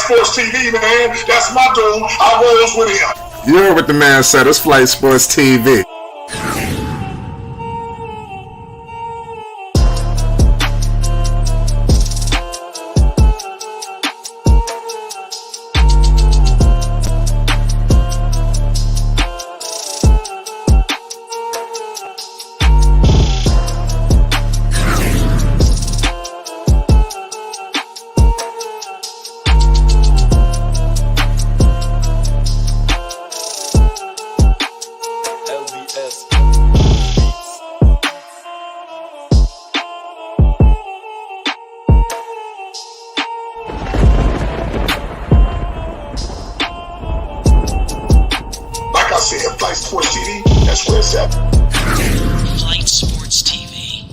Sports TV, man. That's my dude. I rolls with him. You heard what the man said. It's Flight Sports TV. Flight Sports TV, that's where it's at. Flight Sports TV.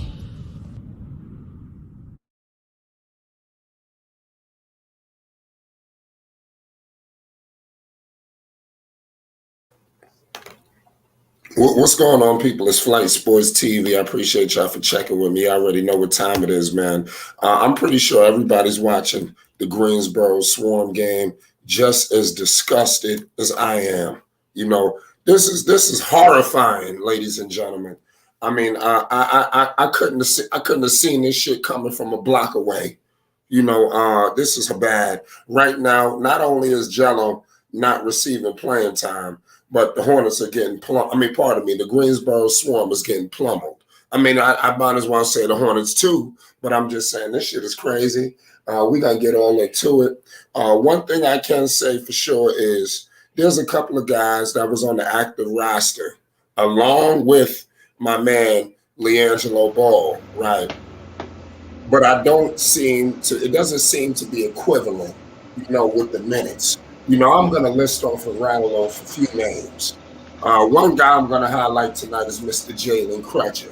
What's going on, people? It's Flight Sports TV. I appreciate y'all for checking with me. I already know what time it is, man. I'm pretty sure everybody's watching the Greensboro Swarm game just as disgusted as I am. You know, this is horrifying, ladies and gentlemen. I mean, I couldn't have seen this shit coming from a block away. You know, this is bad. Right now, not only is Jello not receiving playing time, but the Hornets are getting the Greensboro Swarm is getting pummeled. I mean, I might as well say the Hornets too, but I'm just saying this shit is crazy. We gotta get all into it. One thing I can say for sure is there's a couple of guys that was on the active roster, along with my man LiAngelo Ball, right? But it doesn't seem to be equivalent, you know, with the minutes. You know, I'm gonna list off and rattle off a few names. One guy I'm gonna highlight tonight is Mr. Jalen Crutcher,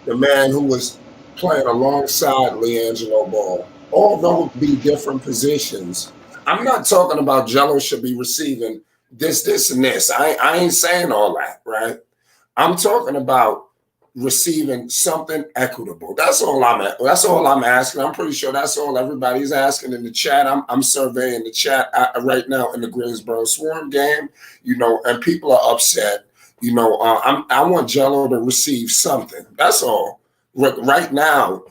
the man who was playing alongside LiAngelo Ball, although be different positions. I'm not talking about Jello should be receiving this, and this. I ain't saying all that, right? I'm talking about receiving something equitable. That's all I'm asking. I'm pretty sure that's all everybody's asking in the chat. I'm surveying the chat right now in the Greensboro Swarm game, you know, and people are upset. You know, I want Jello to receive something. That's all. Right now,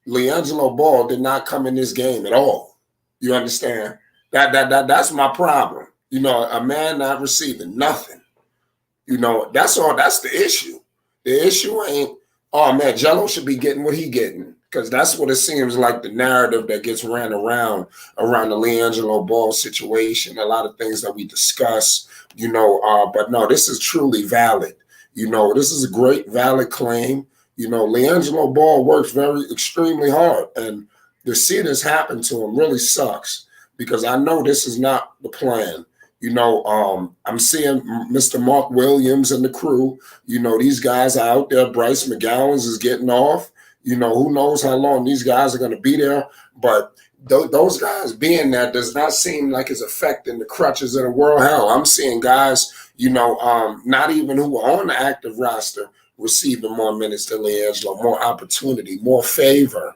LiAngelo Ball did not come in this game at all. You understand? That's my problem. You know, a man not receiving nothing. You know, that's all. That's the issue. The issue ain't, oh man, Jello should be getting what he getting, because that's what it seems like the narrative that gets ran around the LiAngelo Ball situation. A lot of things that we discuss, you know, but no, this is truly valid. You know, this is a great valid claim. You know, LiAngelo Ball works extremely hard, and to see this happen to him really sucks, because I know this is not the plan. You know, I'm seeing Mr. Mark Williams and the crew. You know, these guys are out there. Bryce McGowan's is getting off. You know, who knows how long these guys are going to be there. But those guys being there does not seem like it's affecting the Crutches of the world. Hell, I'm seeing guys, you know, not even who are on the active roster receiving more minutes than LiAngelo, more opportunity, more favor.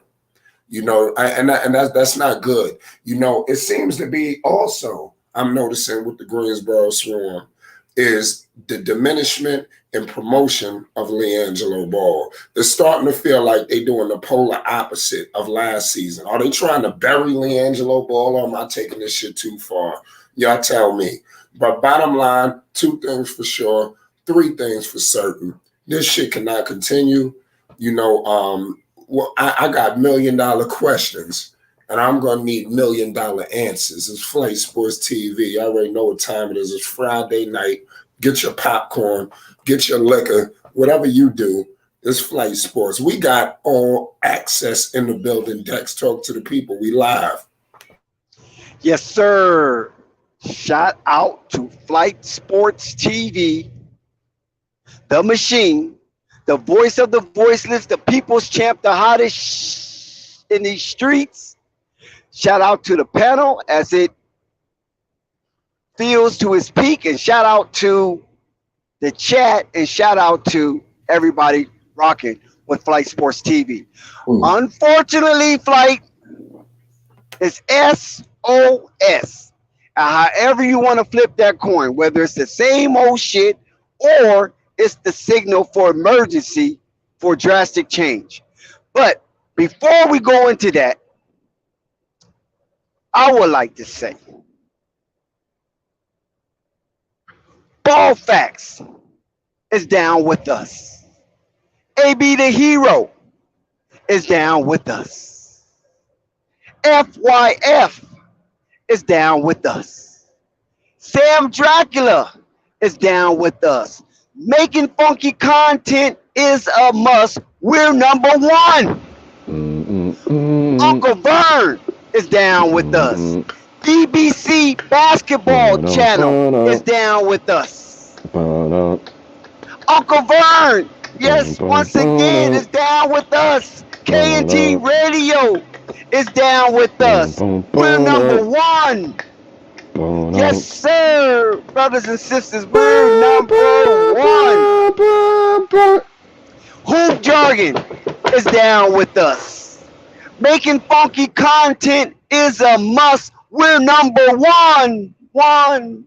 You know, and that's not good. You know, it seems to be also, I'm noticing with the Greensboro Swarm, is the diminishment and promotion of LiAngelo Ball. They're starting to feel like they're doing the polar opposite of last season. Are they trying to bury LiAngelo Ball, or am I taking this shit too far? Y'all tell me. But bottom line, 2 things for sure, 3 things for certain. This shit cannot continue. You know, I got $1 million questions, and I'm going to need $1 million answers. It's Flight Sports TV. I already know what time it is. It's Friday night. Get your popcorn, get your liquor, whatever you do. It's Flight Sports. We got all access in the building. Dex, talk to the people. We live. Yes, sir. Shout out to Flight Sports TV, the machine, the voice of the voiceless, the people's champ, the hottest in these streets. Shout out to the panel as it feels to its peak, and shout out to the chat, and shout out to everybody rocking with Flight Sports TV. Unfortunately, Flight is SOS. However you want to flip that coin, whether it's the same old shit or it's the signal for emergency for drastic change. But before we go into that, I would like to say Ball Facts is down with us. AB the Hero is down with us. FYF is down with us. Sam Dracula is down with us. Making funky content is a must. We're number one. Uncle Vern is down with us. BBC Basketball Channel is down with us. Uncle Vern, yes, once again, is down with us. K&T Radio is down with us. We're number one. Yes, sir, brothers and sisters, we're number one. Hoop Jargon is down with us. Making funky content is a must. We're number one. One.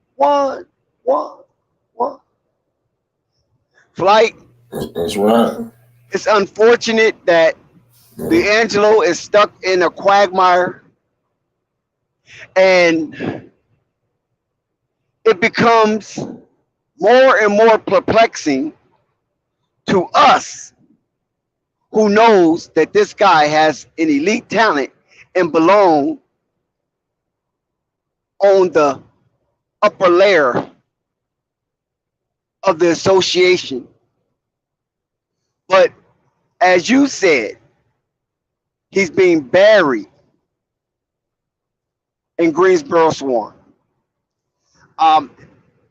Flight. That's right. It's unfortunate that LiAngelo is stuck in a quagmire, and it becomes more and more perplexing to us who knows that this guy has an elite talent and belong on the upper layer of the association. But as you said, he's being buried in Greensboro Swarm.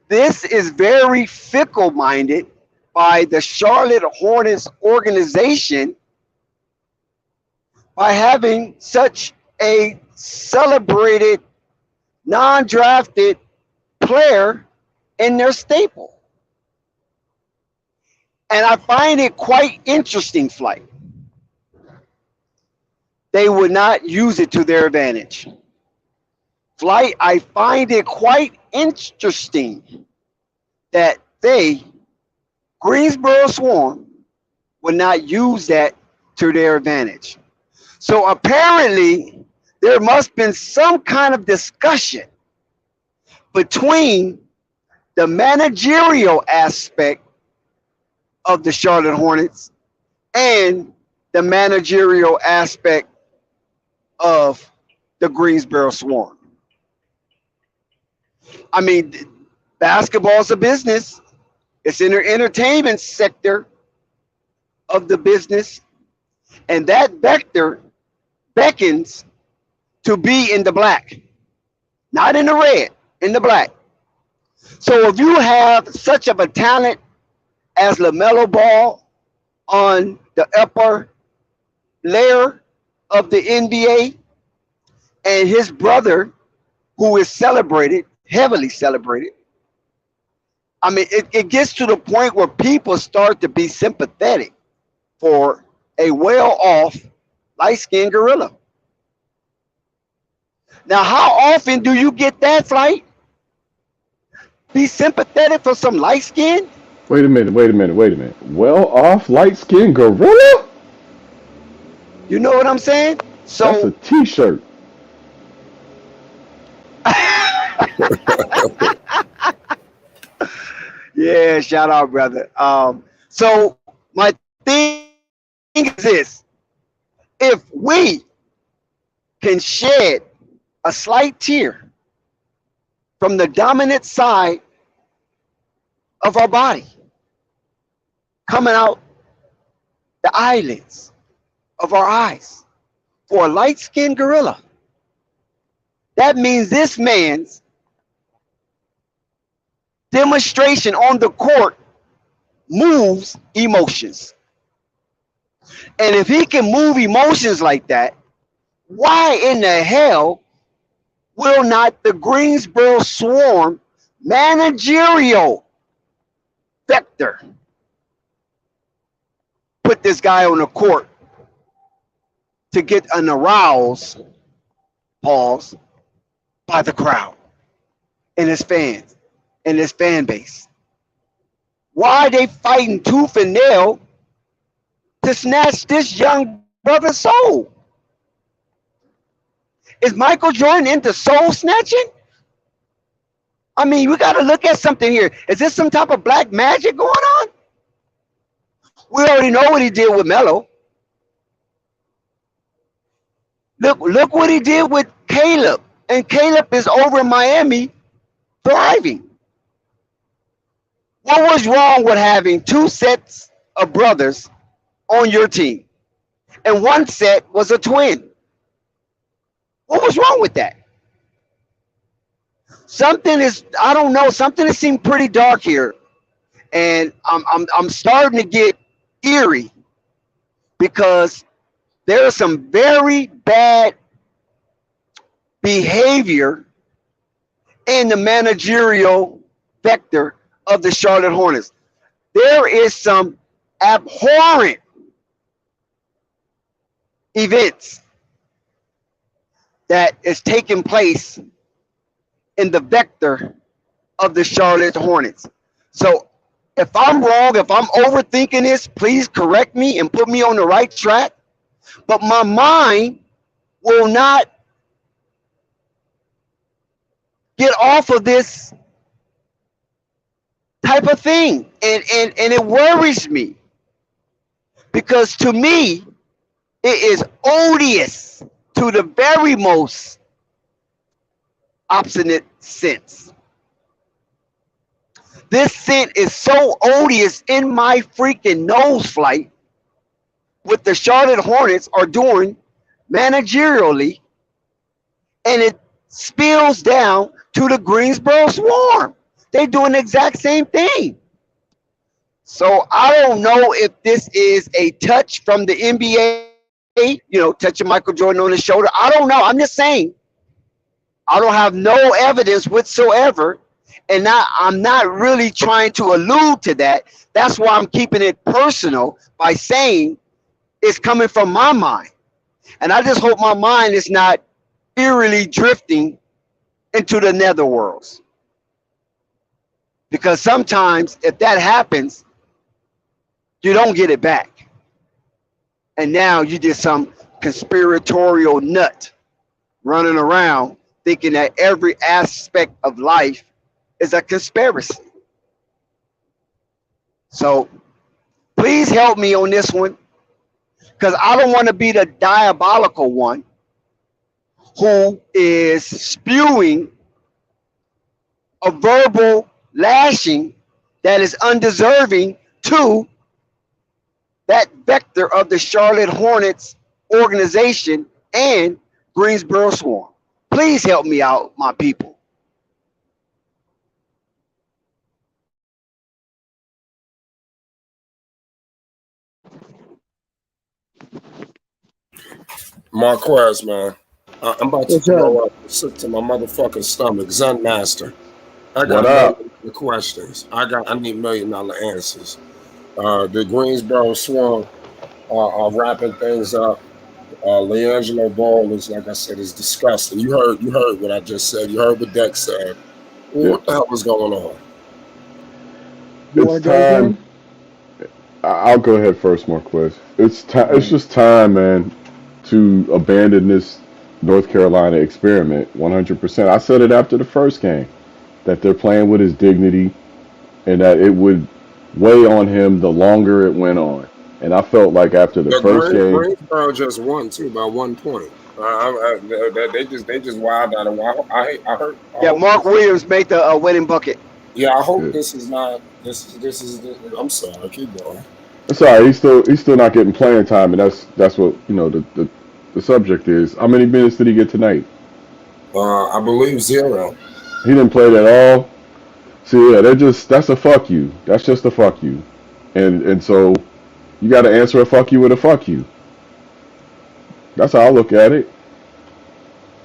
This is very fickle-minded by the Charlotte Hornets organization by having such a celebrated, non-drafted player in their staple. And I find it quite interesting, Flight. They would not use it to their advantage. Flight, I find it quite interesting that Greensboro Swarm, would not use that to their advantage. So apparently, there must have been some kind of discussion between the managerial aspect of the Charlotte Hornets and the managerial aspect of the Greensboro Swarm. I mean, basketball's a business. It's in the entertainment sector of the business. And that vector beckons to be in the black, not in the red, in the black. So if you have such of a talent as LaMelo Ball on the upper layer of the NBA, and his brother, who is celebrated, heavily celebrated, I mean, it gets to the point where people start to be sympathetic for a well-off, light-skinned gorilla. Now, how often do you get that, Flight? Be sympathetic for some light skin? Wait a minute. Well-off, light-skinned gorilla? You know what I'm saying? So that's a T-shirt. Yeah, shout out, brother. So my thing is this: if we can shed a slight tear from the dominant side of our body, coming out the eyelids of our eyes for a light-skinned gorilla, that means this man's demonstration on the court moves emotions. And if he can move emotions like that, why in the hell will not the Greensboro Swarm managerial vector put this guy on the court to get an aroused pause by the crowd? and his fans and his fan base. Why are they fighting tooth and nail to snatch this young brother's soul? Is Michael Jordan into soul snatching? I mean, we got to look at something here. Is this some type of black magic going on? We already know what he did with Melo. Look what he did with Caleb. And Caleb is over in Miami thriving. What was wrong with having two sets of brothers on your team? And one set was a twin. What was wrong with that? Something is, I don't know, something has seemed pretty dark here. And I'm starting to get eerie because there is some very bad behavior in the managerial vector of the Charlotte Hornets. There is some abhorrent events that is taking place in the vector of the Charlotte Hornets. So if I'm wrong, if I'm overthinking this, please correct me and put me on the right track. But my mind will not get off of this type of thing. And it worries me. Because to me, it is odious to the very most obstinate sense. This scent is so odious in my freaking nose flight what the Charlotte Hornets are doing managerially, and it spills down to the Greensboro Swarm. They're doing the exact same thing. So I don't know if this is a touch from the NBA, touching Michael Jordan on the shoulder. I don't know. I'm just saying. I don't have no evidence whatsoever, and I'm not really trying to allude to that. That's why I'm keeping it personal by saying it's coming from my mind. And I just hope my mind is not eerily drifting into the netherworlds. Because sometimes if that happens, you don't get it back. And now you just some conspiratorial nut running around thinking that every aspect of life is a conspiracy. So please help me on this one, because I don't want to be the diabolical one who is spewing a verbal lashing that is undeserving to that vector of the Charlotte Hornets organization and Greensboro Swarm. Please help me out, my people. Marquez, man. I'm about to What's throw up? up sick to my motherfucking stomach. Zen Master. I got What up? the questions. I need $1 million answers. The Greensboro Swarm are wrapping things up. LiAngelo Ball is, like I said, is disgusting. You heard what I just said. You heard what Dex said. What the hell is going on? You want It's to go, time. Ken? I'll go ahead first, Marquez. It's time. It's just time, man, to abandon this North Carolina experiment 100%. I said it after the first game that they're playing with his dignity and that it would weigh on him the longer it went on. And I felt like after the first game, Greensboro just won too by 1 point. They just wild out of wild. I heard. Yeah, Mark Williams made the winning bucket. Yeah, I hope Yeah. this is not. This is. I'm sorry. Keep going. it's all right. He's still not getting playing time, and that's what the subject is. How many minutes did he get tonight? I believe 0. He didn't play it at all. See, yeah, that's a fuck you. That's just a fuck you, and so you got to answer a fuck you with a fuck you. That's how I look at it.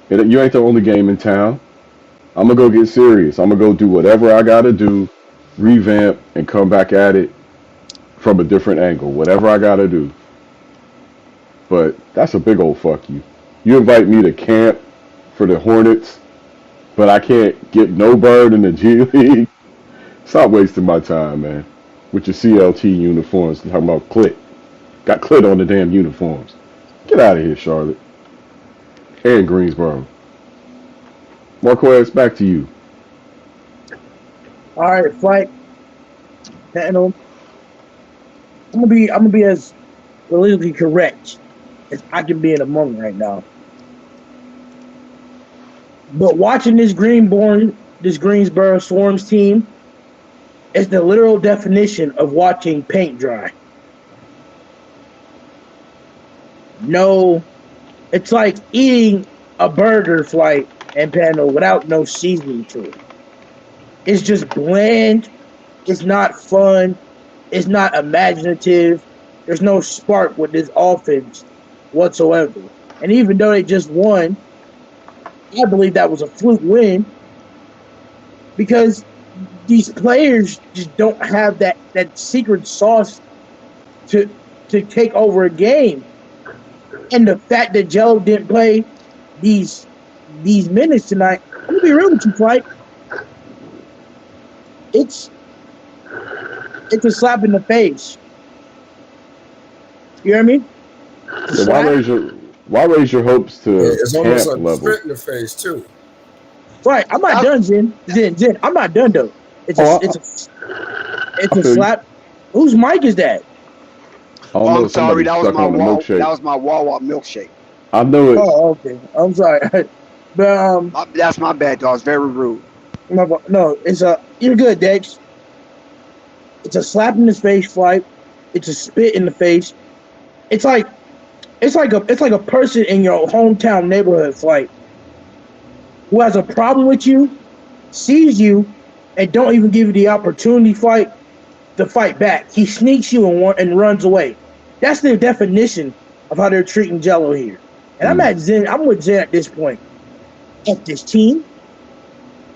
And you ain't the only game in town. I'm gonna go get serious. I'm gonna go do whatever I gotta do, revamp, and come back at it from a different angle. Whatever I gotta do. But that's a big old fuck you. You invite me to camp for the Hornets but I can't get no bird in the G League. Stop wasting my time, man. With your CLT uniforms, talking about clit. Got clit on the damn uniforms. Get out of here, Charlotte. And Greensboro. Marquez, back to you. All right, flight panel. I'm gonna be as politically correct as I can be in a moment right now. But watching this Greensboro Swarms team is the literal definition of watching paint dry. No, it's like eating a burger, flight and panel without no seasoning to it. It's just bland. It's not fun. It's not imaginative. There's no spark with this offense whatsoever. And even though they just won, I believe that was a fluke win because these players just don't have that secret sauce to take over a game. And the fact that Jello didn't play these minutes tonight, I'm gonna be real with you, Flight. It's a slap in the face. You hear me? Yeah, why raise your hopes to It's almost camp like a level? spit in the face too. Right, I'm not done, Zen. I'm not done though. It's a slap. Whose mic is that? I don't Oh, know, I'm sorry. somebody That was stuck my on the milkshake. That was my Wawa milkshake. I know it. Oh, okay. I'm sorry, but That's my bad, dog. It's very rude. no, you're good, Dex. It's a slap in the face, Flight. It's a spit in the face. It's like a person in your hometown neighborhood, Flight, who has a problem with you, sees you, and don't even give you the opportunity, Flight, to fight back. He sneaks you and runs away. That's the definition of how they're treating Jello here. And I'm with Zen at this point. F this team.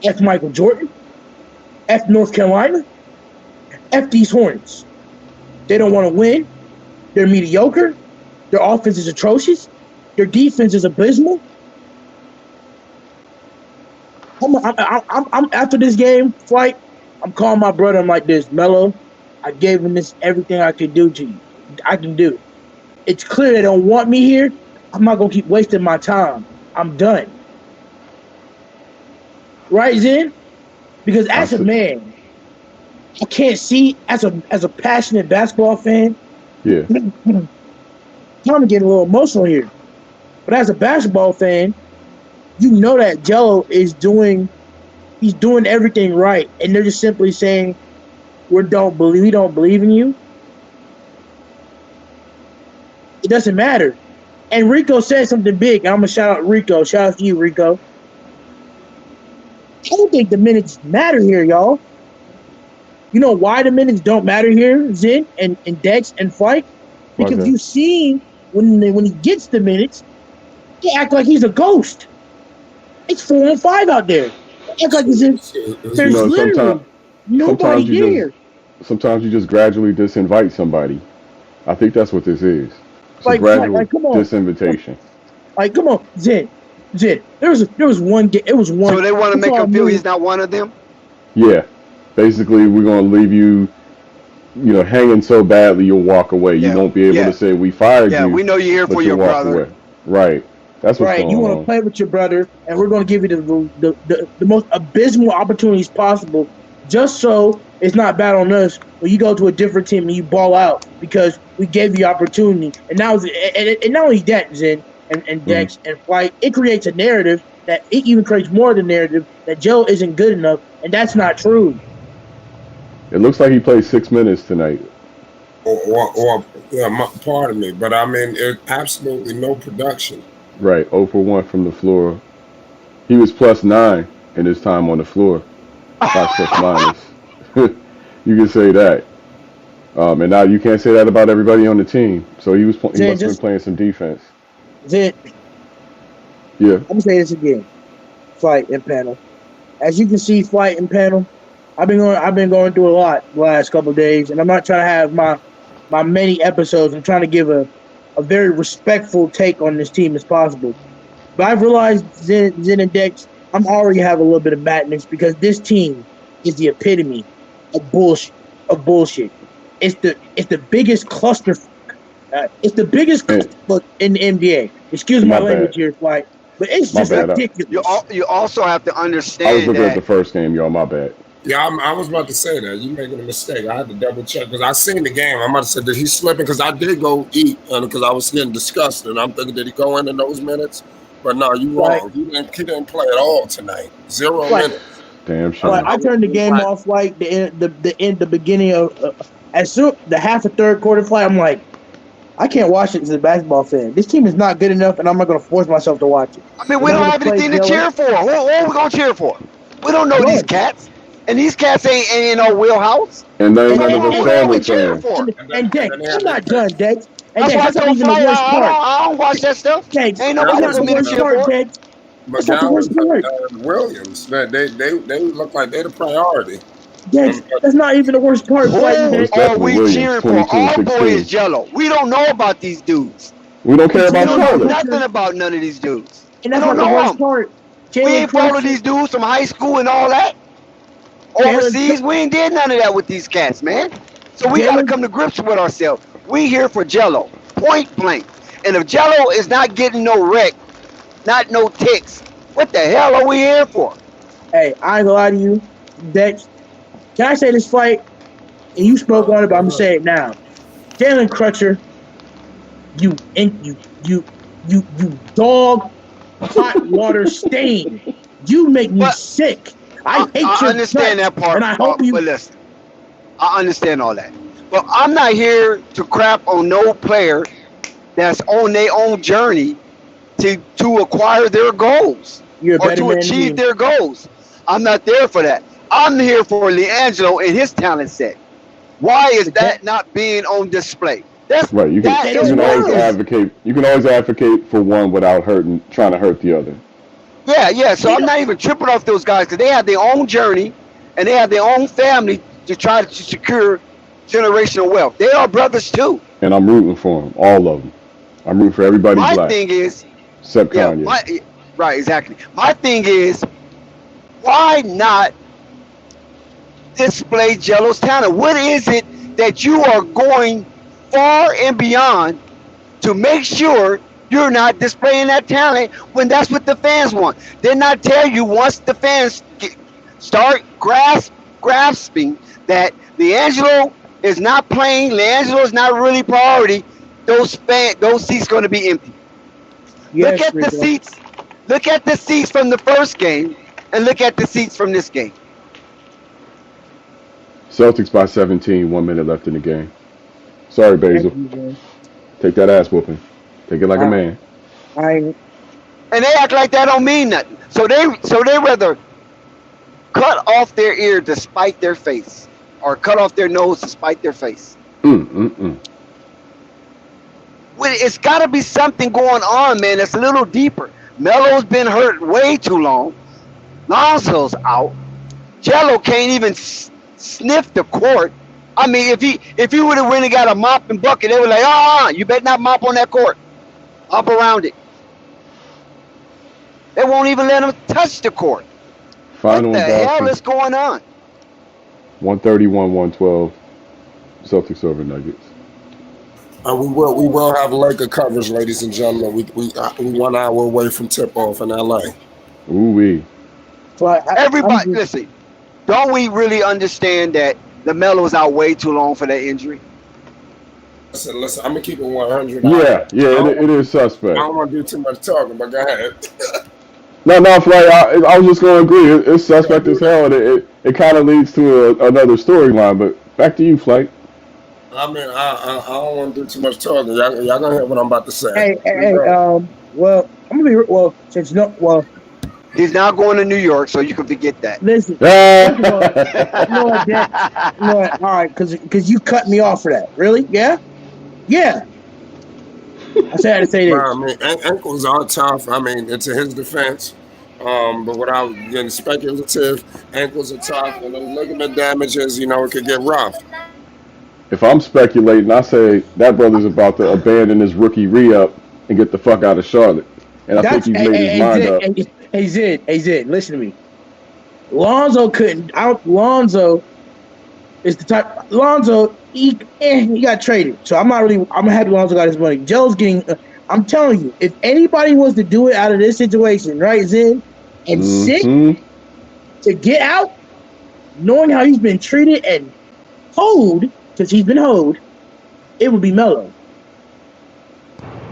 F Michael Jordan. F North Carolina. F these Hornets. They don't want to win. They're mediocre. Their offense is atrocious. Their defense is abysmal. I'm after this game, Flight, I'm calling my brother. I'm like this, Mello, I gave him this everything I could do to you. I can do. It's clear they don't want me here. I'm not gonna keep wasting my time. I'm done. Right, Zen? Because as a man, I can't see as a passionate basketball fan. Yeah. I'm getting a little emotional here. But as a basketball fan, you know that Jello is doing everything right, and they're just simply saying, we don't believe in you. It doesn't matter. And Rico said something big. I'm gonna shout out Rico. Shout out to you, Rico. I don't think the minutes matter here, y'all. You know why the minutes don't matter here, Zen and Dex and Flight? Because you've seen when he gets the minutes, they act like he's a ghost. It's 4-on-5 out there. They act like there's literally nobody there. Sometimes you just gradually disinvite somebody. I think that's what this is. It's a gradual disinvitation. Like, come on, Zen. There was one game. It was one. So they want to make him feel he's not one of them? Yeah. Basically, we're going to leave you, hanging so badly you'll walk away. You won't be able to say, we fired you. Yeah, we know you're here for your brother. Away. Right. That's what's going on. You want to play with your brother, and we're going to give you the most abysmal opportunities possible, just so it's not bad on us when you go to a different team and you ball out because we gave you opportunity. And now, and not only that, Zen and Dex and Flight, it creates a narrative that it even creates more of the narrative that Joe isn't good enough, and that's not true. It looks like he played 6 minutes tonight. Pardon me, but I mean, absolutely no production. Right, 0 for 1 from the floor. He was +9 in his time on the floor. 5 minus. You can say that. And now you can't say that about everybody on the team. So he must have been playing some defense. Zen. Yeah. I'm gonna say this again. Flight and panel. As you can see, Flight and panel, I've been going through a lot the last couple of days, and I'm not trying to have my many episodes. I'm trying to give a very respectful take on this team as possible. But I've realized Zen and Dex, I'm already have a little bit of madness because this team is the epitome of bullshit. It's the biggest cluster. It's the biggest clusterfuck in the NBA. Excuse my language here, Flight, but it's just ridiculous. You also have to understand I was looking that at the first game, y'all. My bad. Yeah, I was about to say that. You making a mistake. I had to double check because I seen the game. I'm about to say, did he slipping? Because I did go eat because I was getting disgusted. I'm thinking, did he go in those minutes? But no, you wrong. He didn't play at all tonight. 0 minutes. Damn sure. I turned the game off like the beginning of as soon the half of third quarter Flight. I'm like, I can't watch it as a basketball fan. This team is not good enough, and I'm not going to force myself to watch it. I mean, we don't have anything to cheer for. What are we going to cheer for? We don't know these cats. And these cats ain't in no wheelhouse. And they ain't none of us family fans. And Dex, I'm not done, Dex. And That's why Dex, that's not even the worst part. I don't watch that stuff. Dex, ain't that's nobody not the for me to worst cheer part, for. Dex. But That's not the worst part. Williams, man, they look like they're the priority. Dex, that's not even the worst part. Who are we cheering for? Our boy is Jello. We don't know about these dudes. We don't care We about don't know Charlotte. nothing about none of these dudes. And that's We not don't the know worst them. part. We ain't followed these dudes from high school and all that. Overseas, we ain't did none of that with these cats, man. So we got to come to grips with ourselves. We here for Jello, point blank. And if Jello is not getting no wreck, not no ticks, what the hell are we here for? Hey, I ain't gonna lie to you, Dex. Can I say this Flight? And you spoke on it, but I'm gonna say it now. Jalen Crutcher, you dog hot water stain. You make me sick. I hate I your understand guts, that part, and I hope you. but listen, I understand all that. But I'm not here to crap on no player that's on their own journey to acquire their goals You're a or better to man achieve than me. their goals. I'm not there for that. I'm here for LiAngelo and his talent set. Why is that not being on display? That's Right. You that is can always what it is. advocate. You can always advocate for one without trying to hurt the other. Yeah. So I'm not even tripping off those guys because they have their own journey and they have their own family to try to secure generational wealth. They are brothers too. And I'm rooting for them, all of them. I'm rooting for everybody My black, thing is, except Kanye. right, exactly. My thing is, why not display Jello's talent? What is it that you are going far and beyond to make sure you're not displaying that talent when that's what the fans want? They're not tell you once the fans start grasping that LiAngelo is not playing, LiAngelo is not really priority, those seats going to be empty. Yes, Look at Rico. the seats. Look at the seats from the first game and look at the seats from this game. Celtics by 17, 1 minute left in the game. Sorry, Basil. Thank you, man. Take that ass whooping. Take it like a man. I And they act like that don't mean nothing. So they rather cut off their ear to spite their face, or cut off their nose to spite their face. Well, it's got to be something going on, man. That's a little deeper. Melo's been hurt way too long. Lonzo's out. Jello can't even sniff the court. I mean, if he would have really got a mop and bucket, they were like, you better not mop on that court. Up around it. They won't even let him touch the court. Final What the hell Boston, is going on? 131-112. Celtics over Nuggets. We will have Laker coverage, ladies and gentlemen. We 1 hour away from tip off in LA. Ooh-wee. Everybody, listen. Don't we really understand that LaMelo's out way too long for that injury? Listen. I'm gonna keep it 100. Yeah, it is suspect. I don't want to do too much talking, but go ahead. No, Fly, I was just going to agree. It's suspect as hell, and it kind of leads to another storyline. But back to you, Flight. I mean, I don't want to do too much talking. Y'all gonna hear what I'm about to say. Hey, well, I'm gonna be since He's now going to New York, so you can forget that. listen. First of all, you know what, Dex? You know what? All right, because you cut me off for that. Really? Yeah. I had to say this. I mean, ankles are tough. I mean, it's in his defense. But without getting speculative, ankles are tough, and those ligament damages, it could get rough. If I'm speculating, I say that brother's about to abandon his rookie re-up and get the fuck out of Charlotte And I think he's made his mind up. Hey, Zid, listen to me. Lonzo is the type. Lonzo, he got traded. So I'm happy Lonzo got his money. Joe's getting. I'm telling you, if anybody was to do it out of this situation, right, Zid, and sit to get out, knowing how he's been treated and hoed, because he's been hoed, it would be Melo.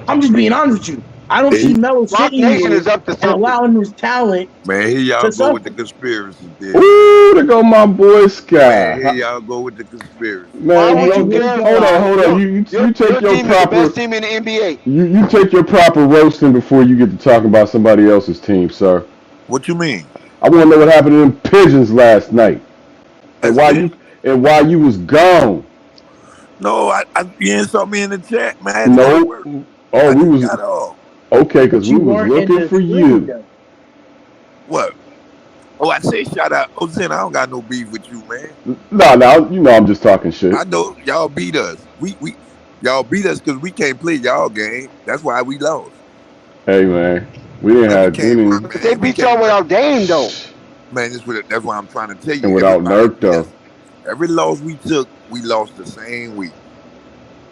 I'm just being honest with you. I don't see Melo sitting here and allowing his talent. Man, here y'all go with the conspiracy theory. Ooh, there go my boy Sky. Man, here y'all go with the conspiracy. Man, hold on. You take your proper. The best team in the NBA. You take your proper roasting before you get to talk about somebody else's team, sir. What you mean? I want to know what happened to them Pigeons last night, and why you was gone. No, you ain't saw me in the chat, man. No. Oh, we was. Okay, because we was looking for you. What? Oh, I say shout out. Oh, Zen, I don't got no beef with you, man. No, you know I'm just talking shit. I know y'all beat us. Y'all beat us because we can't play y'all game. That's why we lost. Hey, man, we didn't have any. They beat y'all without Dame, though. Man, that's what I'm trying to tell you. And without Nurk, though. Every loss we took, we lost the same week.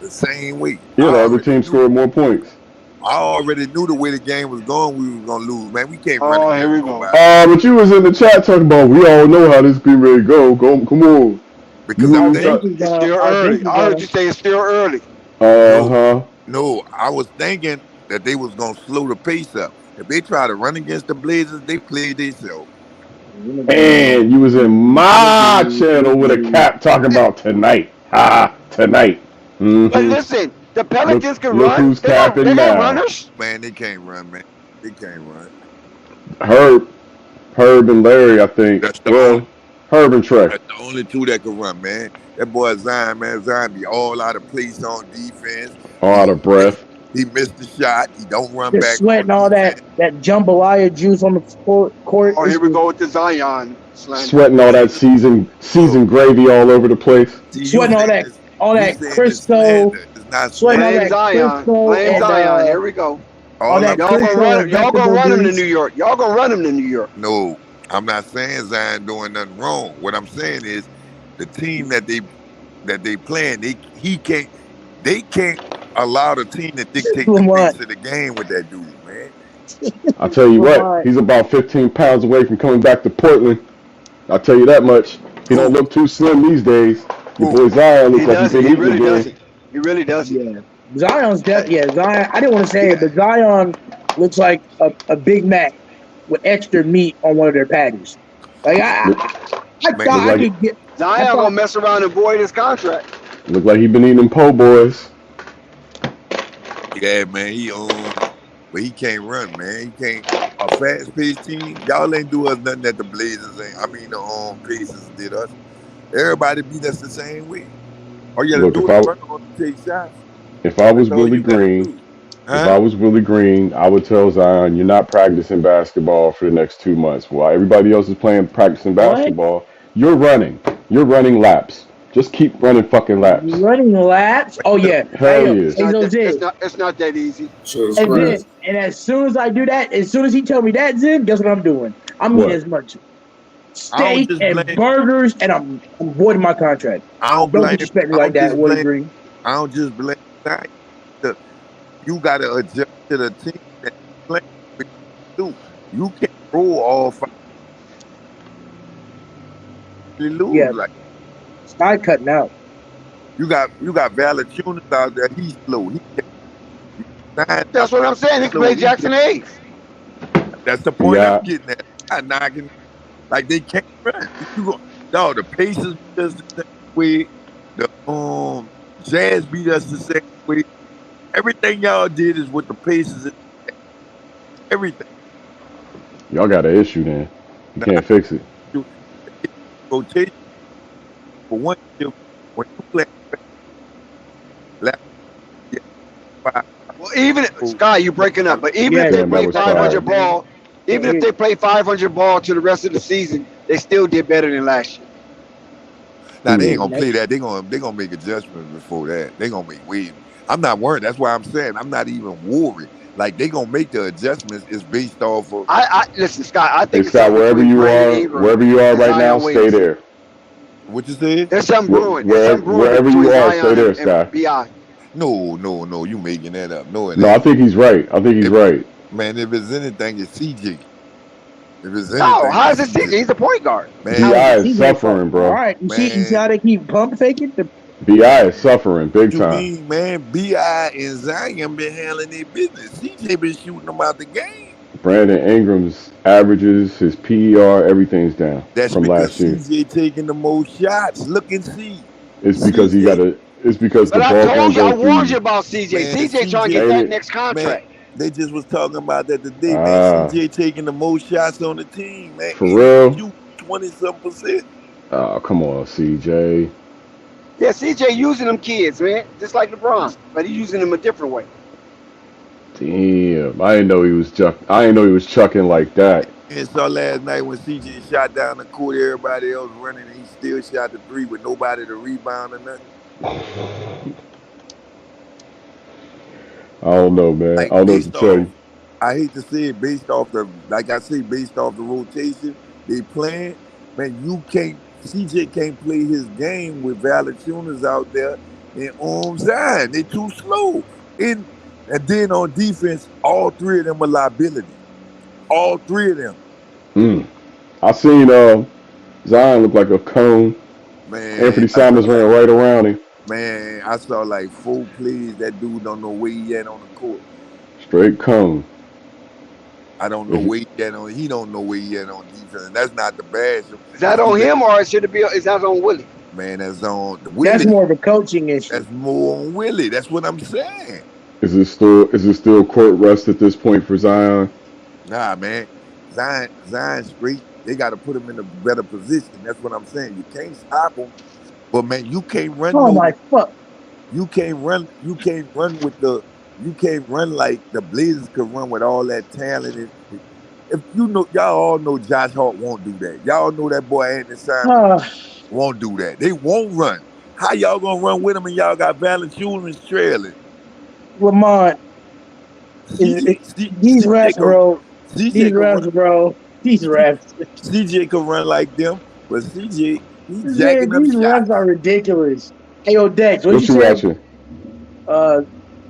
The same week. Yeah, the other team scored more points. I already knew the way the game was going, we was gonna lose, man. We can't run. Oh, here we go. But you was in the chat talking about we all know how this game ready to go. Come on. Because it's still early. I heard you say it's still early. No, I was thinking that they was gonna slow the pace up. If they try to run against the Blazers, they played themselves. And you was in my channel with a cap talking about tonight. Tonight. But listen, the Pelicans can look run. Who's capping they now. got runners. Man, they can't run, man. They can't run. Herb and Larry, I think. Herb and Trey. That's the only two that can run, man. That boy Zion, man. Zion be all out of place on defense. All out of breath. He missed the shot. He don't run Just back. Sweating all that jambalaya juice on the court. Oh, here we go with the Zion slander. Sweating all that seasoned gravy all over the place. Sweating all that Crisco. Sweating all that Zion. Blame Zion. Here we go. Y'all gonna run him to New York. Y'all gonna run him to New York. No, I'm not saying Zion doing nothing wrong. What I'm saying is the team that they playing, they can't allow the team to dictate the pace of the game with that dude, man. I'll tell you what, he's about 15 pounds away from coming back to Portland. I'll tell you that much. He don't look too slim these days. Your boy Zion looks like he's been eating again. He really does. Yeah. Zion's Zion. I didn't want to say it, but Zion looks like a Big Mac with extra meat on one of their patties. Like I thought I could get Zion gonna mess around and void his contract. Look like he been eating po' boys. Yeah, man, but he can't run, man. He can't. A fast-paced team, y'all ain't do us nothing that the Blazers ain't. I mean, the Pacers did us. Everybody beat us the same way. All you gotta do is run on to take shots. If I was Willie Green, I would tell Zion, you're not practicing basketball for the next 2 months. While everybody else is practicing basketball, you're running. You're running laps. Just keep running fucking laps. Running laps? Oh, yeah. Hell yeah. It's not that easy. And as soon as I do that, as soon as he tell me that, Zin, guess what I'm doing? I'm eating as much steak and burgers, and I'm voiding my contract. Don't disrespect me like that, Willie Green. I don't just blame that. You got to adjust to the team that you play with. You can't roll all five. You lose like Sky cutting out. You got Valanciunas out there. He's slow. That's what I'm saying. He can play Jackson Hayes. That's the point I'm getting at. I'm knocking like they can't run. The Pacers beat us the same way. The Jazz beat us the same way. Everything y'all did is with the Pacers. Everything. Y'all got an issue then. You can't fix it. Rotation. For one, when you play, well, even Sky, you breaking up, but even if they play 500 ball, even if they play 500 ball to the rest of the season, they still did better than last year. Now they ain't gonna play that. They gonna make adjustments before that. They gonna make waves. I'm not worried. That's why I'm saying I'm not even worried. like they gonna make the adjustments is based off of. I listen, Scott. I Hey, think it's Scott, something wherever between you Brandon are, Ingram wherever you are and right Zion now, stay Williamson. there. What you said? There's something brewing. There's something brewing Wherever between you are, Zion stay there, and Scott. Bi. No, you making that up. No, it No, I ain't. think he's right. I think he's If, right. man, if it's anything, it's CJ. If it's No, anything, how's it's it CJ? CJ. He's a point guard. How Man, Bi is is CJ suffering, All bro. right, you see man, how they keep pump faking? Bi is suffering big what you time. mean, man? Bi and Zion been handling their business. CJ been shooting them out the game. Brandon Ingram's averages, his PER, everything's down That's from because last year. CJ taking the most shots. Look and see. It's because CJ, it's because the But I ball told can't you, I go through warned you you. about CJ. man, CJ trying to get CJ, Ain't that it? next man, contract. they just was talking about that today, man. Ah, CJ taking the most shots on the team, man, for and he real? shoot 20-some%. Oh, come on, CJ. Yeah, CJ using them kids, man, just like LeBron, but he's using them a different way. Damn, I didn't know he was chucking like that. And so last night when CJ shot down the court, everybody else running, and he still shot the three with nobody to rebound or nothing. I don't know, man. I Like don't know what to based tell off, you. I hate to say it, based off the, like I say, based off the rotation they playing, man, CJ can't play his game with Valanciunas out there and Zion. They too slow. And then on defense, all three of them are liability. All three of them. Mm. I seen Zion look like a cone. Man, Anthony I saw Simons ran right around him. Man, I saw like 4 plays. That dude don't know where he at on the court. Straight cone. I don't know where he at on. He don't know where he at on defense. And that's not the bad. Is that on him or should it be? Is that on Willie? Man, that's on Willie. That's more of a coaching issue. That's more on Willie. That's what I'm saying. Is it still court rest at this point for Zion? Nah, man. Zion straight. They got to put him in a better position. That's what I'm saying. You can't stop him. But man, you can't run. Oh my fuck! You can't run. You can't run with the. You can't run like the Blazers could run with all that talent. If you know, y'all all know Josh Hart won't do that. Y'all know that boy Anthony Simons won't do that. They won't run. How y'all gonna run with him and y'all got Valanciunas trailing? Lamont, these refs, bro. These refs, bro. These refs. CJ can run like them, but CJ, he's jacking them These shots. refs are ridiculous. Hey, yo, Dex, What you watching?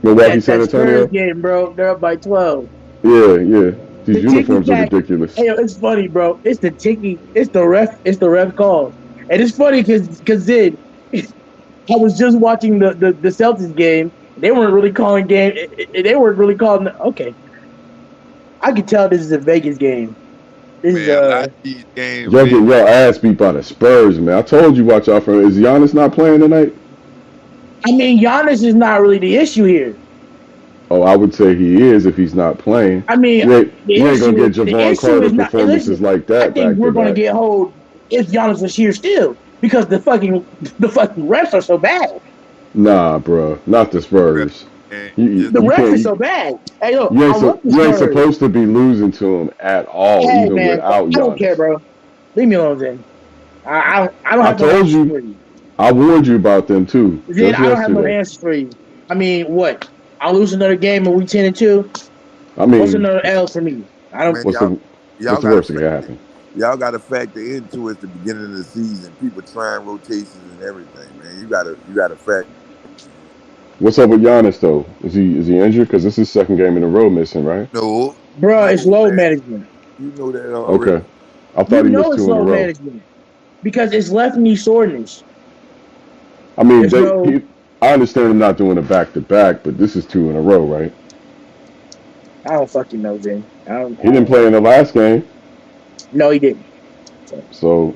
Milwaukee, San Antonio. Spurs game, bro. They're up by 12. Yeah. These uniforms are ridiculous. Hey, yo, it's funny, bro. It's the ticky. It's the ref call, and it's funny because then I was just watching the Celtics game. They weren't really calling game. They weren't really calling. Okay, I could tell this is a Vegas game. This Man, these games, y'all getting your ass beat by the Spurs, man. I told you watch out for. Is Giannis not playing tonight? I mean, Giannis is not really the issue here. Oh, I would say he is if he's not playing. I mean, you ain't gonna get Javon Carter performances like that. I think we're gonna get hold if Giannis was here still because the fucking refs are so bad. Nah, bro, not the Spurs. The refs are so bad. Hey, look, you ain't supposed to be losing to him at all, even without Giannis. I don't care, bro. Leave me alone, then. I don't have no answers for you. I warned you about them too. Then I don't have no answers for you. I mean, what? I'll lose another game and we 10-2. I mean, what's another L for me? I don't. What's the worst that can happen? Y'all got to factor into it at the beginning of the season. People trying rotations and everything, man. You got to factor. What's up with Giannis though? Is he injured? Because this is his second game in a row missing, right? No, bro, it's load management. You know that already. Okay, I thought he missed 2 in a row. Management because it's left knee soreness. I mean, I understand him not doing a back-to-back, but this is 2 in a row, right? I don't fucking know, Zen. He didn't play in the last game. No, he didn't. So,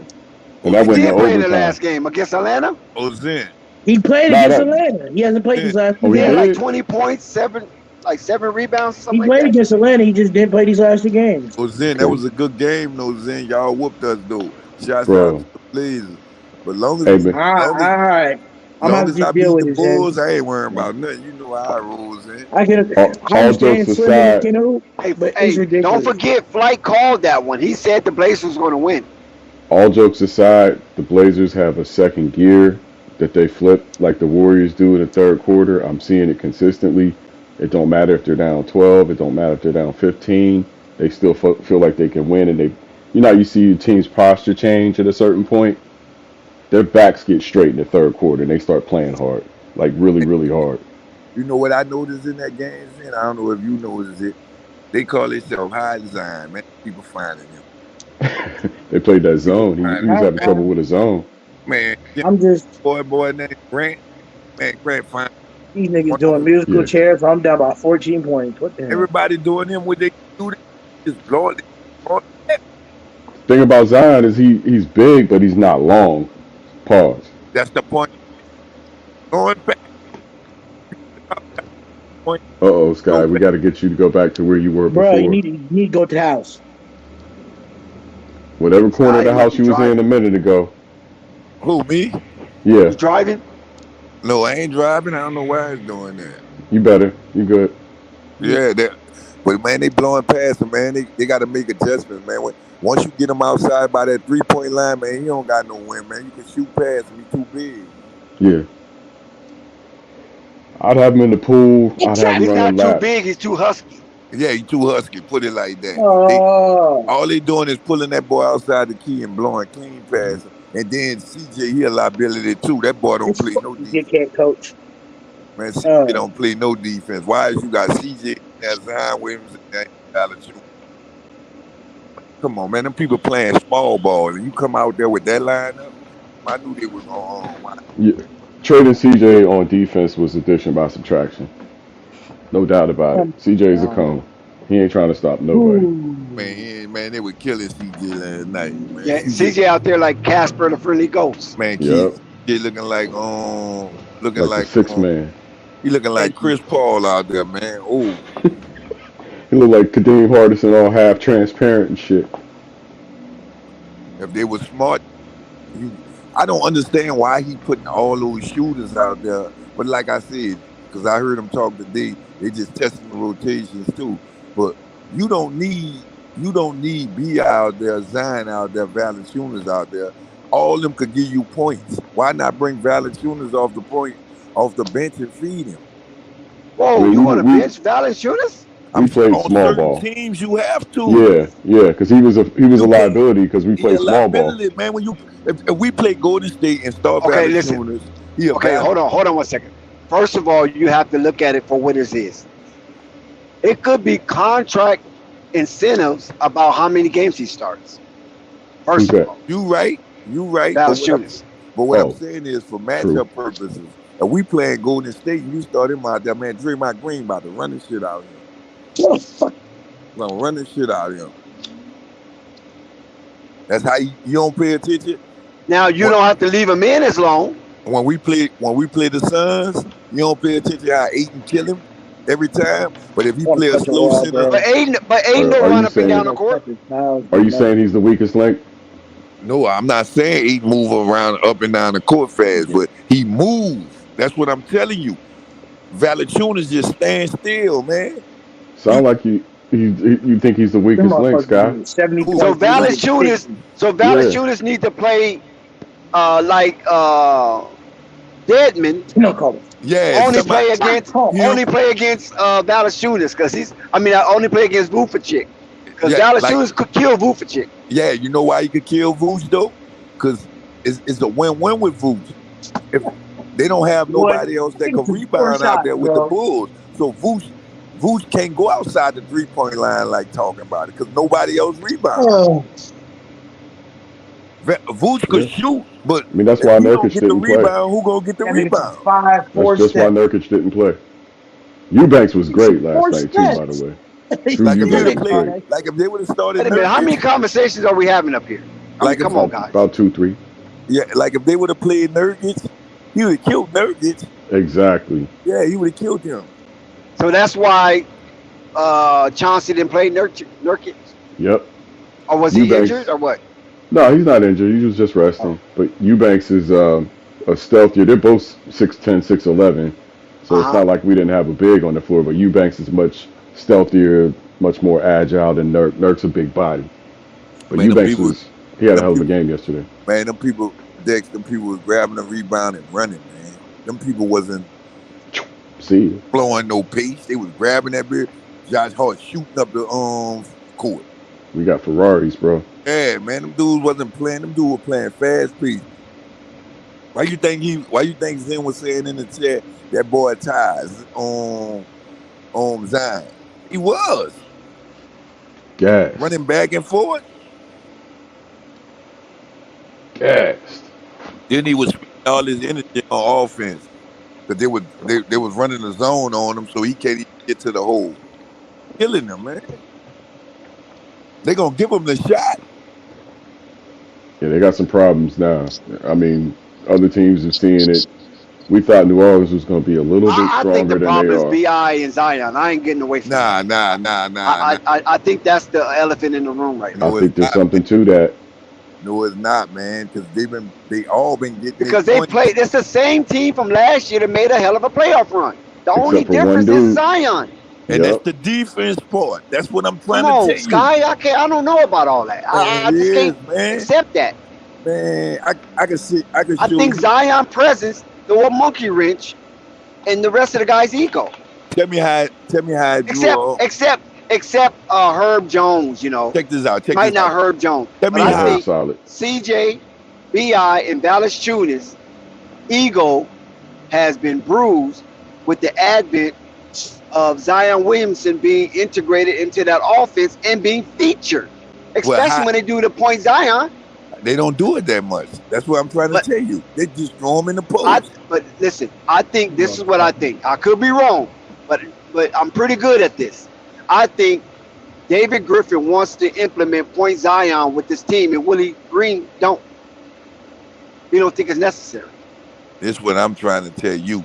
and that he went did to play in overtime. the last game against Atlanta. Zen. He played against Atlanta. He hasn't played these last 2 He had games. like 20 points, 7 rebounds, something he played against Atlanta. He just didn't play these last 2 games. Zen, that was a good game, though, Zen. Y'all whooped us, though. Shouts out to the Blazers. But long as all right. I'm long as I beat the Bulls, it, I ain't worrying about nothing. You know how I roll, Zen. I understand Slim, but don't forget, Flight called that one. He said the Blazers was going to win. All jokes aside, the Blazers have a second gear that they flip like the Warriors do in the third quarter. I'm seeing it consistently. It don't matter if they're down 12. It don't matter if they're down 15. They still feel like they can win, and you see your team's posture change at a certain point. Their backs get straight in the third quarter, and they start playing hard, like really, really hard. You know what I noticed in that game? And I don't know if you noticed it. They call themselves high design, man. People finding him. They played that zone. He was having trouble with his zone. Man, I'm just boy named Grant. Man, Grant fine. these niggas doing musical chairs. I'm down by 14 points. What the hell? Everybody doing him what they do. Just blowing it. Thing about Zion is he's big, but he's not long. Pause. That's the point. Going back. Sky, we got to get you to go back to where you were before. Bro, you need to go to the house. Whatever corner of the house you was in a minute ago. Who, me? Yeah. You driving? No, I ain't driving. I don't know why it's doing that. You better. You good. Yeah, but man, they blowing past them, man. They got to make adjustments, man. Once you get them outside by that 3-point line, man, he don't got no win, man. You can shoot past him. He too big. Yeah. I'd have him in the pool. I'd have him He's running not laps. too big. He's too husky. Yeah, he too husky. Put it like that. Oh. All they doing is pulling that boy outside the key and blowing clean past him. And then CJ, he a liability too. That boy don't play no defense. You can't coach. Man, CJ don't play no defense. Why is you got CJ and Zion Williams and Valanciunas? Come on, man. Them people playing small ball, and you come out there with that lineup. I knew they was on. Yeah. Trading CJ on defense was addition by subtraction. No doubt about it. CJ's a cone. He ain't trying to stop nobody. Man, they were killing CJ last night, man. Yeah, CJ out there like Casper the Friendly Ghost. Man, Yep. CJ looking like the sixth man. He looking like Chris Paul out there, man. Oh, He looked like Kadeem Hardison, all half transparent and shit. if they were smart, I don't understand why he putting all those shooters out there. But like I said, because I heard him talk today, they just testing the rotations too. But you don't need B out there, Zion out there, Valanciunas out there. All of them could give you points. Why not bring Valanciunas off the bench and feed him? Whoa, you want to bench Valanciunas? We played small ball. Teams you have to. Yeah, because he was a liability because we played small ball. Man, when if we play Golden State and start Valanciunas, hold on 1 second. First of all, you have to look at it for what it is. It could be contract incentives about how many games he starts. First of all, you right. Valanciunas. But what I'm saying is, for matchup purposes, if we playing Golden State and you start him out there, man, Draymond Green about to run this shit out of him. Gonna run this shit out of him. That's how you don't pay attention. Now you don't have to leave him in as long. When we play the Suns, you don't pay attention how Ayton kill him every time. But if he play a slow center, but Ayton don't run up and down the court. Are you saying he's the weakest link? No, I'm not saying Ayton move around up and down the court fast, but he moves. That's what I'm telling you. Valanciunas just stand still, man. Sound like you think he's the weakest link, Scott. So Valanciunas need to play like Deadman. No color. Yeah. Only play against Valanciunas because only play against Vucevic because Valanciunas could kill Vucevic. Yeah, you know why he could kill Vooch though? Because it's a win-win with Vooch. If they don't have nobody else that can rebound out there with the Bulls, so Vooch can't go outside the 3-point line like talking about it because nobody else rebounds. Vooch could shoot, but that's why Nurkic didn't play. Who gonna get the rebound? That's just why Nurkic didn't play. Eubanks was great last night too, by the way. Like if they would have started. How many conversations are we having up here? Come on, guys. About 2-3. Yeah, like if they would have played Nurkic, he would have killed Nurkic. Exactly. Yeah, he would have killed him. So that's why Chauncey didn't play Nurkic. Yep. Or was he injured or what? No, he's not injured. He was just resting. But Eubanks is a stealthier. They're both 6'10", 6'11". So it's not like we didn't have a big on the floor. But Eubanks is much stealthier, much more agile than Nurk. Nurk's a big body. But Eubanks he had a hell of a game yesterday. Man, them people was grabbing the rebound and running, man. Them people wasn't. See you. Blowing no pace. They was grabbing that beer. Josh Hart shooting up the court. We got Ferraris, bro. Yeah, man, them dudes wasn't playing. Them dudes were playing fast pace. Why you think Zen was saying in the chat that boy ties on Zion? He was Gassed. running back and forth. Gassed. Then he was spending all his energy on offense. But they was running the zone on him, so he can't even get to the hole. Killing them, man. They gonna give him the shot. Yeah, they got some problems now. I mean, other teams are seeing it. We thought New Orleans was going to be a little bit I think stronger the than problem they is are. B.I. and Zion. I ain't getting away from Nah. I think that's the elephant in the room right now. I think there's something to that. No, it's not, man, because they all been getting Because their they points. played. It's the same team from last year that made a hell of a playoff run. The only Except for one difference dude. is Zion. And Yep. that's the defense part. That's what I'm trying Come on, to tell Sky. I don't know about all that. I Man, just it can't is, man. accept that. you. Man, I can see. I can I show think you. Zion presence throw a monkey wrench in the rest of the guy's ego. Tell me how it drew. Except Herb Jones. You know, Check this out. might not Herb Jones, Tell but me I how- think Solid. CJ, B.I. and Valanciunas' ego has been bruised with the advent of Zion Williamson being integrated into that offense and being featured, especially when they do the point Zion. They don't do it that much. That's what I'm trying to But- tell you. They just throw him in the post. But listen, I think this is what I think. I could be wrong, but I'm pretty good at this. I think David Griffin wants to implement point Zion with this team, and Willie Green don't. He don't think it's necessary. This is what I'm trying to tell you.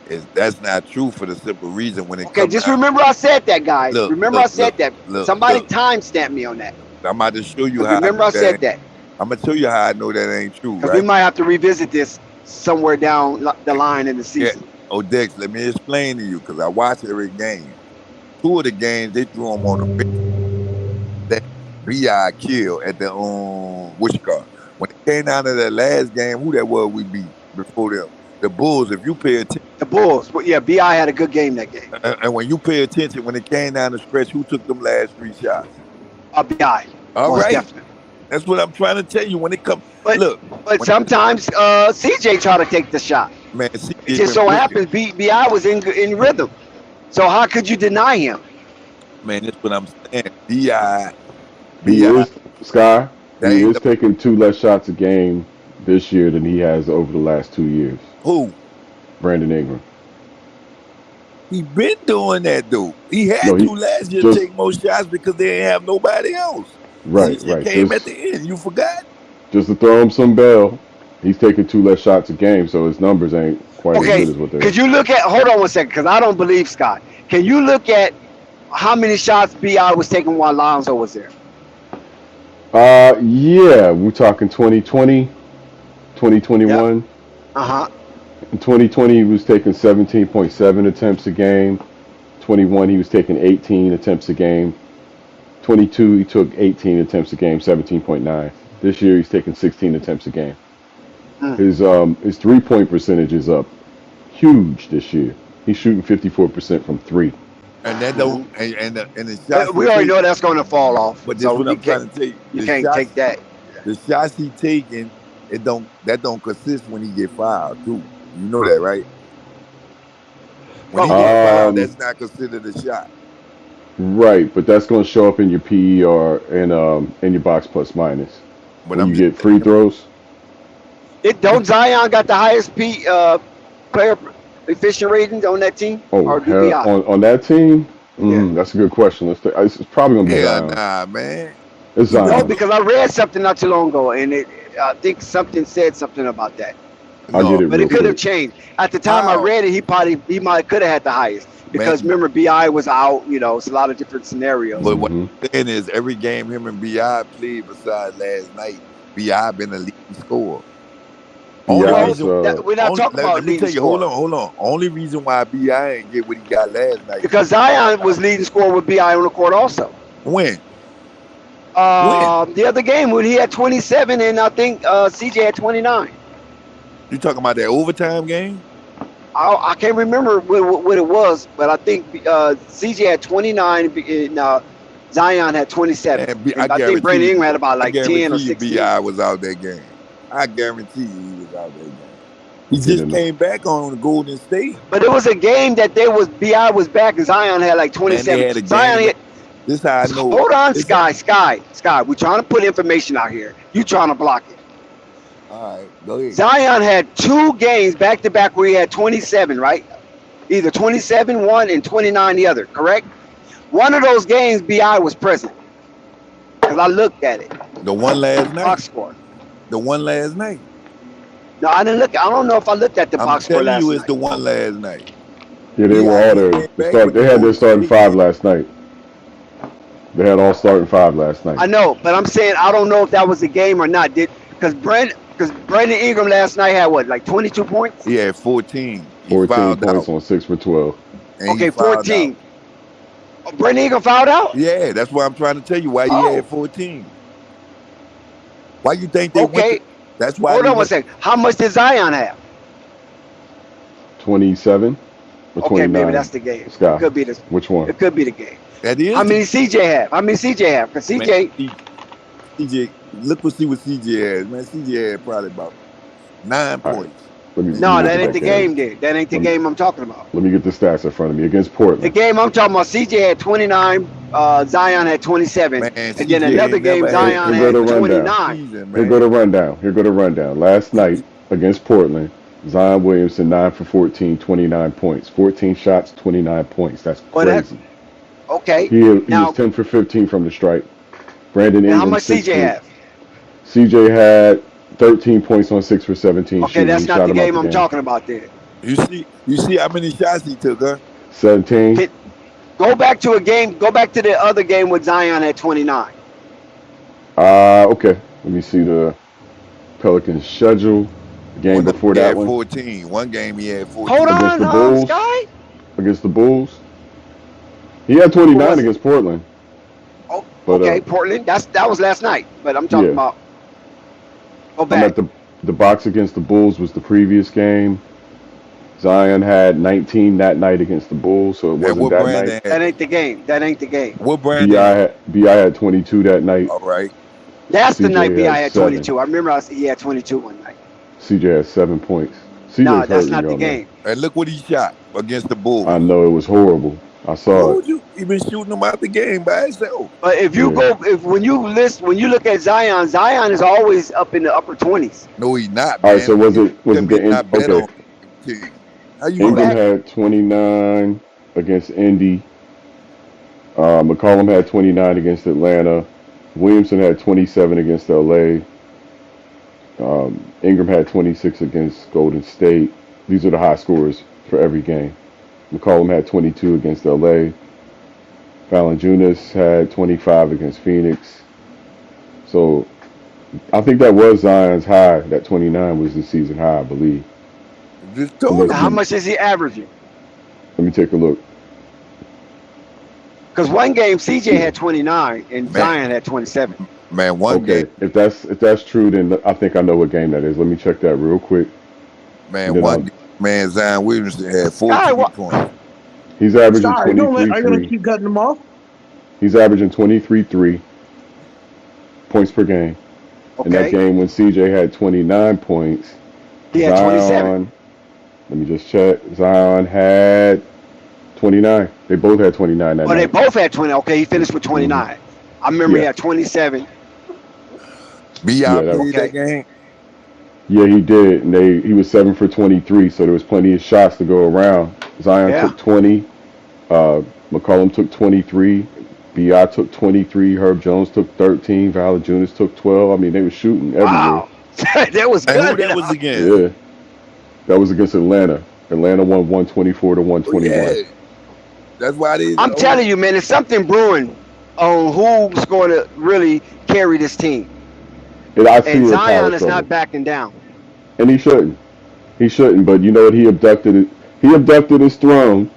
Is that's not true for the simple reason when it Okay, comes just out. remember I said that, guys. Look, remember look, I said that. look, Somebody look. timestamp me on that. I'm about to show you how. Remember I said that. I'm gonna show you how I know that ain't true, Because right? we might have to revisit this somewhere down the line in the season. Oh, Dex, let me explain to you because I watch every game. 2 of the games they threw him on the bench that B.I. killed at the when it came down to that last game, who that was we beat before them? The Bulls. If you pay attention, The Bulls. But yeah, B.I. had a good game that game. and when you pay attention, when it came down the stretch, who took them last 3 shots? B.I. All most right, definitely. that's what I'm trying to tell you. When it comes, But- look, But sometimes CJ try to take the shot. man, It just so happens B.I. was in rhythm. So how could you deny him? man, that's what I'm saying. B.I. He is, Sky, That he ain't is the- taking 2 less shots a game this year than he has over the last 2 years. Who? Brandon Ingram. He been doing that though. He had No, he to last year just- take more shots because they didn't have nobody else. Right, CJ right. came Just, at the end. You forgot? just to throw him some bell, he's taking 2 less shots a game, so his numbers ain't quite as Okay, good as what they could you look at, hold on one second, because I don't believe Scott. Can you look at how many shots B.I. was taking while Lonzo was there? Yeah, we're talking 2020, 2021. Uh-huh. In 2020, he was taking 17.7 attempts a game. 21, he was taking 18 attempts a game. 22, he took 18 attempts a game, 17.9. This year, he's taking 16 attempts a game. His 3-point percentage is up huge this year. He's shooting 54% from 3. And that don't and the shots We he already take- know that's going to fall off. But this So what you I'm trying can't, to tell you. you The can't shots- take that. The shots he taking, that don't consist when he get fouled too. You know that, right? When he get fouled, that's not considered a shot. Right, but that's going to show up in your PER and in your box plus minus. But When I'm you just get free throws. Don't Zion got the highest player efficient ratings on that team? Oh, Or do hell, B.I.? on that team? That's a good question. It's probably going to be hell Zion. nah, man. It's No, Zion. because I read something not too long ago, and I think something said something about that. I'll get it But real it could have quick. changed. At the time I How? read it, he might could have had the highest. Because Man. remember, B.I. was out, it's a lot of different scenarios. But what Mhm. I'm saying is every game him and B.I. played besides last night, B.I. been the leading scorer. Only B.I. 's, reason- We're not talking about let me leading tell you, scorer. hold on. Only reason why B.I. ain't get what he got last night. Because Zion was leading scorer with B.I. on the court also. When? The other game when he had 27 and I think CJ had 29. You talking about that overtime game? I can't remember what it was, but I think CJ had 29 and Zion had 27. And And I think Brandon Ingram had about like 10 or 16. Bi was out that game. I guarantee you he was out that game. He just came back on the Golden State. But it was a game that Bi was back and Zion had like 27. Zion had, this how I know. Hold on, Sky. We're trying to put information out here. You trying to block it. All right, go ahead. Zion had 2 games back to back where he had 27, right? Either 27 one and 29 the other, correct? One of those games, Bi was present because I looked at it. The one last night. Box score. The one last night. No, I didn't look. I don't know if I looked at the box score last I'm telling you, night. it's the one last night. Yeah, they were all there. They had their starting 5 last night. They had all starting 5 last night. I know, but I'm saying I don't know if that was a game or not. Because Brandon Ingram last night had what, like 22 points? He had 14. 14 points on 6 for 12. Okay, 14. Oh, Brandon Ingram fouled out? Yeah, that's what I'm trying to tell you. Why he had 14? Why you think they went? That's why. Hold on one second. How much did Zion have? 27 or 29. Okay, maybe that's the game. Scott, it could be the. Which one? It could be the game. That is. How many CJ have? Because CJ, look see what CJ has, man. CJ had probably about 9 points. No, that ain't the game there. That ain't the game I'm talking about. Let me get the stats in front of me against Portland. The game I'm talking about, CJ had 29, Zion had 27. Man, and then another game, Zion had 29. Here go the rundown. Last night against Portland, Zion Williamson 9 for 14, 29 points. 14 shots, 29 points. That's crazy. Okay. He was 10 for 15 from the stripe. Brandon Ingram. How much CJ have? CJ had 13 points on 6 for 17. Okay, that's not the game I'm talking about there. You see how many shots he took, huh? 17. Go back to the other game with Zion at 29. Okay. Let me see the Pelicans schedule. The game before that one. 14. One game he had 14. Hold against on, the Bulls. Sky? Against the Bulls. He had 29 against Portland. Oh, but, okay, Portland. That was last night, but I'm talking about. Go back. The box against the Bulls was the previous game. Zion had 19 that night against the Bulls, so it wasn't that night. That ain't the game. What Brandon? BI had 22 that night. All right. That's the night BI had 22. I remember he had 22 one night. CJ had 7 points. No, that's not the game. And look what he shot against the Bulls. I know, it was horrible. I saw it. He been shooting them out the game by himself. But if you when you look at Zion, Zion is always up in the upper 20s. No, he's not. Man. All right, so was it the end? Okay. How you Ingram had 29 against Indy. McCollum had 29 against Atlanta. Williamson had 27 against LA. Ingram had 26 against Golden State. These are the high scores for every game. McCollum had 22 against LA. Valanciunas had 25 against Phoenix. So I think that was Zion's high. That 29 was the season high, I believe. How much is he averaging? Let me take a look. Because one game CJ had 29 and Zion had 27. Man, one game. If that's true, then I think I know what game that is. Let me check that real quick. Man, Zion Williamson had 14 points. He's averaging 23. I'm gonna keep cutting them off. He's averaging 23 points per game. Okay. In that game when CJ had 29 points, he had 27. Let me just check. Zion had 29. They both had 29 that night. They both had 20. Okay, he finished with 29. I remember he had 27. B.I. played that game? Yeah, he did. And he was 7 for 23, so there was plenty of shots to go around. Zion took 20. McCollum took 23. B.I. took 23. Herb Jones took 13. Valanciunas took 12. I mean, they were shooting everywhere. Wow. That was good. Who that was against? Yeah. That was against Atlanta. Atlanta won 124 to 121. Yeah. That's why they. I'm telling you, man, there's something brewing on who's going to really carry this team. And Zion is not backing down. And he shouldn't. He shouldn't. But you know what? He abducted his throne.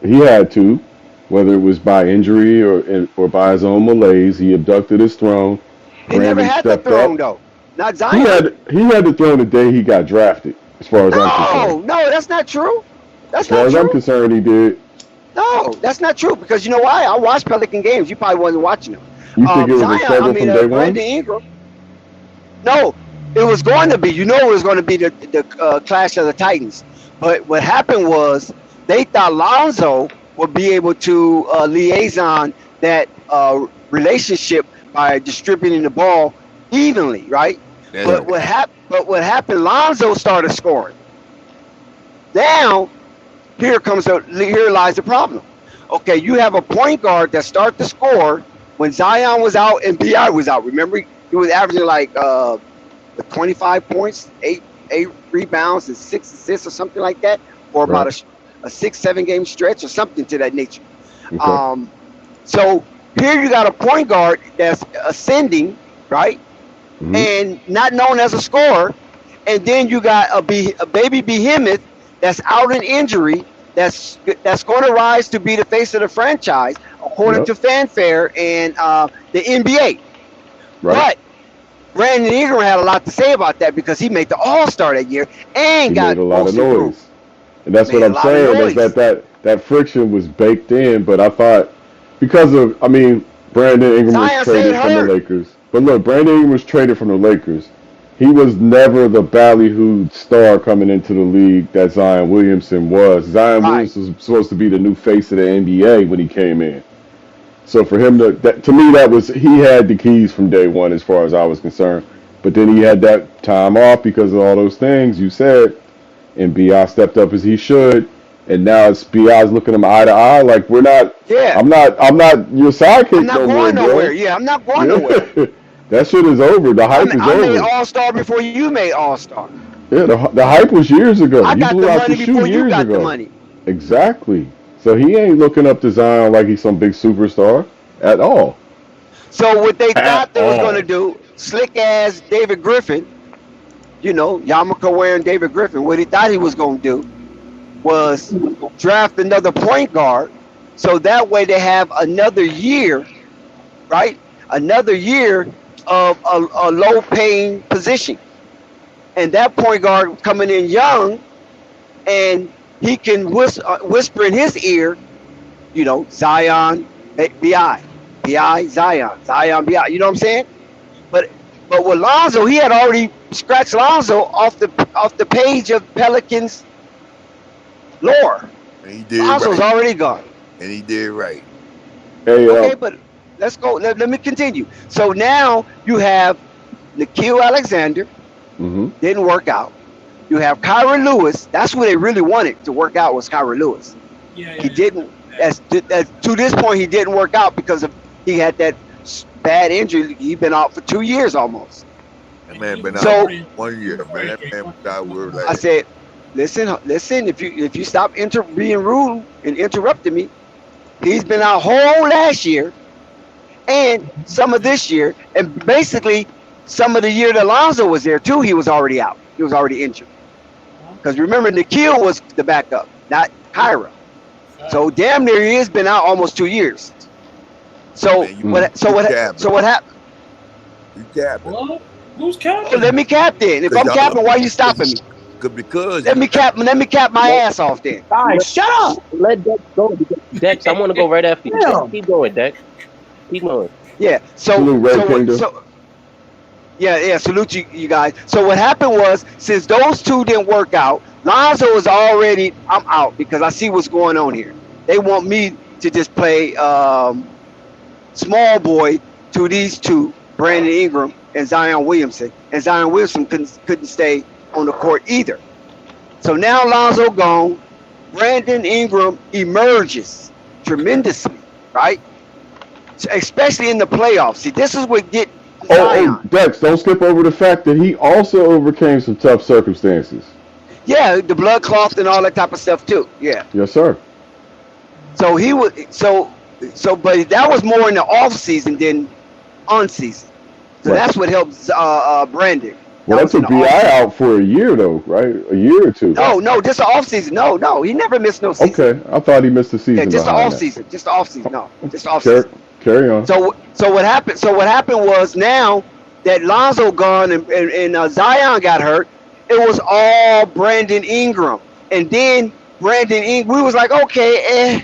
He had to, whether it was by injury or by his own malaise. He abducted his throne. He never had the throne, though. Not Zion. He had the throne the day he got drafted. As far as I'm concerned. No, that's not true. That's As far not as I'm true. concerned, he did. No, that's not true because you know why? I watched Pelican games. You probably wasn't watching them. You think it was a Zion, struggle from day one? Brandon Ingram. No, it was going to be. You know, it was going to be the clash of the Titans. But what happened was they thought Lonzo would be able to liaison that relationship by distributing the ball evenly, right? But what happened? Lonzo started scoring. Now, here lies the problem. Okay, you have a point guard that started to score when Zion was out and Bi was out. Remember, he was averaging like 25 points, eight rebounds, and 6 assists or something like that, for about a 6-7 game stretch or something to that nature. Okay. So here you got a point guard that's ascending, right, and not known as a scorer, and then you got a baby behemoth that's out in injury. That's going to rise to be the face of the franchise, according to fanfare and the NBA. Right. But Brandon Ingram had a lot to say about that because he made the All-Star that year and he got made a lot of noise. Improved. And that's what I'm saying, is that friction was baked in. But I thought, because of, Brandon Ingram was traded from the Lakers. But look, Brandon Ingram was traded from the Lakers. He was never the ballyhooed star coming into the league that Zion Williamson was. Zion Williamson was supposed to be the new face of the NBA when he came in. So for him to me, he had the keys from day one as far as I was concerned. But then he had that time off because of all those things you said, and B.I. stepped up as he should. And now it's B.I.'s looking him eye to eye like we're not. Yeah. I'm not your sidekick. I'm not going nowhere. Yeah, I'm not going nowhere. That shit is over. The hype is over. I made All-Star before you made All-Star. Yeah, the hype was years ago. I got the money before you got the money. Exactly. So he ain't looking up to Zion like he's some big superstar at all. So what they thought they was going to do, slick ass David Griffin, yarmulke wearing David Griffin, what he thought he was going to do was draft another point guard, so that way they have another year, right? Another year of a low-paying position. And that point guard coming in young, and he can whisper in his ear, Zion, B.I., Zion, B.I. You know what I'm saying? But with Lonzo, he had already scratched Lonzo off the page of Pelicans lore. And he did Lonzo's already gone. And he did right. Hey, okay, but let's go. Let me continue. So now you have Nickeil Alexander. Didn't work out. You have Kyron Lewis. That's what they really wanted to work out, was Kyron Lewis. He didn't. To this point, he didn't work out because he had that bad injury. He's been out for 2 years almost. That man been out 1 year, man. That man was out with I said, listen. If you stop being rude and interrupting me, he's been out whole last year and some of this year, and basically some of the year that Lonzo was there too. He was already out. He was already injured. Because remember, Nickeil was the backup, not Kyra. So damn near he has been out almost 2 years. So what happened? You capping. Well, who's capping? Let me cap then. If I'm capping, why are you stopping me? Because let me cap my ass off then. All right, shut up. Let Dex go. Dex, I want to go right after you. Yeah. Keep going, Dex. Keep going. Yeah. Salute you guys. So what happened was, since those two didn't work out, Lonzo is already, I'm out because I see what's going on here. They want me to just play small boy to these two, Brandon Ingram and Zion Williamson. And Zion Williamson couldn't stay on the court either. So now Lonzo gone. Brandon Ingram emerges tremendously, right? Especially in the playoffs. See, this is what get Zion. Dex, don't skip over the fact that he also overcame some tough circumstances. Yeah, the blood cloth and all that type of stuff too. Yeah. Yes, sir. So he was but that was more in the off season than on season. So that's what helped Brandon. Well, that took B.I. out for a year though, right? A year or two. No, just the off season. No, he never missed no season. Okay, I thought he missed the season. Yeah, just the off season. Just the off season. No, just the off season. Carry on. So what happened? So what happened was, now that Lonzo gone and Zion got hurt, it was all Brandon Ingram. And then we was like, okay,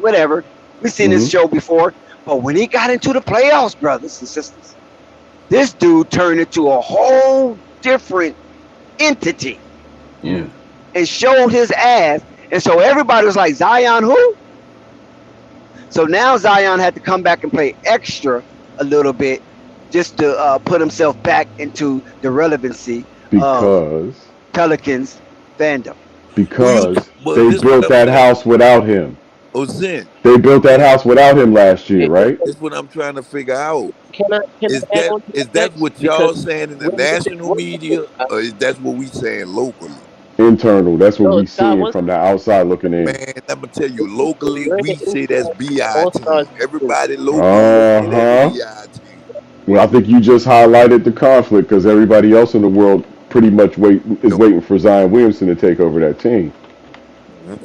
whatever. We've seen this show before. But when he got into the playoffs, brothers and sisters, this dude turned into a whole different entity. Yeah. And showed his ass. And so everybody was like, Zion who? So now Zion had to come back and play extra a little bit just to put himself back into the relevancy because of Pelicans fandom. Because they built that house without him. Oh, Zen. They built that house without him last year, right? That's what I'm trying to figure out. Is that what y'all saying in the national media, or is that what we saying locally? Internal. That's what we seeing from the outside looking in. Man, I'm gonna tell you, locally we say that's BIT. Everybody locally say that's BIT. Well, I think you just highlighted the conflict because everybody else in the world pretty much waiting for Zion Williamson to take over that team.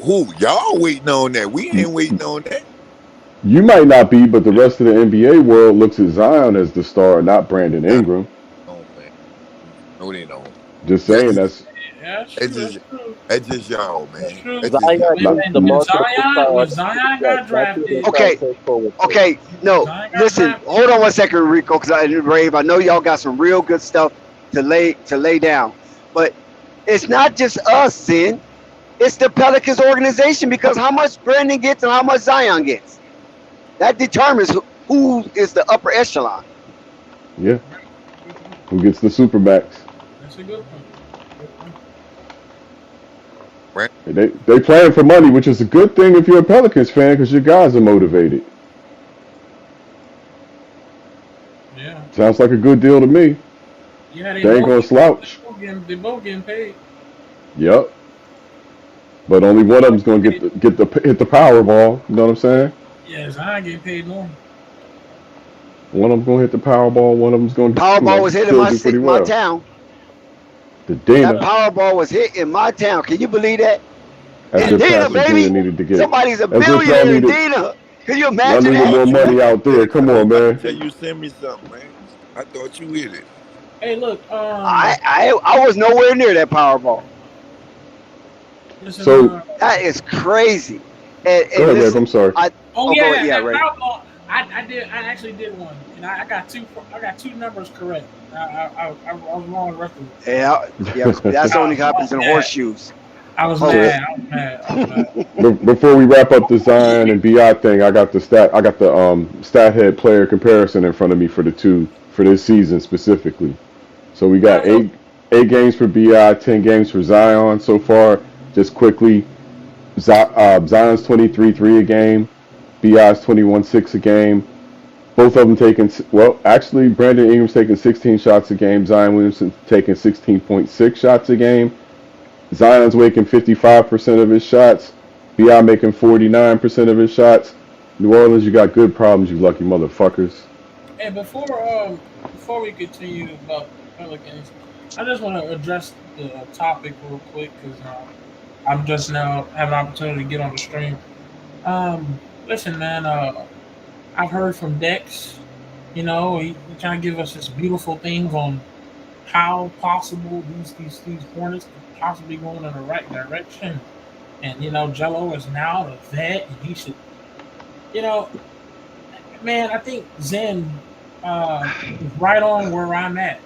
Who? Y'all waiting on that? We ain't waiting on that. You might not be, but the rest of the NBA world looks at Zion as the star, not Brandon Ingram. No, man. No, they don't. Just saying that's just y'all, man. When Zion got drafted. Okay. No, listen. Hold on 1 second, Rico, because I know y'all got some real good stuff to lay down. But it's not just us, Sin. It's the Pelicans organization, because how much Brandon gets and how much Zion gets. That determines who is the upper echelon. Yeah. Who gets the supermax? That's a good point. Right. They playing for money, which is a good thing if you're a Pelicans fan, because your guys are motivated. Yeah. Sounds like a good deal to me. Yeah, they ain't gonna slouch. They both getting paid. Yep. But only one of them's gonna hit the Powerball. You know what I'm saying? Yeah, Zion getting paid more. One of them's gonna hit the Powerball. One of them's gonna. Powerball was hit in my town. The Dana. That Powerball was hit in my town. Can you believe that? That's in Dana, baby. Needed to get. Somebody's a billionaire in Dana. Can you imagine that? More money out there. Come on, man. Tell you send me something, man. I thought you hit it. Hey, look. I was nowhere near that Powerball. Listen, so that is crazy. Go ahead, Rick, I'm sorry. Right. Powerball, I actually did one, and I got two numbers correct. I was wrong the rest of it. Yeah, that's only happens in horseshoes. I was mad. Before we wrap up the Zion and BI thing, I got the stat head player comparison in front of me for this season specifically. So we got eight games for BI, 10 games for Zion so far. Just quickly, Zion's 23-3 a game, BI's 21-6 a game. Both of them actually, Brandon Ingram's taking 16 shots a game. Zion Williamson taking 16.6 shots a game. Zion's making 55% of his shots. BI making 49% of his shots. New Orleans, you got good problems, you lucky motherfuckers. Hey, before we continue about Pelicans, I just want to address the topic real quick because I'm just now having an opportunity to get on the stream. Listen, man, I've heard from Dex, he trying to give us this beautiful thing on how possible these Hornets could possibly go in the right direction. And, Jello is now the vet, and he should, man, I think Zen is right on where I'm at.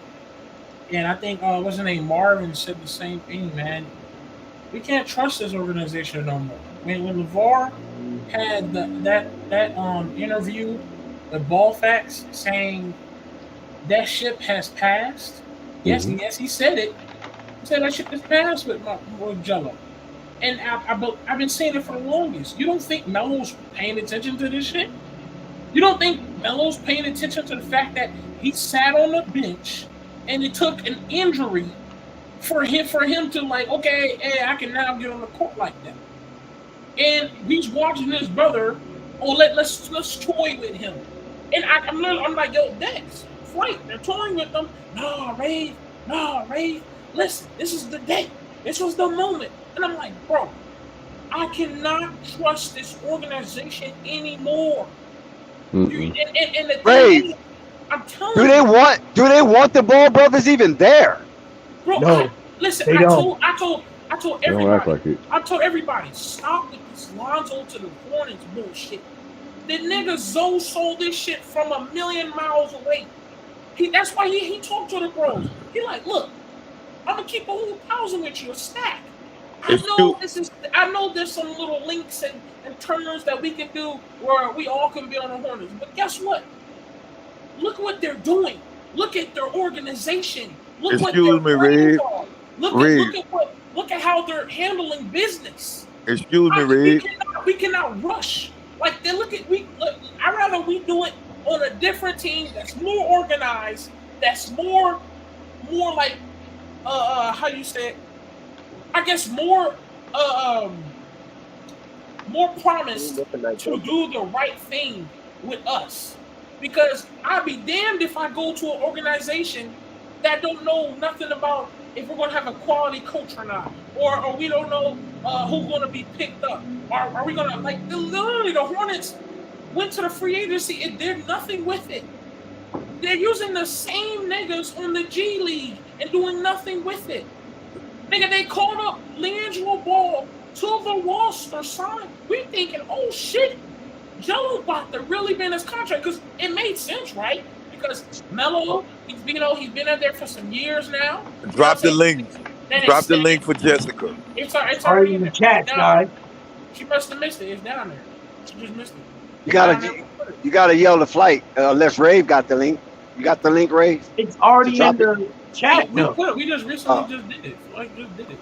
And I think, what's his name, Marvin said the same thing, man. We can't trust this organization no more. When LeVar had that interview with Ball Facts saying that ship has passed. Yes, he said it. He said that ship has passed with Jello. And I've been saying it for the longest. You don't think Melo's paying attention to this shit? You don't think Melo's paying attention to the fact that he sat on the bench and it took an injury for him to okay, hey, I can now get on the court like that. And he's watching his brother. Oh, let's toy with him. And I'm like, yo, Dex, fight. They're toying with them. Nah, Ray. Listen, this is the day. This was the moment. And I'm like, bro, I cannot trust this organization anymore. And the thing is, I'm telling you. Do they want the Ball brothers even there? Bro, no. Listen, They I don't. told They don't act everybody. like it. I told everybody, stop with this Lonzo to the Hornets bullshit. The nigga Zoe sold this shit from a million miles away. That's why he talked to the bros. He like, look, I'm gonna keep a whole thousand with you, a stack. I know there's some little links and turns that we can do where we all can be on the Hornets. But guess what? Look what they're doing. Look at their organization. Look what Excuse me, Red. Look at how they're handling business. Excuse me, Red. We cannot rush. Like I'd rather we do it on a different team that's more organized, that's more like how you say it? I guess more promised to do the right thing with us. Because I'd be damned if I go to an organization that don't know nothing about if we're going to have a quality coach or not, or we don't know who's going to be picked up. Are we going to, like, literally the Hornets went to the free agency and did nothing with it. They're using the same niggas on the G League and doing nothing with it. Nigga, they called up LiAngelo Ball to the roster sign. We thinking, oh shit, Jalen about to really be in his contract, because it made sense, right? Because Melo, he's been out there for some years now. Drop the link. Drop the link for Jessica. It's already in the chat, guys. She must have missed it. It's down there. She just missed it. You gotta yell the flight unless Rave got the link. You got the link, Rave? It's already in the chat. We just recently just did it. Like, just did it.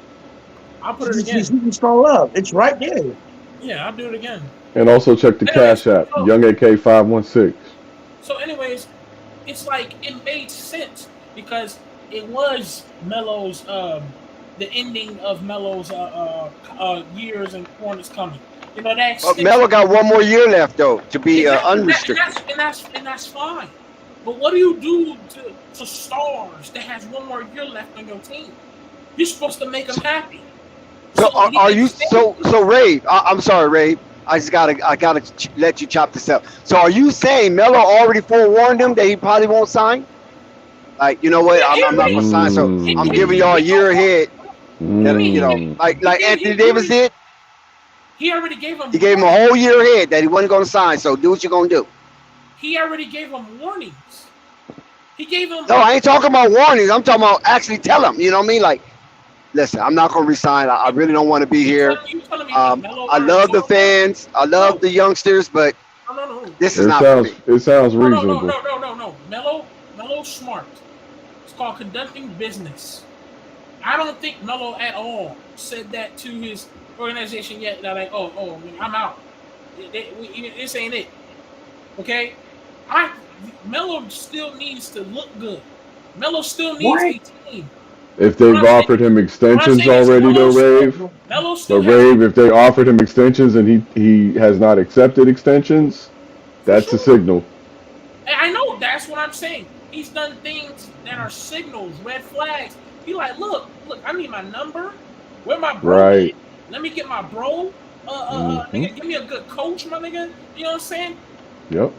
I'll put it again. You can scroll up. It's right there. Yeah, I'll do it again. And also check the Cash App, Young AK 516. So, anyways, it's like it made sense because it was Melo's the ending of Melo's years and Hornets coming. You know that. Melo got one more year left though to be unrestricted. And that's fine. But what do you do to stars that has one more year left on your team? You're supposed to make them happy. So are you so Rave? I'm sorry, Rave. I gotta let you chop this up. So are you saying Melo already forewarned him that he probably won't sign? Like, you know what? I'm not gonna sign. So I'm giving y'all a year ahead. That, you know, like Anthony Davis did. He already gave him. He gave him a whole year ahead that he wasn't gonna sign. So do what you're gonna do. He already gave him warnings. He gave him. No, I ain't talking about warnings. I'm talking about actually tell him. You know what I mean? Like, listen, I'm not gonna resign. I really don't want to be here. I love the fans. I love the youngsters, but this is not for me. It sounds reasonable. No. Melo's smart. It's called conducting business. I don't think Melo at all said that to his organization yet. They're like, oh, I'm out. This ain't it. Okay? Melo still needs to look good. Melo still needs a team. If they've offered him extensions already, though, Rave. If they offered him extensions and he has not accepted extensions, that's a signal. I know, that's what I'm saying. He's done things that are signals, red flags. He like, look, I need my number. Where my bro? Right. Let me get my bro. Nigga, give me a good coach, my nigga. You know what I'm saying? Yep.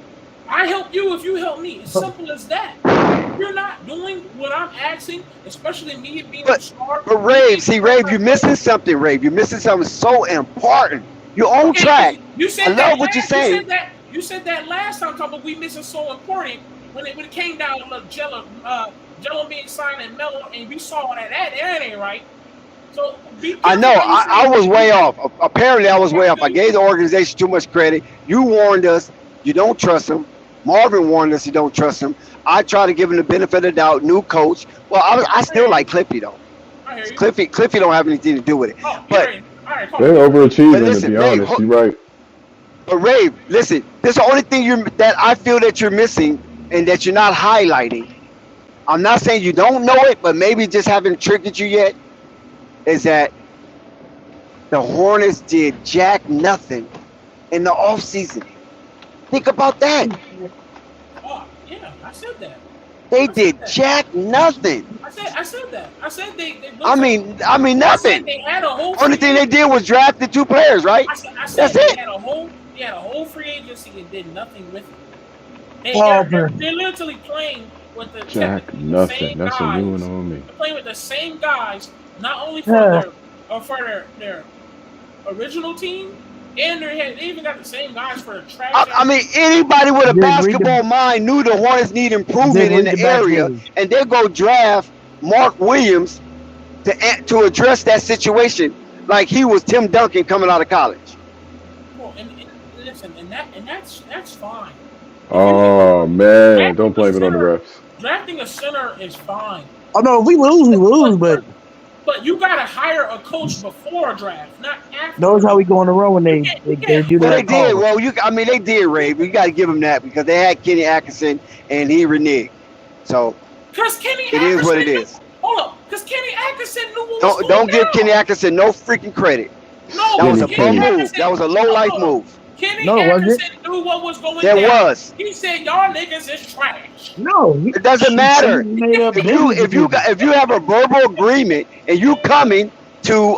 I help you if you help me. It's simple as that. If you're not doing what I'm asking, especially me being smart. But Rave, you're missing something, Rave. You're missing something so important. You're on track. I love what you're saying. You said that last time, talking about we missing so important when it came down to Jalen being signed and Melo, and we saw that ain't right. So I know I was way off. Apparently, I was way off. I gave the organization too much credit. You warned us. You don't trust him. Marvin warned us. You don't trust him. I try to give him the benefit of the doubt. New coach. Well, I still like Cliffy though. Cliffy don't have anything to do with it. But they're overachieving, to be honest. You're right. But Ray, listen. This is the only thing that I feel that you're missing and that you're not highlighting. I'm not saying you don't know it, but maybe just haven't triggered you yet. Is that the Hornets did jack nothing in the offseason. Think about that. Oh, yeah, I said that. They did jack nothing. I said that. I said they I mean nothing. They had a whole only thing they did was draft the two players, right? I said that's they it. Had a whole free agency and did nothing with it. They're literally playing with the jack nothing. That's a new one on me. They're playing with the same guys not only for their original team, and they even got the same guys for the trash. I mean, anybody with a basketball mind knew the Hornets need improvement in the area, and they go draft Mark Williams to address that situation, like he was Tim Duncan coming out of college. Well, and listen, and that's fine. Oh man, don't blame it on the refs. Drafting a center is fine. Oh no, if we lose, but you gotta hire a coach before a draft, not after. Knows how we go on the run when they do that. Well, they did. Well, they did, Ray. We got to give them that because they had Kenny Atkinson and he reneged. So it is what it is. Hold up, because Kenny Atkinson knew what was going Don't give down. Kenny Atkinson no freaking credit. No, that was a bum move. That was a low life move. Kenny Atkinson knew what was going down. There was. He said, "Y'all niggas is trash." No, it doesn't matter. If you have a verbal agreement and you coming to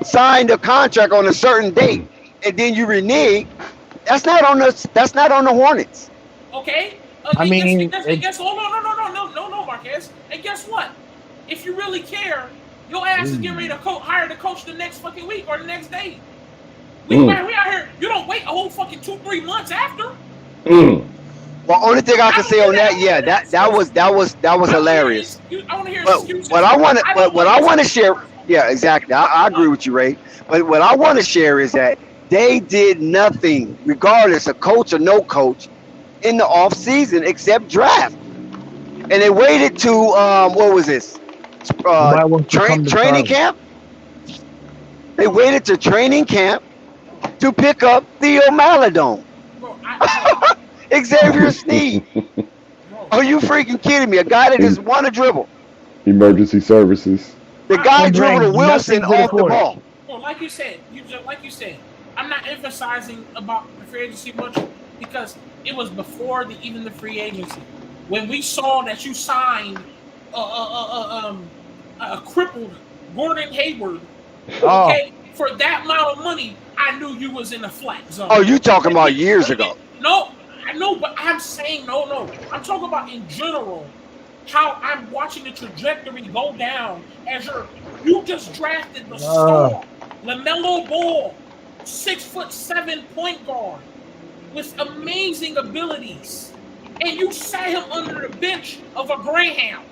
sign the contract on a certain date and then you renege, that's not on us. That's not on the Hornets. Okay. I mean, guess no, Marquez. And guess what? If you really care, your ass is getting ready to hire the coach the next fucking week or the next day. We out here. You don't wait a whole fucking 2-3 months after. Well, only thing I can say on that, yeah, that was hilarious. I want to hear excuses. What I want to share, yeah, exactly. I agree with you, Ray. But what I want to share is that they did nothing, regardless of coach or no coach, in the off season except draft, and they waited to what was this? Training camp. They waited to training camp to pick up Theo Maladon. Xavier Sneed. Are you freaking kidding me? A guy that just won a dribble. Emergency services. The guy dribbled a Wilson off the ball. Well, like you said, I'm not emphasizing about the free agency much because it was before even the free agency. When we saw that you signed a crippled Gordon Hayward, okay, for that amount of money, I knew you was in the flat zone. Oh, you talking about years ago? No, I know, but I'm saying no. I'm talking about in general, how I'm watching the trajectory go down as you just drafted the star, LiAngelo Ball, 6'7" point guard with amazing abilities, and you sat him under the bench of a Greyhound.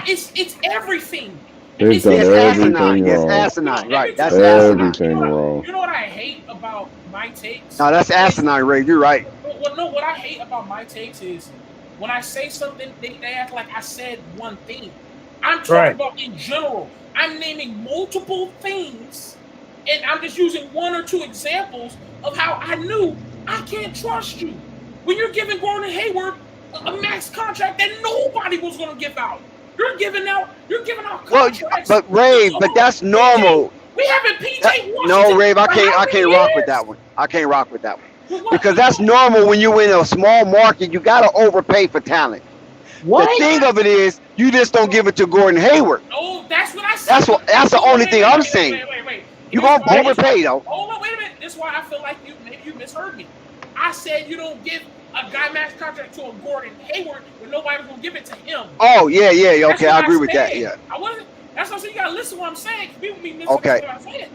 It's everything. They've done everything wrong. It's asinine, right? That's everything wrong. You know what I hate about my takes? No, that's asinine, Ray. You're right. Well, no, what I hate about my takes is when I say something, they act like I said one thing. I'm talking about in general. I'm naming multiple things, and I'm just using one or two examples of how I knew I can't trust you. When you're giving Gordon Hayward a max contract that nobody was going to give out. You're giving out contracts. But Ray, but that's normal. We haven't PJ Washington. No, Ray, I can't rock with that one. I can't rock with that one. Because that's normal when you in a small market. You got to overpay for talent. What? The thing of it is, you just don't give it to Gordon Hayward. No, that's what I said. That's the only thing I'm saying. Wait. You're going to overpay, though. Hold on, wait a minute. This is why I feel like maybe you misheard me. I said you don't give a guy max contract to a Gordon Hayward when nobody's gonna give it to him. Oh yeah. Okay, I agree with that. Yeah. I wasn't. That's what I said. You gotta listen to what I'm saying. People be missing what I said.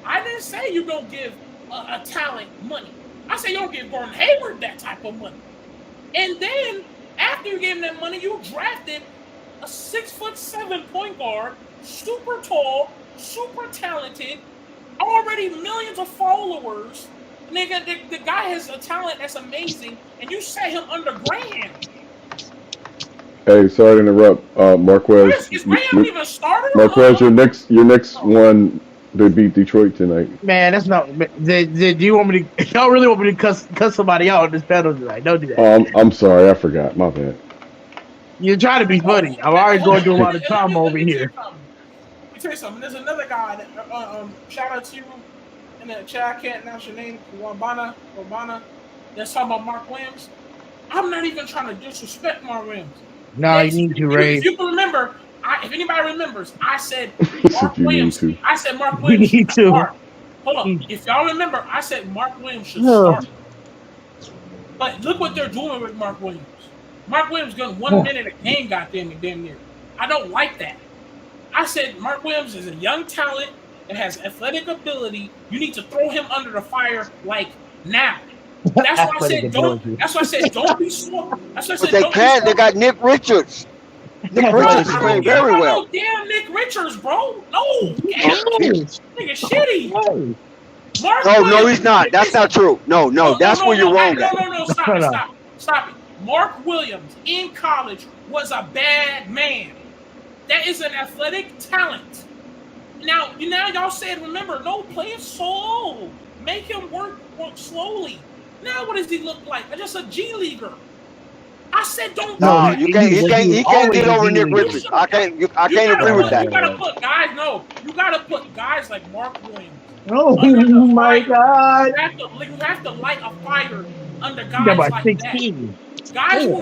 I didn't say you don't give a talent money. I said you don't give Gordon Hayward that type of money. And then after you gave him that money, you drafted a 6'7" point guard, super tall, super talented, already millions of followers. Nigga, the guy has a talent that's amazing, and you set him under Graham. Hey, sorry to interrupt, Marquez. Is Graham even started? Marquez, your next one, they beat Detroit tonight. Man, that's not. Do you want me to? Y'all really want me to cuss somebody out on this panel tonight? Don't do that. I'm sorry, I forgot. My bad. You're trying to be funny. I'm already going through a lot of trauma over here. Let me tell you something. There's another guy that shout out to you. In the chat, I can't announce your name, Wabana, that's talking about Mark Williams. I'm not even trying to disrespect Mark Williams. No, you need to, Ray. If you can remember, if anybody remembers, I said Mark Williams. I said Mark Williams should start. Hold on. If y'all remember, I said Mark Williams should start. But look what they're doing with Mark Williams. Mark Williams getting 1 minute a game, damn near. I don't like that. I said Mark Williams is a young talent and has athletic ability. You need to throw him under the fire like now. That's why I said don't. That's why I said don't be slow. That's why I said But they can't. They got Nick Richards. Nick Richards is playing very well. Damn Nick Richards, bro. No, nigga, shitty. No, he's not. That's not true. No, that's where you're wrong. No, stop it. Mark Williams in college was a bad man. That is an athletic talent. Now y'all said, remember, no, play it slow. Make him work slowly. Now what does he look like? Just a G leaguer. I said don't. No, he can't get over Nick Richards. I can't agree with that. You gotta put guys. No, you gotta put guys like Mark Williams. Oh my God! You have to light a fire under guys like 16. That. Guys who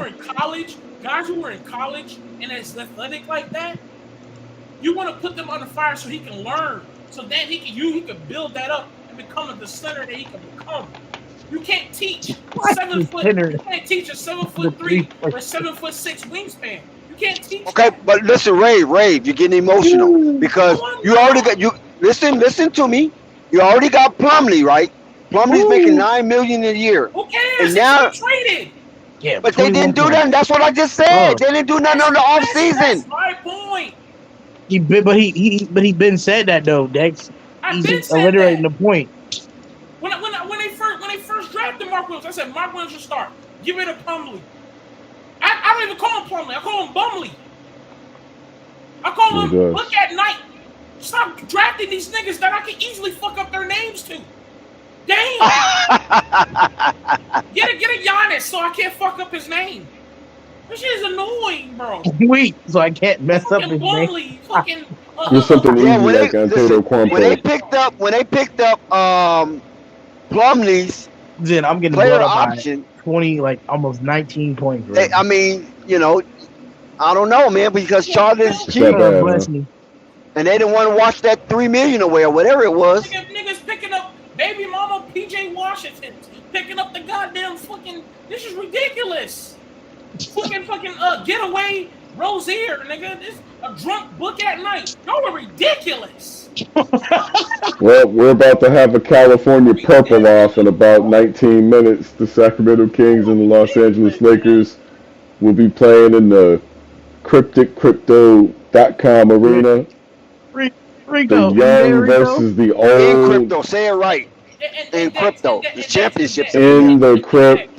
are in college, and is athletic like that. You want to put them on the fire so he can learn, so then he can build that up and become the center that he can become. You can't teach 7 foot. You can't teach a 7'3" or 7'6" wingspan. You can't teach. Okay, that. but listen, Ray, you're getting emotional because you already got you. Listen to me. You already got Plumlee, right? Plumlee's making $9 million a year. Who cares? And now traded. Yeah, but they didn't do that. And that's what I just said. They didn't do nothing on the off season. That's my point. He been said that though, Dex. He's alliterating the point. When they first drafted Mark Williams, I said Mark Williams should start. Give it to Plumlee. I don't even call him Plumlee. I call him Bumlee. I call him Look at Night. Stop drafting these niggas that I can easily fuck up their names to. Damn. Get a Giannis so I can't fuck up his name. This shit is annoying, bro. Wait, so I can't mess up his name. There's something easy like Antero Cuomo. When they picked up Plumlee's then I'm getting player option 20, like almost 19 points. Right? I mean, I don't know, man, because Charlotte's cheap. And they didn't want to wash that $3 million away or whatever it was. Niggas picking up baby mama PJ Washington, picking up the goddamn fucking. This is ridiculous. Fucking getaway Rozier, nigga. This a drunk book at night. Y'all are ridiculous. Well, we're about to have a California purple off in about 19 minutes. The Sacramento Kings and the Los Angeles Lakers will be playing in the crypto.com arena. Rico, the young versus the old. In crypto, say it right. In crypto, the championships in the crypt.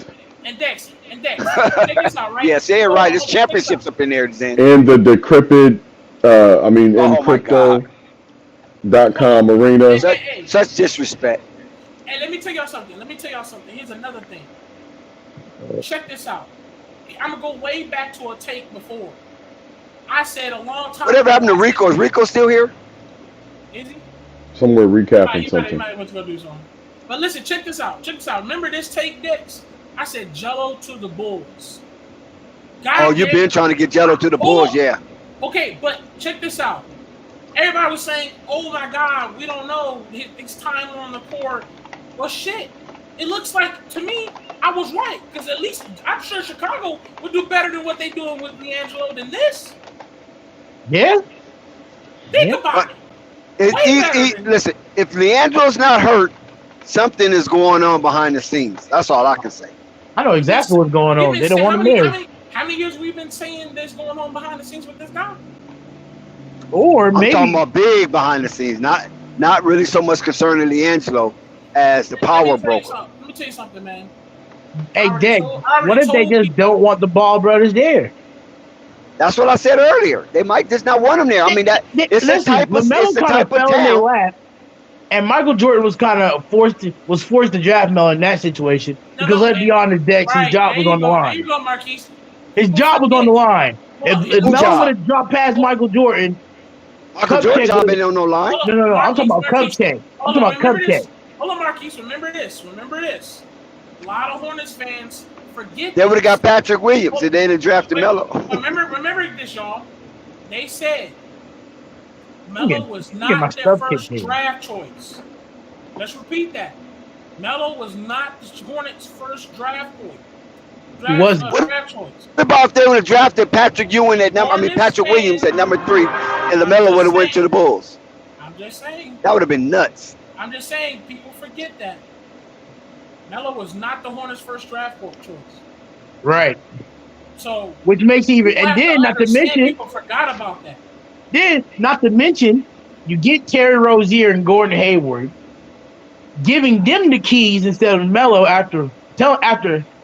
Index. Yeah, say it right. It's championships up in there, Zen. In the decrepit, in crypto.com arena. Such disrespect. Hey, let me tell y'all something. Here's another thing. Check this out. I'm gonna go way back to a take before. I said a long time. Whatever happened to Rico? Is Rico still here? Is he? Somewhere recapping something. He might want to go do something. But listen, check this out. Remember this take, Dex? I said Jello to the Bulls. You've been trying to get Jello to the Bulls, yeah. Okay, but check this out. Everybody was saying, oh my God, we don't know. It's time on the court. Well, shit. It looks like, to me, I was right. Because at least I'm sure Chicago would do better than what they're doing with LiAngelo than this. Yeah. Think about it. Listen, if LiAngelo's not hurt, something is going on behind the scenes. That's all I can say. I know exactly what's going on. They don't want him there. How many years we've been saying this going on behind the scenes with this guy? Or maybe I'm talking about big behind the scenes, not really so much concerning LiAngelo as the power broker. Let me tell you something, man. Hey, Dick, what if they just don't want the Ball brothers there? That's what I said earlier. They might just not want him there. I mean, it's the type of town. And Michael Jordan was kind of forced to draft Melo in that situation because let's be honest, Dex, his job was on the line. There you go, Marquise. His job was on the line. If Melo would have dropped past Michael Jordan, Michael Jordan's job ain't on no line. No. I'm talking about Cupcake. I'm talking about Cupcake. Hold on, Marquise. Remember this. A lot of Hornets fans forget. They would have got Patrick Williams if they didn't draft Melo. Remember this, y'all. They said Melo was not their first draft choice. Let's repeat that. Melo was not the Hornets' first draft choice. What about if they would have drafted Patrick Williams at number 3 and LaMelo would have went to the Bulls. I'm just saying. That would have been nuts. I'm just saying. People forget that Melo was not the Hornets' first draft choice. Right. So, which makes it even, and then not to mention, people forgot about that. Then, not to mention, you get Terry Rozier and Gordon Hayward, giving them the keys instead of Melo after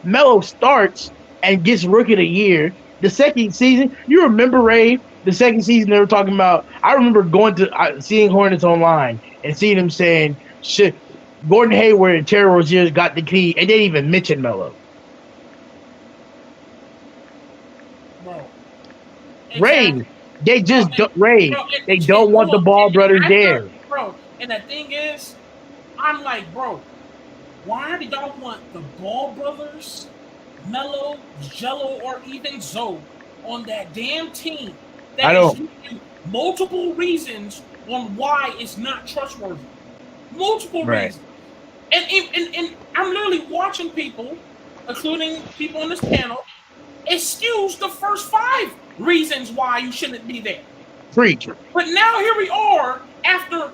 Melo starts and gets Rookie of the Year. The second season, you remember, Ray, the second season they were talking about, I remember going to seeing Hornets online and seeing them saying, shit, Gordon Hayward and Terry Rozier got the key, and they didn't even mention Melo. Ray, they just they don't want the Ball brothers there. Bro, and the thing is, I'm like, bro, why do y'all want the Ball brothers, Melo, Jello, or even Zoe on that damn team? That is giving you multiple reasons on why it's not trustworthy. Multiple reasons. And I'm literally watching people, including people on this panel, excuse the first 5 reasons why you shouldn't be there. Preach. But now here we are after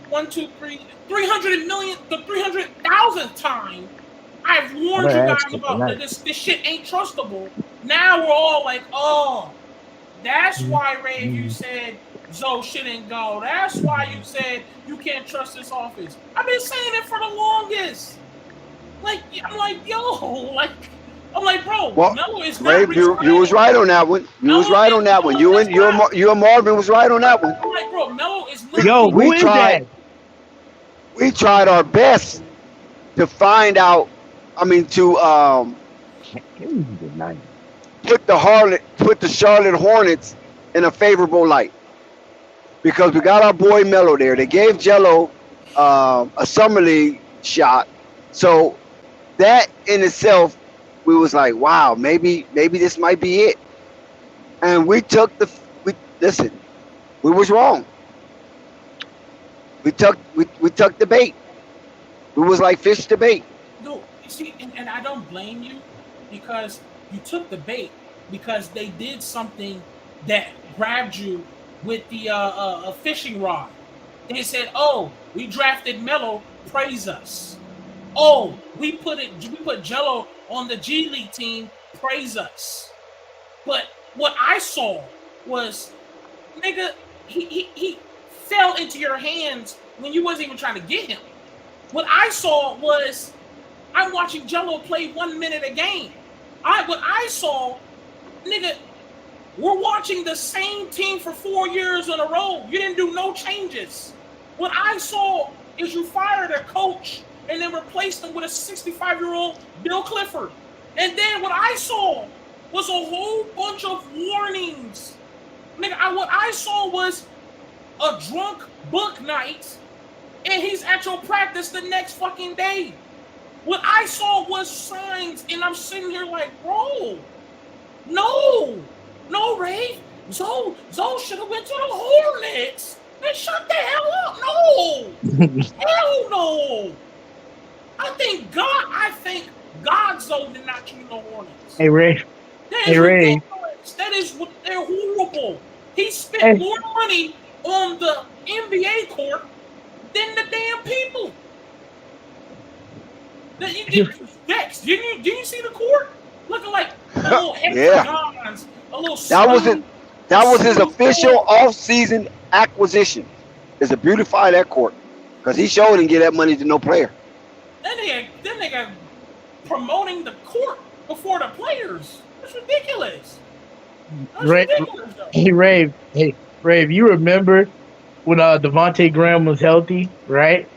300 million, the 300,000th time I've warned you guys about this shit ain't trustable. Now we're all like, oh, that's why, Ray, you said Zoe shouldn't go. That's why you said you can't trust this office. I've been saying it for the longest. Like, I'm like, yo, I'm like, bro, well, Melo is not Ray, you was right on that one. You was right on that one. You and Marvin was right on that one. I'm like, bro, Melo is not. Yo, who is that? We tried our best to find out. I mean, to put the Charlotte Hornets in a favorable light, because we got our boy Melo there. They gave Jello a summer league shot, so that in itself, we was like, wow, maybe this might be it. And we took listen, we was wrong. We took the bait. We was like fish to bait. No, you see, and I don't blame you, because you took the bait because they did something that grabbed you with the a fishing rod. They said, oh, we drafted Melo, praise us. Oh, we put Jello on the G League team, praise us. But what I saw was, nigga, he fell into your hands when you wasn't even trying to get him. What I saw was, I'm watching Jello play 1 minute a game. What I saw, nigga, we're watching the same team for 4 years in a row. You didn't do no changes. What I saw is you fired a coach and then replaced him with a 65-year-old Bill Clifford. And then what I saw was a whole bunch of warnings. Nigga, what I saw was a drunk book night, and he's at your practice the next fucking day. What I saw was signs, and I'm sitting here like, bro, no, Ray. Zoe should have went to the Hornets. Man, shut the hell up. No. Hell no. I think God Zoe did not choose the Hornets. Hey, Ray. That is what they're horrible. He spent more money on the NBA court than the damn people. Did you see the court? Looking like a little hexagons, a little. That was his official off-season acquisition. Is to beautify that court, because he showed and give that money to no player. Then they got promoting the court before the players. That's ridiculous. Hey, Ray, you remember when Devontae Graham was healthy, right?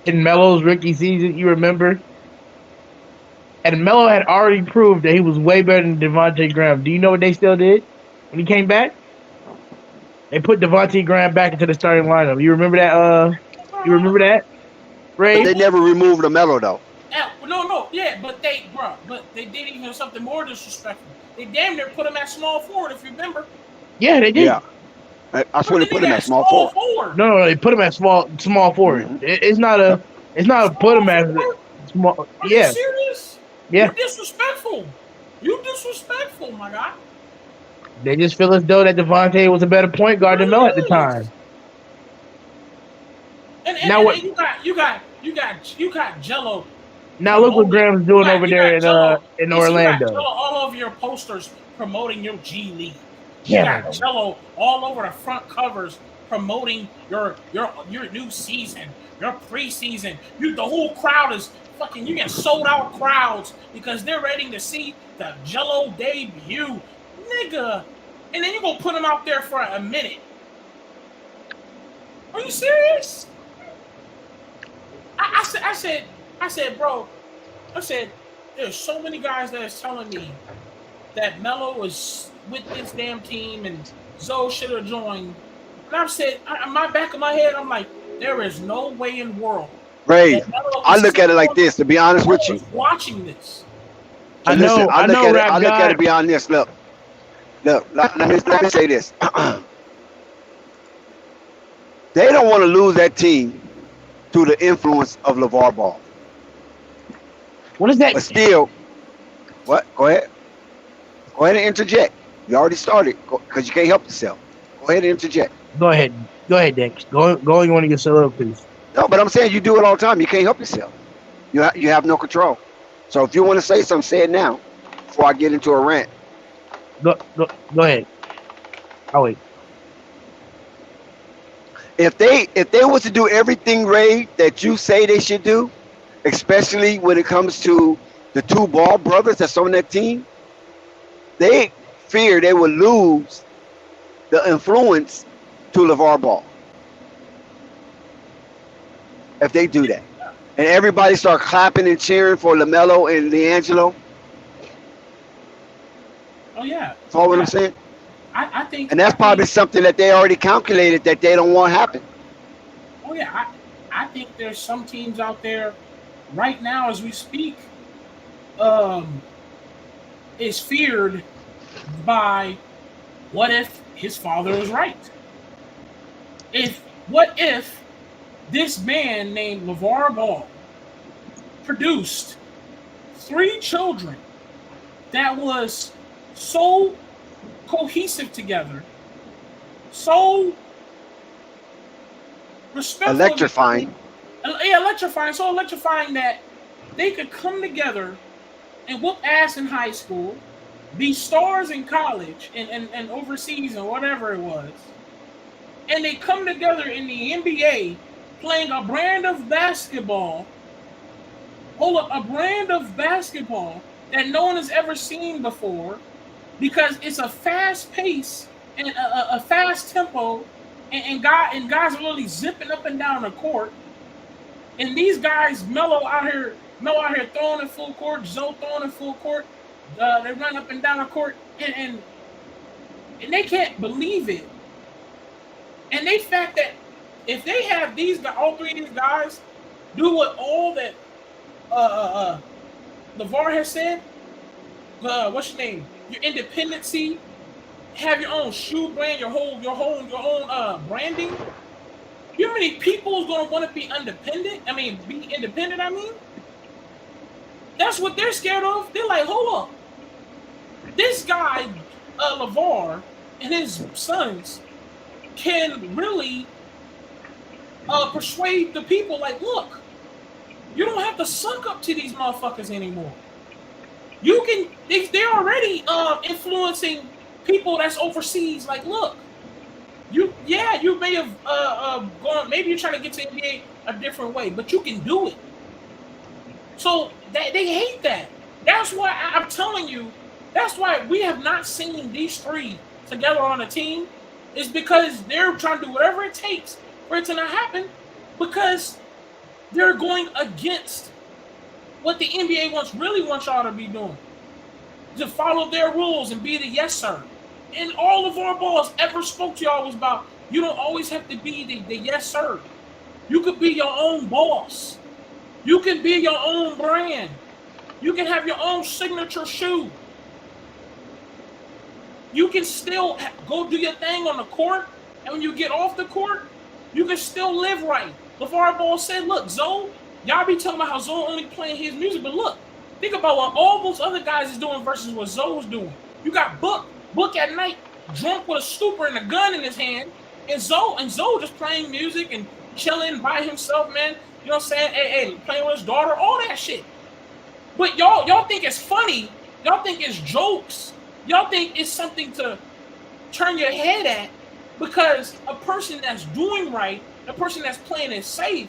In Melo's rookie season, you remember? And Melo had already proved that he was way better than Devontae Graham. Do you know what they still did when he came back? They put Devontae Graham back into the starting lineup. You remember that? Ray? But they never removed the Melo though. But they did even something more disrespectful. They damn near put him at small forward, if you remember. Yeah, they did. Yeah. I swear they put him at small forward. No, they put him at small forward. Mm-hmm. It's not a put him at small. Are you serious? Yeah. You're disrespectful. You disrespectful, my guy. They just feel as though that Devontae was a better point guard than Melo at the time. And Now what? You got Jello. Now look what Graham's doing over there in Jello, in you got Orlando. Jello all over your posters promoting your G League. You Yeah. got Jello all over the front covers promoting your new season, your preseason. The whole crowd is fucking. You get sold out crowds because they're ready to see the Jello debut, nigga. And then you gonna put them out there for a minute. Are you serious? I said, bro, there's so many guys that is telling me that Melo was with this damn team and Zoe should have joined. And I've said, in my back of my head, I'm like, there is no way in the world. Ray, I look at it like this, to be honest with you. Watching this. I look at it beyond this. Look, let me say this. They don't want to lose that team through the influence of LeVar Ball. What is that? But still, what? Go ahead. Go ahead and interject. You already started because you can't help yourself. Go ahead and interject. Go ahead, Dex. Going on to your soliloquies. No, but I'm saying you do it all the time. You can't help yourself. You have no control. So if you want to say something, say it now before I get into a rant. Go ahead. I'll wait. If they was to do everything, Ray, that you say they should do, especially when it comes to the two Ball brothers that's on that team, they fear they would lose the influence to LeVar Ball. If they do that. And everybody start clapping and cheering for LaMelo and LiAngelo. Oh, yeah. Follow what I'm saying? I think, and that's probably something that they already calculated that they don't want to happen. Oh yeah, I think there's some teams out there right now as we speak is feared by what if his father was right? What if this man named LeVar Ball produced 3 children that was so cohesive together, so respectful, electrifying, so electrifying that they could come together and whoop ass in high school, be stars in college and overseas or whatever it was, and they come together in the NBA playing a brand of basketball. A brand of basketball that no one has ever seen before. Because it's a fast pace and a fast tempo, and guys are really zipping up and down the court. And these guys, Melo out here throwing in full court, Zoe throwing in full court. They run up and down the court, and they can't believe it. And they fact that if they have all 3 of these guys do what all that LeVar has said, what's your name? Your independency, have your own shoe brand, your own branding. You know how many people is going to want to be independent? That's what they're scared of. They're like, hold up. This guy, LeVar, and his sons can really persuade the people like, look, you don't have to suck up to these motherfuckers anymore. You can. They're already influencing people that's overseas. Like, look, you may have gone. Maybe you're trying to get to the NBA a different way, but you can do it. So they hate that. That's why I'm telling you. That's why we have not seen these 3 together on a team. Is because they're trying to do whatever it takes for it to not happen, because they're going against what the NBA really wants y'all to be doing, to follow their rules and be the yes sir. And all of our balls ever spoke to y'all was about, you don't always have to be the yes sir. You could be your own boss. You can be your own brand. You can have your own signature shoe. You can still go do your thing on the court, and when you get off the court, you can still live right. LeVar Ball said, look, Zoe, y'all be talking about how Zoe only playing his music, but look, think about what all those other guys is doing versus what Zoe's doing. You got Book at night drunk with a stupor and a gun in his hand, and Zoe just playing music and chilling by himself, man. You know what I'm saying? Hey, playing with his daughter, all that shit. But y'all think it's funny. Y'all think it's jokes. Y'all think it's something to turn your head at because a person that's doing right, a person that's playing it safe,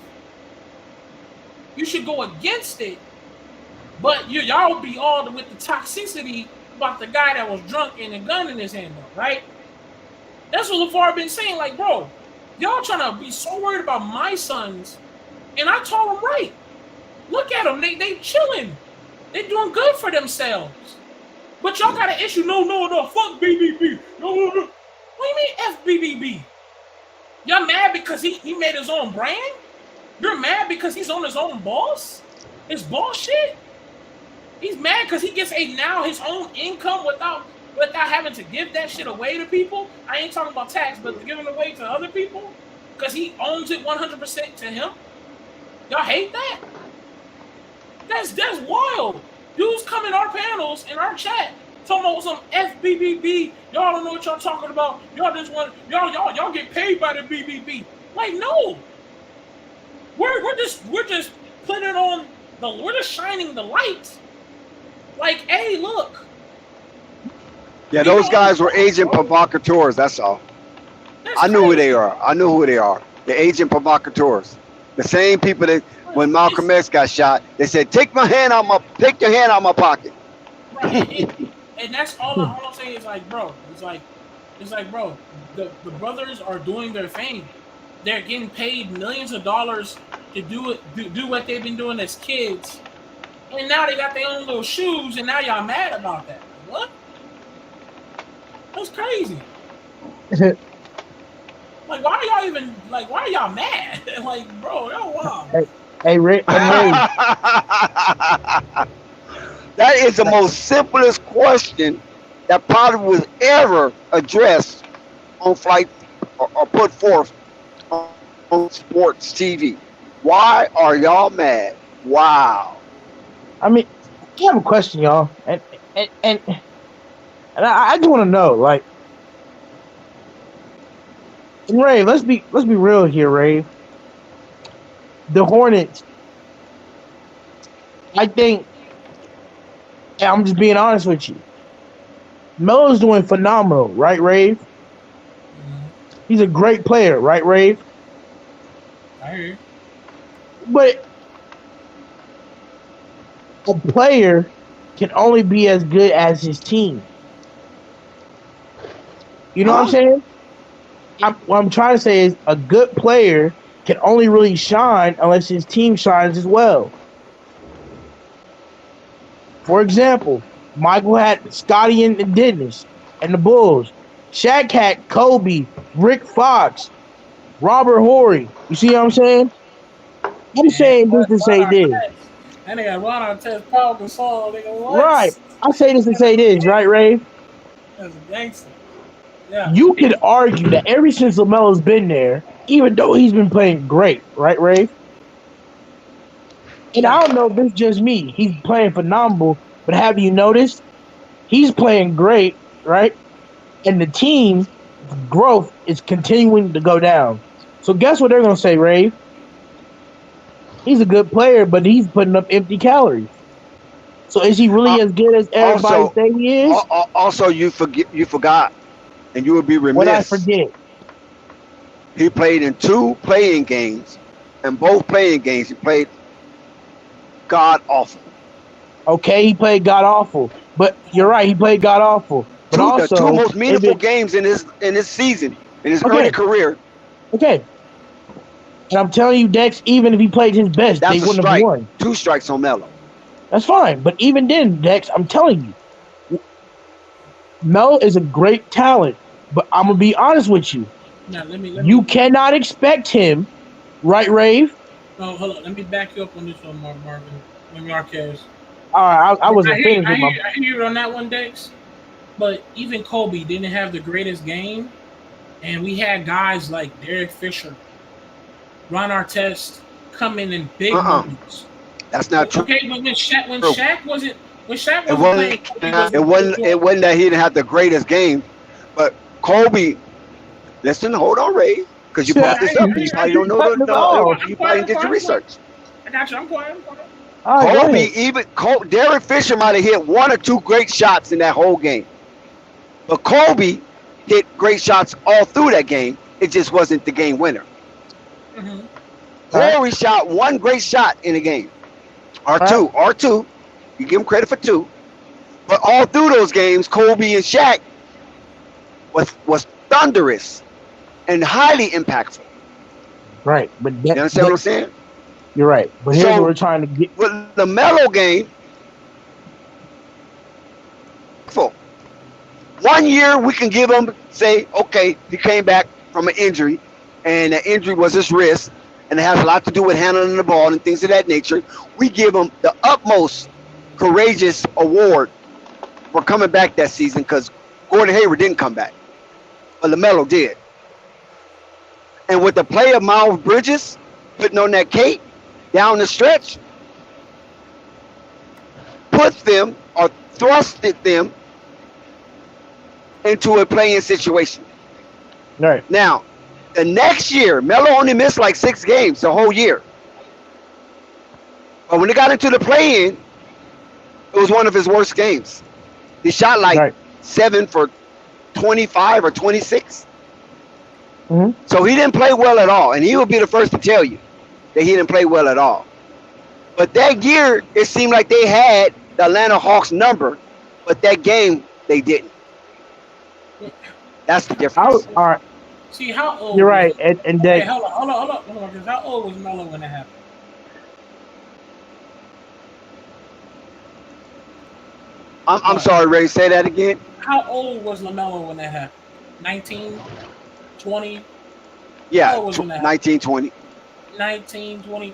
you should go against it. But y'all be all with the toxicity about the guy that was drunk and a gun in his hand, though, right? That's what LeVar been saying. Like, bro, y'all trying to be so worried about my sons, and I told them right. Look at them, they chilling, they doing good for themselves. But y'all got an issue. No, fuck BBB. No. What do you mean FBBB? Y'all mad because he made his own brand? You're mad because he's on his own boss? His boss shit? He's mad because he gets his own income without having to give that shit away to people. I ain't talking about tax, but giving it away to other people because he owns it 100% to him. Y'all hate that? That's wild. Dudes come in our panels, in our chat, talking about some FBBB. Y'all don't know what y'all talking about. Y'all just want y'all get paid by the BBB. Like, no. We're just putting it on we're just shining the light. Like, hey, look. Yeah, those guys were agent provocateurs. That's all. I knew who they are. The agent provocateurs. The same people that when Malcolm X got shot, they said, take your hand out my pocket. Right. And that's all I'm saying is like, bro, it's like, bro, the brothers are doing their thing. They're getting paid millions of dollars to do what they've been doing as kids. And now they got their own little shoes, and now y'all mad about that. What? That's crazy. Like, why are y'all mad? Like, bro, y'all wild. Hey, Ray. That is the most simplest question that probably was ever addressed on flight or put forth on sports TV. Why are y'all mad? Wow. I mean, I have a question, y'all, and I just want to know, like, and Ray, let's be real here, Ray. The Hornets, I think, and I'm just being honest with you, Melo's doing phenomenal, right, Rave? He's a great player, right, Rave? I hear you. But a player can only be as good as his team. You know what I'm saying? What I'm trying to say is a good player can only really shine unless his team shines as well. For example, Michael had Scotty and Dennis and the Bulls. Shaq had Kobe, Rick Fox, Robert Horry. You see what I'm saying? I'm saying this to say this. And they got Ron Artest, Paul Gasol. Right. I say this to say this, right, Ray? That's a gangster. Yeah. You could argue that ever since LaMelo's been there, even though he's been playing great, right, Ray? And I don't know if it's just me. He's playing phenomenal, but have you noticed? He's playing great, right? And the team growth is continuing to go down. So guess what they're going to say, Ray? He's a good player, but he's putting up empty calories. So is he really as good as everybody say he is? Also, you forgot, and you would be remiss. What I forget? He played in 2 playing games, and both playing games he played god awful. Okay, he played god awful, but you're right, he played god awful. But the 2 most meaningful games in his season, in his early career. Okay. And I'm telling you, Dex, even if he played his best, they wouldn't have won. 2 strikes on Melo. That's fine. But even then, Dex, I'm telling you, Melo is a great talent. But I'm going to be honest with you. Now, you cannot expect him, right, Rave? No, hold on. Let me back you up on this one, Marvin. Marquez. All right, I wasn't finished with my... I hear you on that one, Dex. But even Kobe didn't have the greatest game. And we had guys like Derek Fisher, Ron Artest come in big moments. That's not true. Okay, but when Shaq wasn't playing, it wasn't that he didn't have the greatest game. But Kobe, listen, hold on, Ray, because you brought this up and you probably don't know you probably didn't get your research. I got you. I'm quiet. I'm quiet. Kobe, Derek Fisher might have hit 1 or 2 great shots in that whole game. But Kobe hit great shots all through that game. It just wasn't the game winner. Mm-hmm. Horry shot 1 great shot in the game. Or two. You give him credit for 2. But all through those games, Kobe and Shaq was thunderous and highly impactful. Right. But you understand what I'm saying? You're right. But here's what we're trying to get. With the Melo game, 1 year we can give him, say, okay, he came back from an injury, and the injury was his wrist, and it has a lot to do with handling the ball and things of that nature. We give him the utmost courageous award for coming back that season because Gordon Hayward didn't come back, but LaMelo did. And with the play of Miles Bridges putting on that cape down the stretch, put them or thrusted them into a play-in situation. Right. Now, the next year, Melo only missed like 6 games the whole year. But when they got into the play-in, it was one of his worst games. He shot like 7 for 25 or 26. Mm-hmm. So he didn't play well at all. And he will be the first to tell you that he didn't play well at all. But that year, it seemed like they had the Atlanta Hawks number. But that game, they didn't. That's the difference. All right. See, how old? You're right. And okay, hold on. Because how old was Melo when that happened? I'm sorry, Ray. Say that again. How old was LaMelo when that happened? 19, 20? Yeah, 19, 20. 19, 20.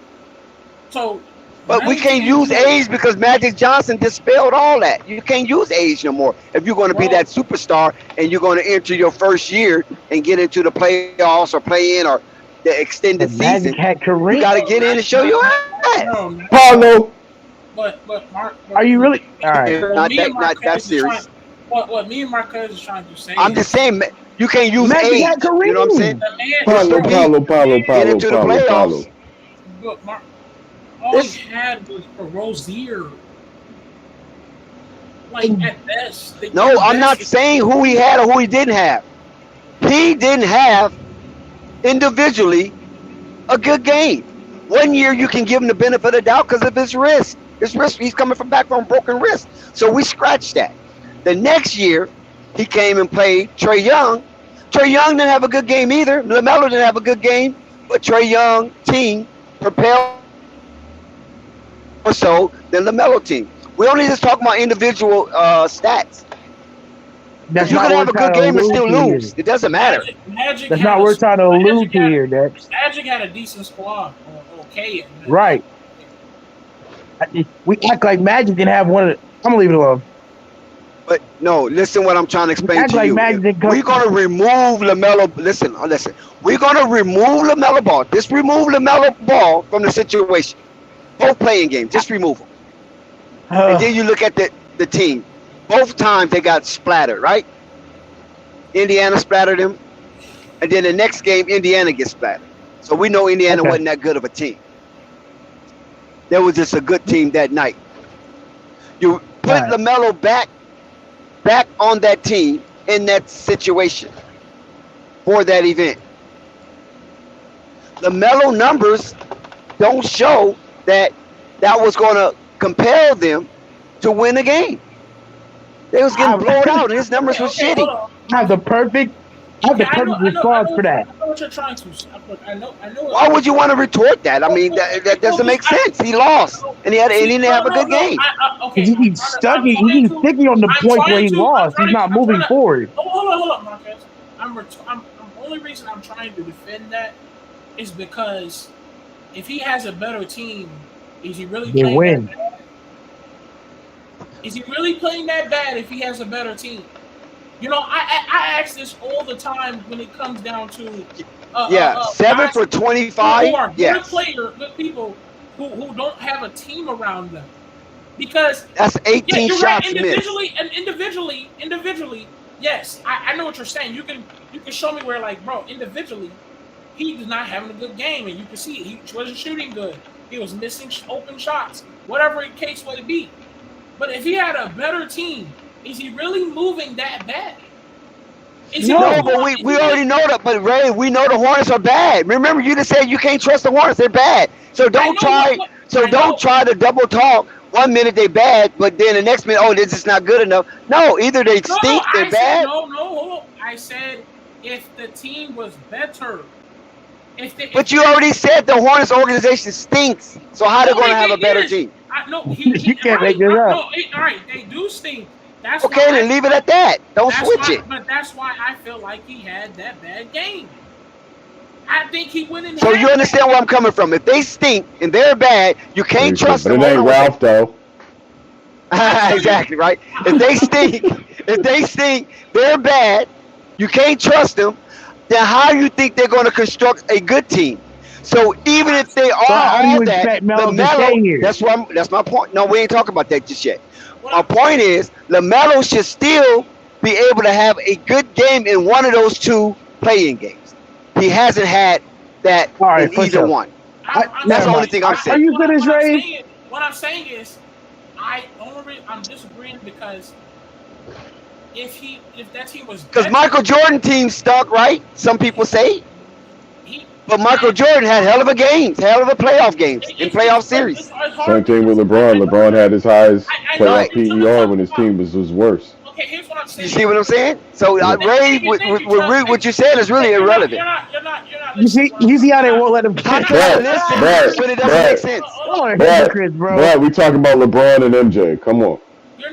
So, but we can't use age because Magic Johnson dispelled all that. You can't use age no more if you're going to be that superstar and you're going to enter your first year and get into the playoffs or play in or the extended season. You got to get in and show your ass. Paulo. But Mark, are you really? All right. Not that serious. What me and Marquez is trying to say. I'm just saying you can't use age. You know what I'm saying? Paulo. Get into the playoffs. But Mark, all he had was a Rozier. Like at best. No, I'm not saying who he had or who he didn't have. He didn't have individually a good game. 1 year you can give him the benefit of the doubt because of his wrist. He's coming back from a broken wrist. So we scratched that. The next year, he came and played Trae Young. Trae Young didn't have a good game either. LaMelo didn't have a good game. But Trae Young team propelled more so than LaMelo team. We only just talking about individual stats. That's you can have a good game and still lose. It doesn't matter. Magic That's not what we're trying to allude to here, Dex. Magic had a decent squad. Okay. Right. We act like Magic didn't have one of the... I'm going to leave it alone. But no, listen what I'm trying to explain to you. We're going to remove LaMelo. Listen. We're going to remove LaMelo Ball. Just remove LaMelo Ball from the situation. Both playing games. Just remove them. And then you look at the team. Both times they got splattered, right? Indiana splattered them. And then the next game, Indiana gets splattered. So we know Indiana wasn't that good of a team. There was just a good team that night. You put LaMelo back on that team in that situation for that event. LaMelo numbers don't show that was going to compel them to win the game. They was getting blown out, and his numbers were shitty. I have the perfect response for that. I know what you're trying to say. I know. Why would you want to retort that? I mean, that doesn't make sense. He lost, and he didn't have a good game. He's stuck. He's sticking on the point where he lost. He's not moving forward. Hold on, Marcus. The only reason I'm trying to defend that is because if he has a better team, is he really playing that bad? Is he really playing that bad if he has a better team? You know, I ask this all the time when it comes down to 7 for 25. Good people who don't have a team around them, because that's 18 shots individually, Yes, I know what you're saying. You can show me where, like, bro, individually, he was not having a good game, and you can see it. He wasn't shooting good. He was missing open shots, whatever the case may be. But if he had a better team, is he really moving that bad? No, but we already know that. But Ray, we know the Hornets are bad. Remember, you just said you can't trust the Hornets; they're bad. So don't try to double talk. 1 minute they bad, but then the next minute, oh, this is not good enough. No, either they stink, they're bad. Hold on. I said if the team was better. But you already said the Hornets organization stinks. So how are they going to have a better team? You can't make this up. All right, they do stink. That's okay, then leave it at that. Don't switch it. But that's why I feel like he had that bad game. I think he went in. So you understand where I'm coming from? If they stink and they're bad, you can't trust them. But it ain't Ralph though. Exactly right. If they stink, they're bad. You can't trust them. Then how do you think they're going to construct a good team? So even if they are all that, LaMelo, that's my point. No, we ain't talking about that just yet. My point is, LaMelo should still be able to have a good game in one of those two play-in games. He hasn't had that in either one. That's the only thing I'm saying. Are you finished, Ray? What I'm saying is, I'm disagreeing because if that team was because Michael Jordan team stuck, right? Some people say. But Michael Jordan had hell of a playoff games in playoff series. Same thing with LeBron. LeBron had his highest playoff PER when his team was worse. Okay, here's what I'm saying. You see what I'm saying? So Ray, what you said is really irrelevant. You're not you see how they won't let him catch when it doesn't make sense. Brad, we talking about LeBron and MJ. Come on.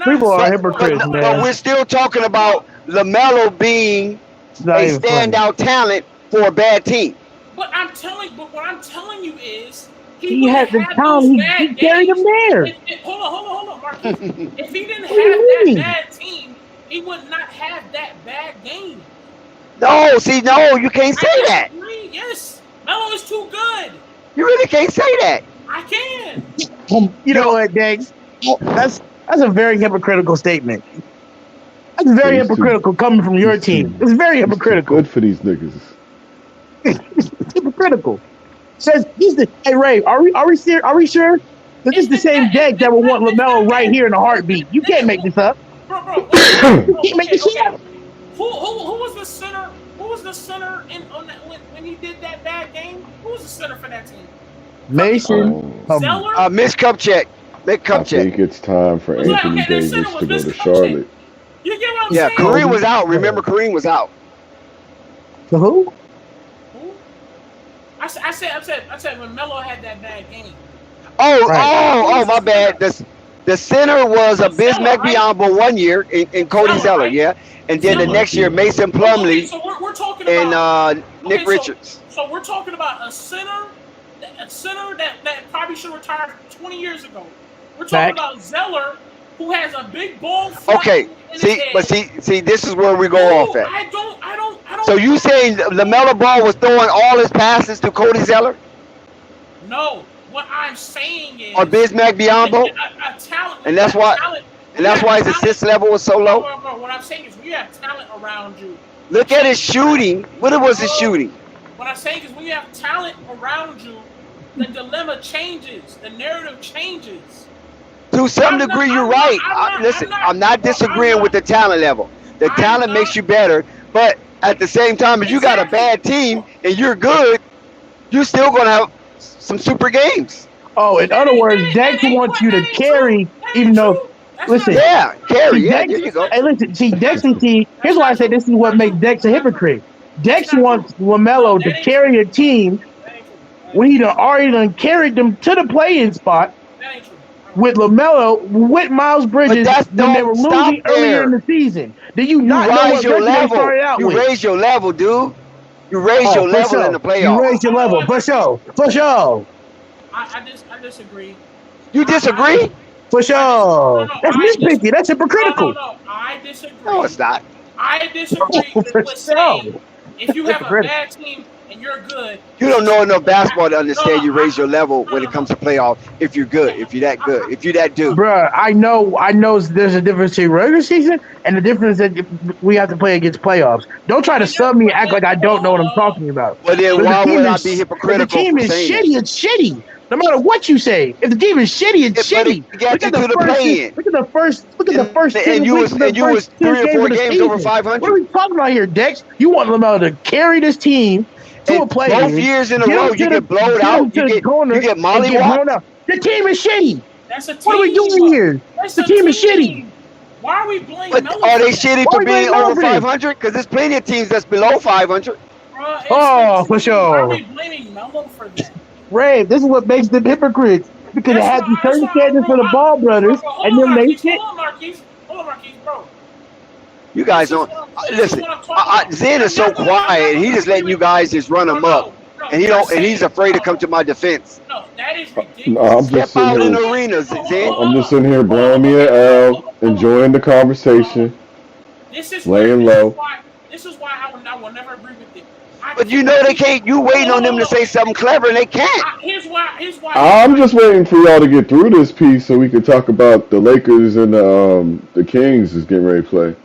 People are hypocrites, man. But we're still talking about LaMelo being a standout talent for a bad team. But what I'm telling you is he had the talent. He carried them there. Hold on, Marcus. If he didn't have that bad team, he would not have that bad game. No, you can't say that. Yes, Melo is too good. You really can't say that. I can. You know what, Dex? That's a very hypocritical statement. That's very hypocritical coming from your team. It's very hypocritical. Good for these niggas. It's hypocritical. Says hey Ray, are we sure that this is the same Dex that would want LaMelo right here in a heartbeat? You can't make this up. Bro. You can't make this up. Who was the center? Who was the center when he did that bad game? Who was the center for that team? Mason. Miss Kupchak. I think it's time for Anthony Davis to go to Charlotte. You get what I'm saying? Kareem was out. Remember, Kareem was out. So who? I said when Melo had that bad game. Oh, my bad. The center was a Bismack Biyombo 1 year in Cody Zeller, yeah, and then the next year Mason Plumlee we're talking about, Nick Richards. So we're talking about a center that probably should have retired 20 years ago. We're talking about Zeller, who has a big ball. Okay, see, this is where we go off at. I don't. So you saying LaMelo Ball was throwing all his passes to Cody Zeller? No, what I'm saying is. Or Bismack Biyombo? A talent. And that's why his assist level was so low. Bro, what I'm saying is, we have talent around you. Look at his shooting. What was his shooting? What I'm saying is, when you have talent around you, the dilemma changes. The narrative changes. To some degree, you're right. I'm not disagreeing with the talent level. The talent makes you better, but at the same time, if you got a bad team and you're good, you're still going to have some super games. Oh, in other words, Dex wants you to carry, even though. Listen. Yeah, carry. Yeah, there you go. Hey, listen. See, Dex and T. Here's why I say this is what makes Dex a hypocrite. Dex wants LaMelo to carry a team when he already done carried them to the play-in spot with LaMelo, with Miles Bridges when they were losing earlier in the season. Do you not know what your level? Started out with? You raise your level, dude. You raise your level in the playoffs. You raise your level, for sure. I disagree. You disagree? For sure. That's nitpicky. That's hypocritical. No, I disagree. No, it's not. I disagree with saying if you have a bad team and you're good. You don't know enough basketball to understand you raise your level when it comes to playoff. If you're good, if you're that good, if you're that dude. Bruh, I know there's a difference between regular season and the difference that we have to play against playoffs. Don't try to sub me and act like I don't know what I'm talking about. Well, then But why the team would I is- be if hypocritical? the team for is saying that? shitty, it's shitty. No matter what you say. If the team is shitty, it's Yeah, but shitty. it got you to the play-in. Look at the first And 10 you weeks was of the first 3 or 4 of the games over season. 500. What are we talking about here, Dex? You want LaMelo to carry this team to a And play. both years in a row, you get blowed out. You get mollywopped. The team is shitty. That's a team. What are we doing here? That's The a team is shitty. Why are we blaming But Melo? are they for that? shitty Why for we being blame over Melo? 500? Because there's plenty of teams that's below 500. Bruh, it's Oh, the for team. Why are sure. we blaming Melo for that? Ray, this is what makes them hypocrites. Because they That's had why- these certain that's why, standards for bro, the Ball brothers, Hold and on, then they Marquise, shit. hold on, Marquise, bro. You guys don't. Listen, Zen is so quiet. He just letting you guys just run him up. And he's afraid to come to my defense. No, that is No, ridiculous. I'm just Step out sitting in the here. arena, Zen. I'm just sitting here blowing me an L, enjoying the conversation, This is laying why, low. This is why I will never agree with it. But you know they can't. You waiting on them to say something clever, and they can't. Here's why. I'm just waiting for y'all to get through this piece so we can talk about the Lakers and the Kings is getting ready to play.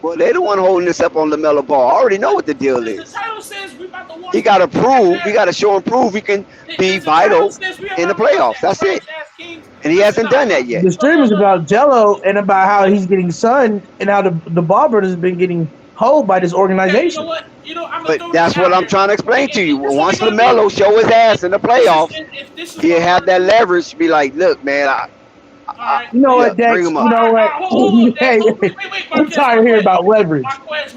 Well, they the one holding this up on LaMelo Ball. I already know what the deal The is. title says we about to watch. He got to prove. He got to show and prove he can be vital in the playoffs. That's it. And he hasn't done that yet. The stream is about Jello and about how he's getting sunned and how the Ball brothers have been getting hold by this You know organization. what? But that's what I'm trying to explain to you. Once LaMelo show his ass in the playoffs, he'll have that leverage to be like, look, man, You know what, Dex? bring him You up. know what? Hey, I'm tired of hearing about leverage. Marquez.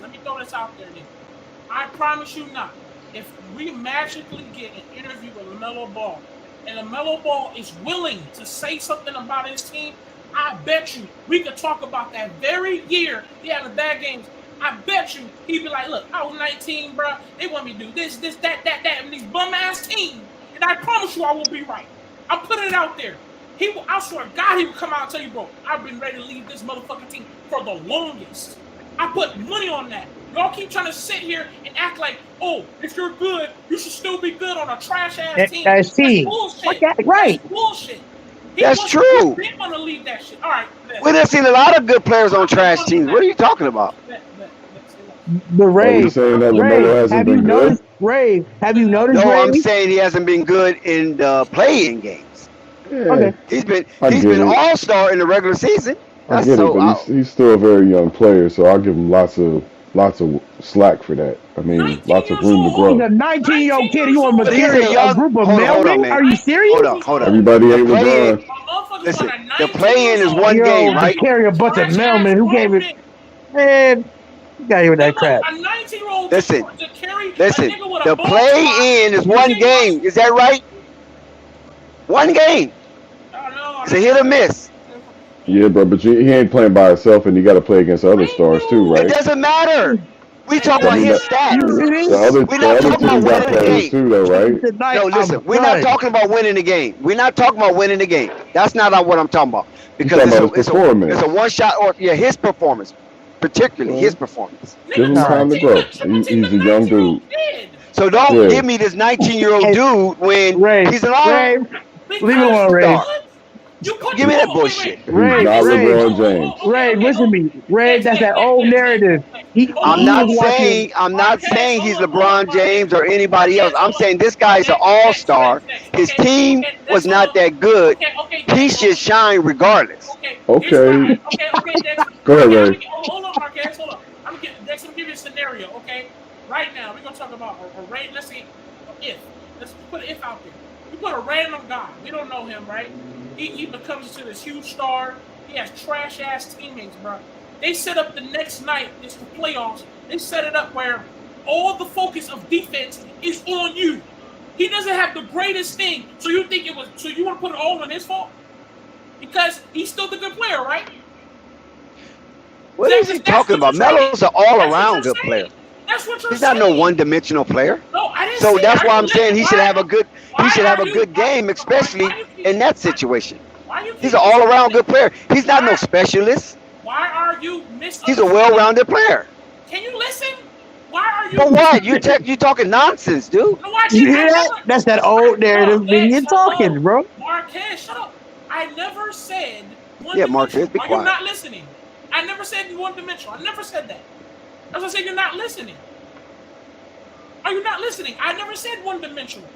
Let me throw this out there, then. I promise you not. If we magically get an interview with LaMelo Ball, and LaMelo Ball is willing to say something about his team, I bet you we could talk about that very year he having bad games. I bet you he'd be like, look, I was 19, bro. They want me to do this, that, and these bum-ass teams. And I promise you I will be right. I'm putting it out there. I swear to God, he will come out and tell you, bro, I've been ready to leave this motherfucking team for the longest. I put money on that. Y'all keep trying to sit here and act like, oh, if you're good, you should still be good on a trash-ass team. That's team. bullshit. Right. That's bullshit. That's true. He want to leave that shit. All right. we done seen a lot of good players on trash teams. What are you talking about? The Ray. Are you saying that LaMelo hasn't have you been noticed? Ray, have you noticed? No, Ray? I'm saying he hasn't been good in the play-in games. Yeah, Okay. He's been I get it. all-star in the regular season. I That's get it, so but he's still a very young player, so I'll give him lots of slack for that. I mean, lots of room to He's grow. a 19-year-old kid. You want to But he's a carry a young- group of hold on, mailmen? man. Are you serious? Hold on. Everybody ain't The play-in- LeBron. Listen, the play-in is one Yo, game, to right? carry a bunch of mailmen who gave it. Man, you got here with that crap. A 19-year-old Listen, to carry Listen, a nigga with a the ball play-in is one game. Is that right? One game. It's a hit or miss. Yeah, bro, but he ain't playing by himself, and you got to play against other stars too, It right? doesn't matter. We talk about his stats. The other We're not team talking about got winning the players game. too, though, right? No, listen, we're not talking about winning the game. We're not talking about winning the game. That's not what I'm talking about. Because talking about his performance. it's a one-shot, or his performance, particularly his performance. Give him time to grow. He's a young dude. So don't Yeah. give me this 19-year-old dude when Ray, he's an Ray, leave it alone, Ray. all-star. Give me that bullshit. Ray, Not Ray, LeBron James. Ray, listen to me. Ray, that's that old narrative. I'm not saying he's LeBron James or anybody else. I'm saying this guy's an all-star. His team was not that good. He should shine regardless. Okay. Dex. Go ahead, Ray. Hold on, Marquez. Hold on. I'm gonna give you a scenario, okay? Right now, we're gonna talk about a rate. Let's see, if. Let's put an if out there. We put a random guy. We don't know him, right? He becomes into this huge star. He has trash ass teammates, bro. They set up the next night. It's the playoffs. They set it up where all the focus of defense is on you. He doesn't have the greatest thing. So you think it was? So you want to put it all on his fault? Because he's still the good player, right? What is he talking about? Melo's an all-around good player. That's what you're He's not saying. no one-dimensional player. No, I didn't So say that's that. why I'm saying he should have a good Why game, especially in that situation. Why you He's an keep- all-around good player. He's not no specialist. Why are you He's a well-rounded player. Can you listen? Why are you? For what? You talking nonsense, dude. No, I You didn't. hear that? That's that old narrative thing you're talking, bro. Marquez, shut up. I never said one Yeah, dimensional. Marquez, be Are you quiet. not listening? I never said one dimensional. I never said that. As I said, you're not listening. Are you not listening? I never said one dimensional.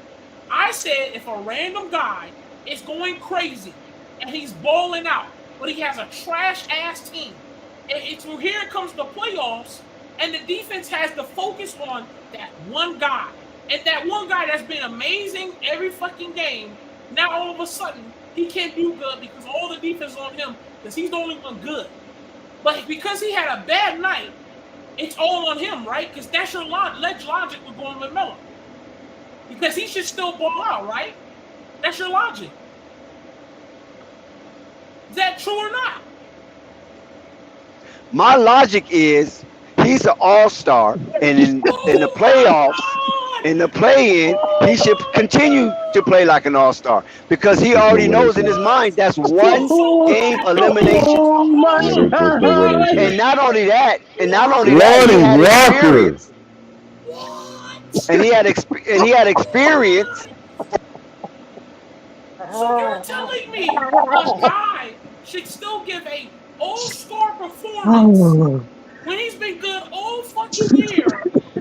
I said if a random guy is going crazy and he's balling out, but he has a trash ass team, it's here comes the playoffs, and the defense has to focus on that one guy. And that one guy that's been amazing every fucking game, now all of a sudden he can't do good because all the defense is on him because he's the only one good. But because he had a bad night, it's all on him, right? Because that's your logic with going with Melo. Because he should still ball out, right? That's your logic. Is that true or not? My logic is he's an all-star, and in the playoffs, in the play-in, he should continue to play like an all-star because he already knows in his mind that's one game elimination. And not only that, he had experience. And he had experience. So you're telling me a guy should still give a all-star performance when he's been good all fucking year,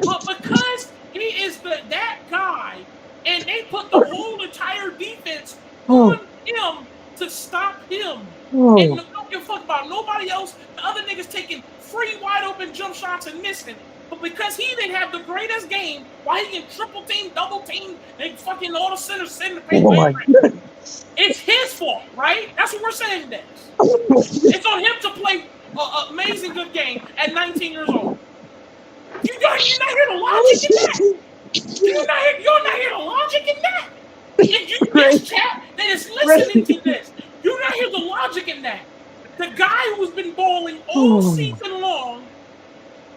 but because he is that guy, and they put the whole entire defense on him to stop him, and don't give a fuck about nobody else. The other niggas taking free wide open jump shots and missing. But because he didn't have the greatest game, why he can triple team, double team, and fucking all the centers send the paint. It's his fault, right? That's what we're saying, Dex. It's on him to play an amazing good game at 19 years old. You're not hearing the logic in that. You're not hearing the logic in that. If you this chat that is listening to this, you're not hearing the logic in that. The guy who's been balling all season long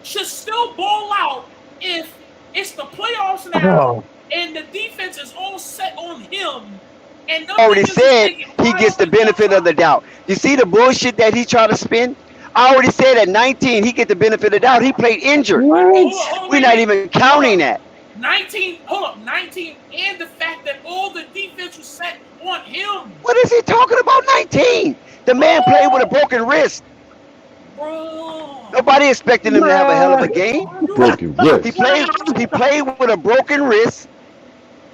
should still ball out if it's the playoffs now and the defense is all set on him. And already said he gets the benefit of the doubt. You see the bullshit that he tried to spin? I already said at 19 he get the benefit of the doubt. He played injured. We're not even counting that. 19, and the fact that all the defense was set on him. What is he talking about? 19. The man played with a broken wrist. Bro. Nobody expected him to have a hell of a game. Broken wrist. He played with a broken wrist,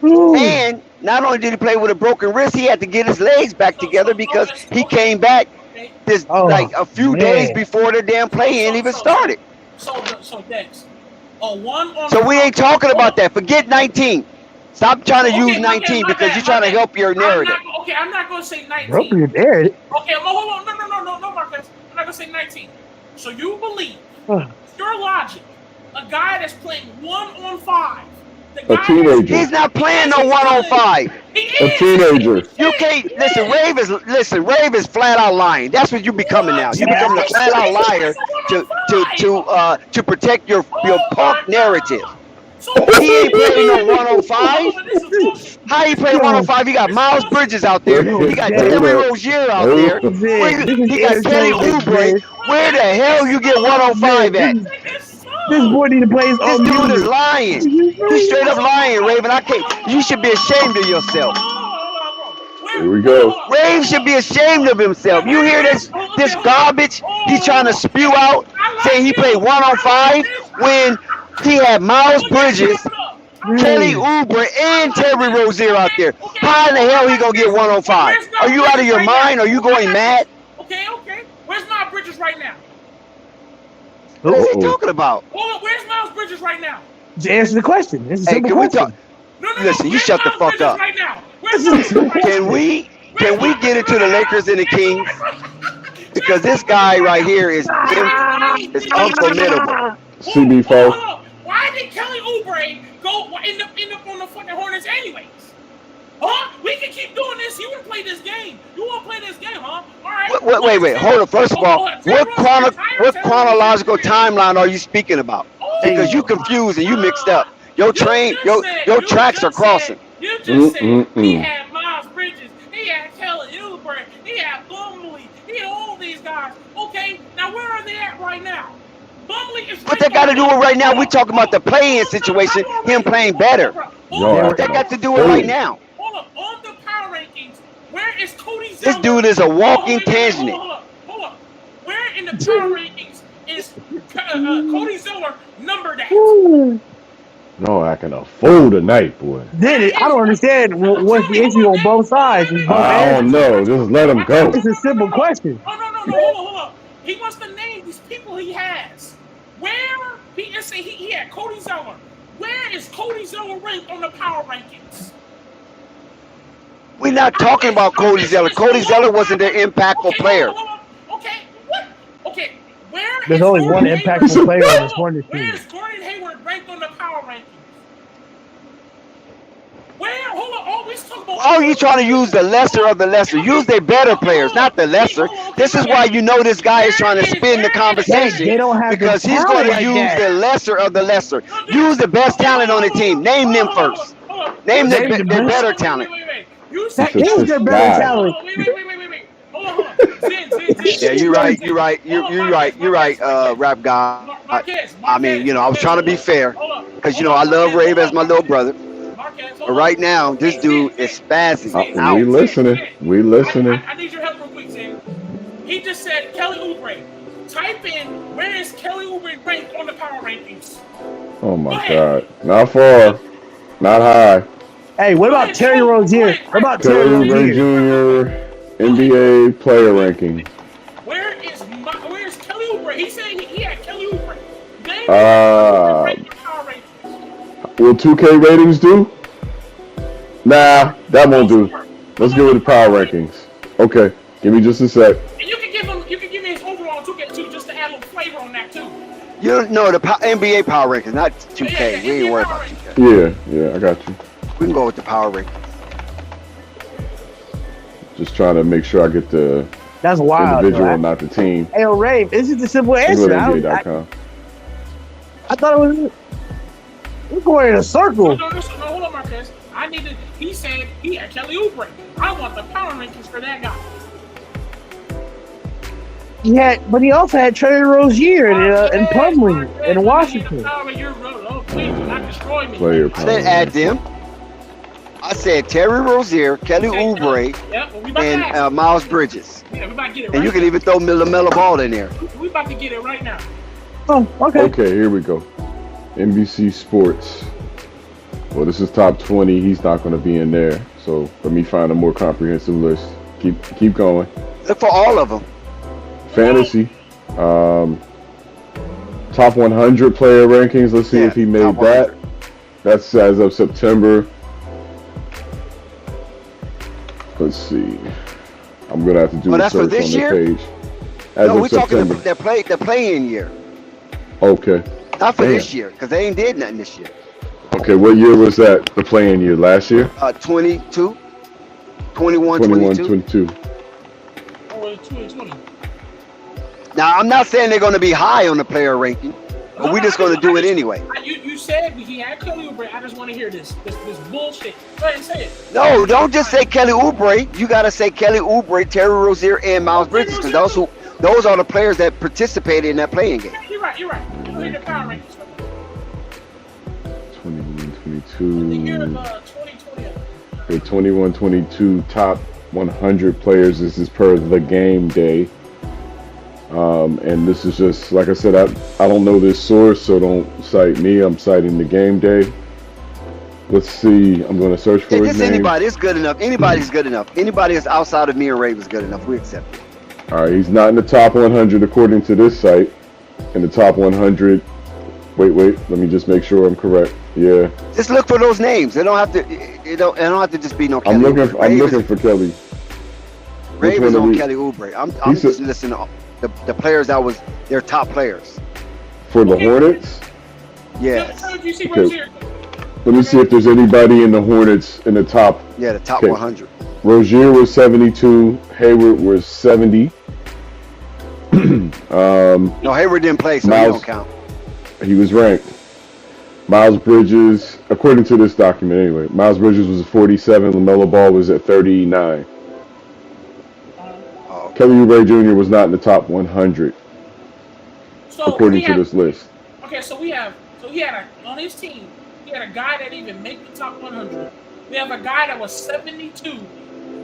and not only did he play with a broken wrist, he had to get his legs back together because he came back like a few days before the damn play-in even started. So Dex, a 1 on. So we ain't talking about that. Forget 19. Stop trying to use 19 because you're trying to help your narrative. I'm not going to say 19. Help your narrative. Okay, hold on. No, Marcus. I'm not going to say 19. So you believe, your logic, a guy that's playing 1 on 5. A teenager. He's not playing no 1 on 5. A teenager. You can't listen. Rave is flat out lying. That's what you becoming now. You becoming a flat out liar to protect your punk narrative. He ain't playing no 1 on 5. How he play 1 on 5? He got Miles Bridges out there. He got Terry Rozier out there. He got Kelly Oubre. Where the hell you get 1 on 5 at? This boy need to play his own This dude music. is lying. You straight up lying, Raven. You should be ashamed of yourself. Here we go. Rave should be ashamed of himself. You hear this garbage he's trying to spew out, saying he played 1 on 5 when he had Miles Bridges, Kelly Oubre, and Terry Rozier out there. How in the hell he gonna get 1 on 5? Are you out of your mind? Are you going mad? Okay. Where's Miles Bridges right now? What is he talking about? Hold on, where's Miles Bridges right now? Just answer the question. It's a simple can we question. talk? No, Listen, you where's shut the Miles fuck Bridges up. Right now? Where's Miles Bridges right Can we get into the Lakers and the Kings? Because this guy right here is unformidable. CB4. Why did Kelly Oubre go end up on the fucking Hornets anyways? Huh? We can keep doing this. You want to play this game. You want to play this game, huh? All right. Wait. Hold on. First of all, what chronological timeline are you speaking about? Because you confused and you mixed up. Your tracks are crossing. You just said he had Miles Bridges, he had Kelly Oubre, he had Plumlee, he had all these guys. Okay, now where are they at right now? Plumlee What that got to do with right now? We talking about the play-in situation, him playing better. What that got to do with right now? Hold up. On the power rankings, where is Cody Zeller? This dude is a walking tangent. Hold up. Where in the power rankings is Cody Zeller numbered at? No, acting a fool tonight, boy. I don't understand what's the issue on both sides. I don't know. Just let him go. It's a simple question. No. Hold up. He wants to name these people he has. Where he had Cody Zeller. Where is Cody Zeller ranked on the power rankings? We're not talking about Cody Zeller. Cody Zeller wasn't an impactful player. Okay, what? Okay, where There's is only one Gordon impactful Hayward? player on this Hornets Where team. is Gordon Hayward ranked on the power rankings? Where? Hold on. Always talk about. Oh, you trying to use the lesser of the lesser. Use their better players, not the lesser. This is why you know this guy is trying to spin the conversation. They don't have because he's going to use the lesser of the lesser. Use the best talent on the team. Name them first. Name the better talent. That is their better talent. Wait. Hold on. Yeah, you're right. You're right, rap guy. I mean, you know, I was trying to be fair because, you know, I love Rave as my little brother. But right now, this dude is spazzing out. We listening. I need your help real quick, Sam. He just said Kelly Oubre. Type in where is Kelly Oubre ranked on the power rankings. Oh my God. Not far. Not high. Hey, what about Terry Rozier? What about Terry Terry Rozier? Jr. NBA player ranking. Where is Kelly Oubre? He said he had Kelly Oubre. Will 2K ratings do? Nah, that won't do. Let's go with the power rankings. Okay, give me just a sec. And you can give me his overall 2K too, just to add a little flavor on that too. You don't know the NBA power rankings, not 2K. We ain't worried about 2K. Yeah, I got you. We can go with the power rankings. Just trying to make sure I get the That's wild. individual, not the team. Hey, Ray, this is the simple Go answer. to NBA.com. I thought it was. We're going in a circle. No, hold on, Marquez. He said he had Kelly Oubre. I want the power rankings for that guy. But he also had Terry Rozier and Plumlee in Washington. Please do not destroy me. Player I didn't add them. I said Terry Rozier, Kelly Oubre, and Miles Bridges. Yeah, we about to get it right And you can even throw LaMelo Ball in there. We about to get it right now. Oh, okay. Okay, here we go. NBC Sports. Well, this is top 20. He's not going to be in there. So let me find a more comprehensive list. Keep going. Look for all of them. Fantasy. Top 100 player rankings. Let's see if he made that. That's as of September. Let's see. I'm going to have to do a search on the page. No, we're talking the play-in year. Okay. Not for this year, because they ain't did nothing this year. Okay, what year was that? The play-in year? Last year? 22. 21, 22. Or 2020. Now, I'm not saying they're going to be high on the player ranking, but we're just going to do it anyway. You said he had Kelly Oubre. I just want to hear this bullshit. Go ahead and say it. No, don't just say Kelly Oubre. You got to say Kelly Oubre, Terry Rozier, and Miles Bridges, because those are the players that participated in that playing game. You're right. You hear the power rankings. 21-22. The year of 2020. The 21-22 top 100 players. This is per the game day. And this is just, like I said, I don't know this source, so don't cite me. I'm citing the game day. Let's see. I'm going to search for his name. Anybody is good enough. Anybody's good enough. Anybody that's outside of me and Ray is good enough. We accept it. All right, he's not in the top 100 according to this site. In the top 100. Wait. Let me just make sure I'm correct. Yeah. Just look for those names. They don't have to. It don't have to just be no. I'm looking for Kelly. Ray was on Kelly Oubre. I'm just listening to the players that was their top players. For the Hornets? Yes. Okay. Let me see if there's anybody in the Hornets in the top. Yeah, the top 100. Rozier was 72. Hayward was 70. No, Hayward didn't play, so he don't count. He was ranked. Miles Bridges, according to this document anyway, Miles Bridges was 47. LaMelo Ball was at 39. Kelly Oubre Jr. was not in the top 100, according to this list. Okay, so he had on his team. He had a guy that even made the top 100. We have a guy that was 72.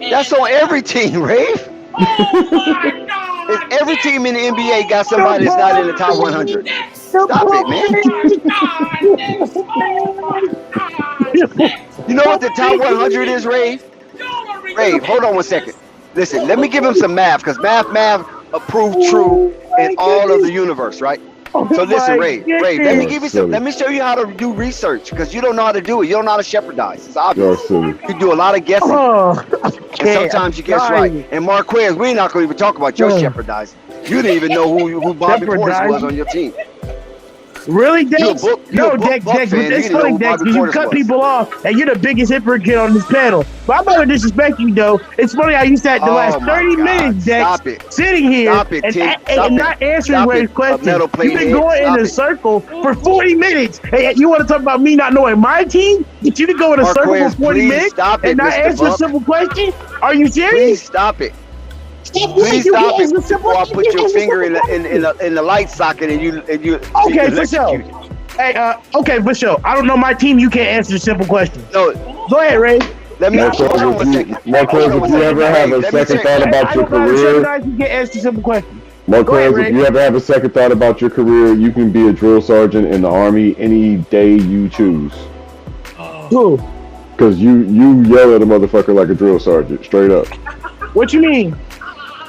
That's on every team, Rafe. Oh my God! Every team in the NBA got somebody that's not in the top 100. Stop it, man. You know what the top 100 is, Rafe? Rafe, hold on one second. Listen, let me give him some math, because math approved true in all of the universe, right? So listen, Ray, let me show you how to do research, because you don't know how to do it. You don't know how to shepherdize. It's obvious. You do a lot of guessing. And sometimes you guess right. And Marquez, we're not going to even talk about your shepherdizing. You didn't even know who Bobby Portis was on your team. Really, Dex? No, Dex, but it's funny, Dex, because you cut people off, and you're the biggest hypocrite on this panel. But I'm not going to disrespect you, though. It's funny how you sat the last 30 minutes, Dex, sitting here and not answering Ray's questions. You've been going in a circle for 40 minutes, and you want to talk about me not knowing my team? But you can go in a circle for 40 minutes and not answer a simple question? Are you serious? Please stop it. Please stop it before I put your finger in the light socket and you. Okay, for sure. Hey, okay, for sure. I don't know my team. You can't answer a simple question. No, go ahead, Ray. Let me hold on one second. Marquez, if you ever have a second thought about your career, you can't answer simple questions. Marquez, if you ever have a second thought about your career, you can be a drill sergeant in the Army any day you choose. Who? Because you yell at a motherfucker like a drill sergeant, straight up. What you mean?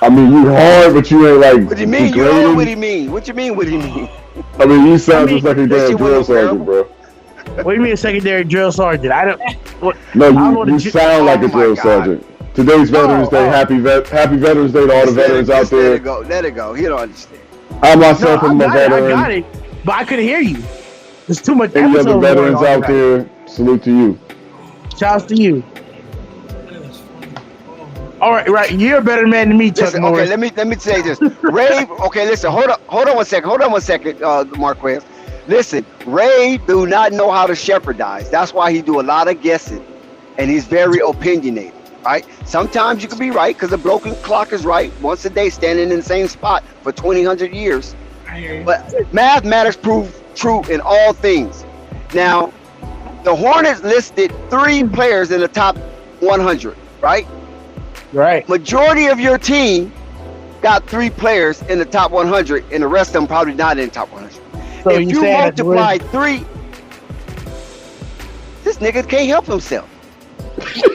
I mean, you hard, but you ain't like. What do you mean? You know what he mean? What you mean? What do you mean? I mean, you sound just like a damn drill sergeant, bro. What do you mean a secondary drill sergeant? I don't. What, no, you sound like a drill sergeant. Today's Veterans Day. Happy Veterans Day to all the veterans out there. Let it go. You don't understand. I myself am a veteran. I got it, but I couldn't hear you. There's too much. Any other veterans out there? Salute to you. Shouts to you. All right. You're a better man than me, Chuck Norris. Okay, let me say this. Ray, okay, listen, hold on one second, Marquez. Listen, Ray do not know how to shepherdize. That's why he do a lot of guessing, and he's very opinionated, right? Sometimes you can be right, because the broken clock is right once a day, standing in the same spot for 2,000 years. But mathematics prove true in all things. Now, the Hornets listed 3 players in the top 100, right? Right. Majority of your team got 3 players in the top 100, and the rest of them probably not in the top 100. So if you multiply 3, this nigga can't help himself. He's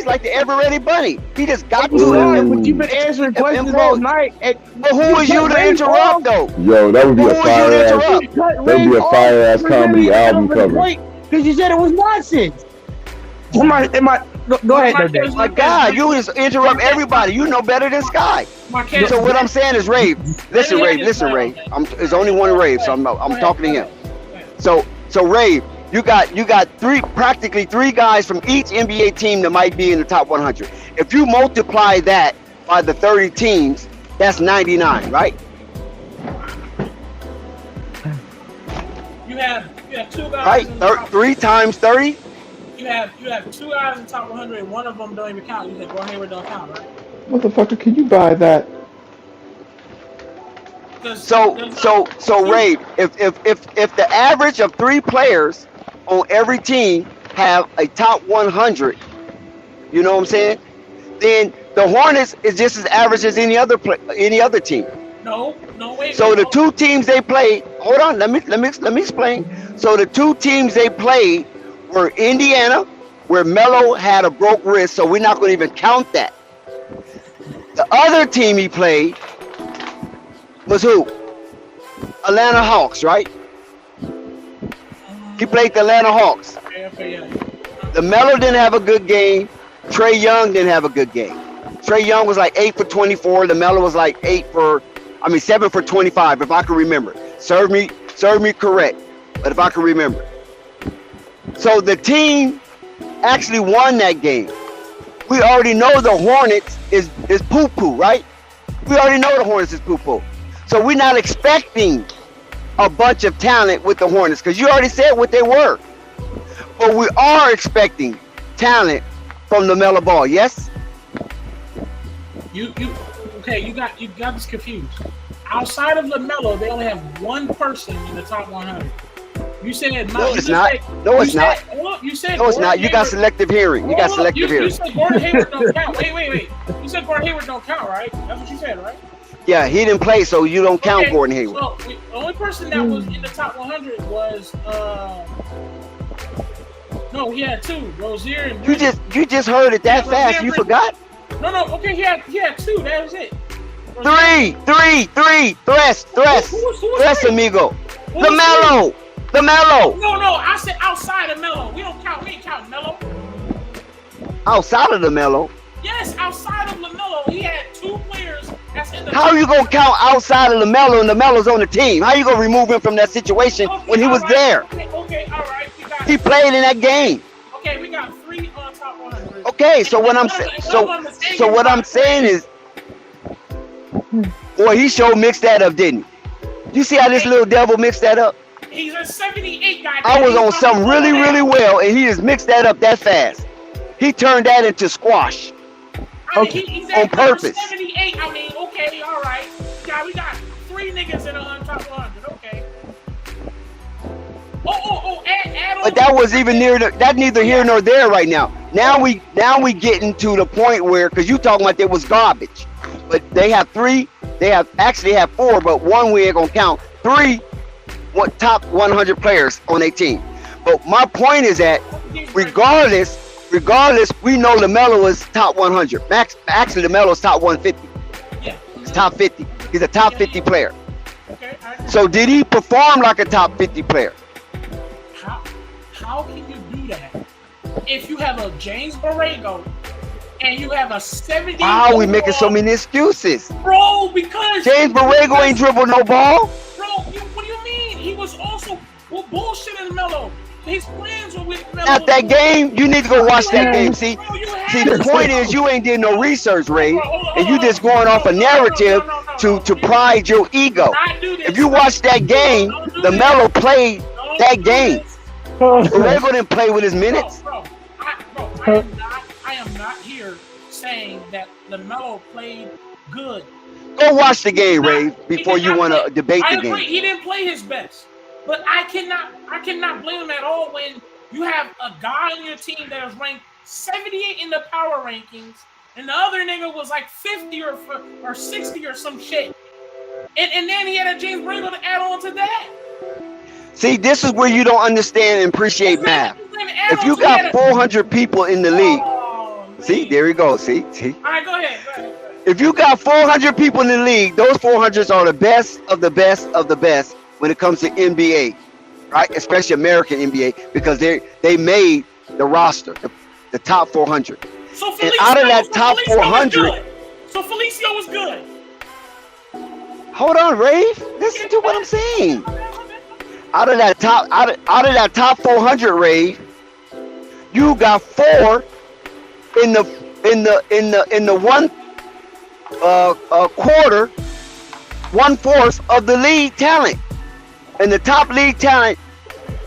like the ever-ready bunny. He just got to it. But you've been answering questions all night. But who is you to interrupt, though? Yo, that would be a fire-ass comedy album cover. Because you said it was nonsense. Go ahead, my God, you just interrupt everybody. You know better than Sky. So what I'm saying is, Ray. Listen, Ray. There's only one Ray, so I'm talking to him. So Ray, you got practically three guys from each NBA team that might be in the top 100. If you multiply that by the 30 teams, that's 99, right? You have 2 guys. Right, 3 times 30. You have 2 guys in the top 100, and one of them don't even count. You said Gordon Hayward don't count, right? Motherfucker, can you buy that? So Ray, if the average of 3 players on every team have a top 100, you know what I'm saying? Then the Hornets is just as average as any other team. No, wait. So the 2 teams they played. Hold on, let me explain. So the 2 teams they played were Indiana, where Melo had a broke wrist, so we're not going to even count that. The other team he played was who? Atlanta Hawks, right? He played the Atlanta Hawks. The Melo didn't have a good game. Trae Young didn't have a good game. Trae Young was like 8 for 24. The Melo was like 7 for 25, if I can remember. Serve me correct, but if I can remember. So the team actually won that game. We already know the Hornets is poo-poo, right? We already know the Hornets is poo-poo. So we're not expecting a bunch of talent with the Hornets, because you already said what they were. But we are expecting talent from LaMelo Ball, yes? You got this confused. outside of LaMelo, they only have one person in the top 100. You said no, it's not. No, it's not. You said no, it's not. You got selective hearing. You got selective hearing. You said Gordon Hayward don't count. Wait. You said Gordon Hayward don't count, right? That's what you said, right? Yeah, he didn't play, so you don't count Gordon Hayward. So the only person that was in the top 100 was no, he had two. Rozier and you just heard it that fast. You forgot? No. Okay, he had two. That was it. Three. Tres, amigo. LaMelo. No. I said outside of Melo. We ain't counting Melo. Outside of LaMelo? Yes, outside of LaMelo, he had two players that's in the. How you gonna count outside of LaMelo and LaMelo's on the team? How you gonna remove him from that situation when he was there? Okay, all right. He played in that game. Okay, we got three on top 100. Okay, so what I'm saying is, boy, he sure mixed that up, didn't he? You see how this little devil mixed that up? He's a 78 guy. I was on something really, really well, and he just mixed that up that fast. He turned that into squash. He's on purpose. 78. I mean, okay, all right. Yeah, we got three niggas in the top 100. Okay. Add on. But that was even neither here nor there right now. Now we getting to the point where, because you talking about there was garbage, but they have three. They actually have four, but one we ain't gonna count. Three, top 100 players on their team. But my point is that regardless, we know LaMelo is top 100. Actually, LaMelo is top 150. Yeah. He's top 50. He's a top 50 player. Okay. So did he perform like a top 50 player? How can you do that if you have a James Borrego and you have a 70? Why are we making so many excuses? Bro, because James Borrego ain't dribbled no ball. Bro, what do you mean? He was also bullshitting Melo. His plans were with Melo. Not that game. You need to go watch that game. See, the point is you ain't did no research, Ray, and you just going off a narrative to pride your ego. If you watch that game, LaMelo played that game. Borrego didn't play with his minutes. I am not here saying that LaMelo played good. Go watch the game, Ray, before you want to debate the game. He didn't play his best, but I cannot blame him at all when you have a guy on your team that is ranked 78 in the power rankings, and the other nigga was like 50 or 60 or some shit, and then he had a James Borrego to add on to that. See, this is where you don't understand and appreciate math. If you got 400 people in the league, see, there you go. See. All right, go ahead. If you got 400 people in the league, those 400 are the best of the best of the best when it comes to NBA, right? Especially American NBA, because they made the roster, the top 400. So and out of that top 400, so Felicio was good. Hold on, Rafe. Listen to what I'm saying. Out of that top 400, Ray, you got four in the one quarter, 1/4 of the league talent, and the top league talent,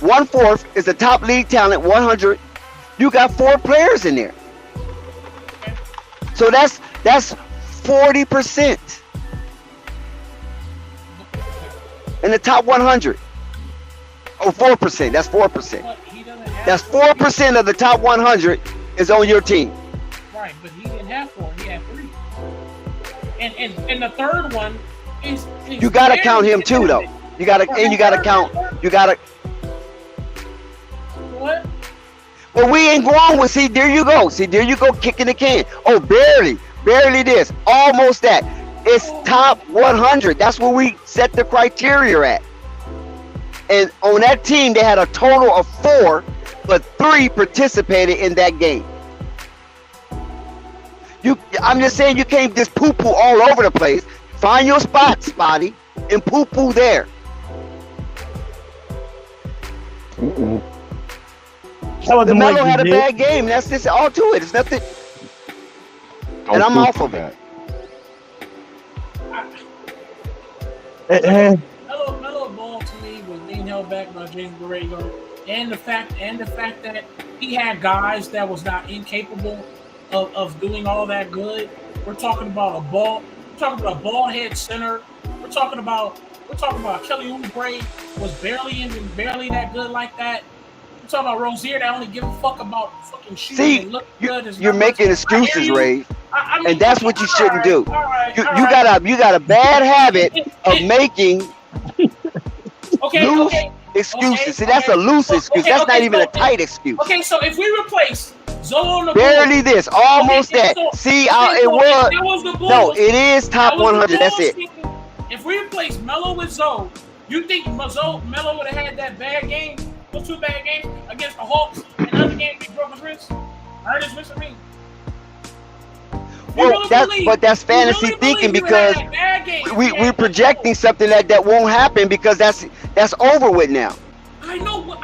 1/4 is the top league talent, 100. You got four players in there, so that's 40% in the top 100. Oh, 4%. That's 4%. That's 4% of the top 100 is on your team. Right, but he didn't have four. He had three. And the third one is you gotta count him too, though. You gotta count. What? Well, we ain't going with. See, there you go. Kicking the can. Oh, barely this, almost that. It's top 100. That's where we set the criteria at. And on that team, they had a total of 4, but 3 participated in that game. I'm just saying you can't just poo-poo all over the place. Find your spot, Spotty, and poo-poo there. LaMelo had a bad game. That's just all to it. It's nothing. And I'm off of it. Melo Ball to me was being held back by James Borrego, and the fact that he had guys that was not incapable of doing all that good. We're talking about a ball head center. We're We're talking about Kelly Oubre was barely that good like that. We're talking about Rozier that only give a fuck about fucking shooting and look good. You're making excuses, Ray. I mean, And that's what you shouldn't do. All right. You got a bad habit of making loose excuses. See, that's a loose excuse. That's not even a tight excuse. Okay, so if we replace Zoe on the barely Bulls, this, almost that. See, it was. The Bulls, No, it is top 100. That's it. If we replace Melo with Zoe, you think Melo would have had that bad game, those 2 bad games against the Hawks, and another game he broke his wrist? Hurt his wrist, I mean. Well, that's fantasy thinking because we're projecting something that won't happen because that's over with now. I know what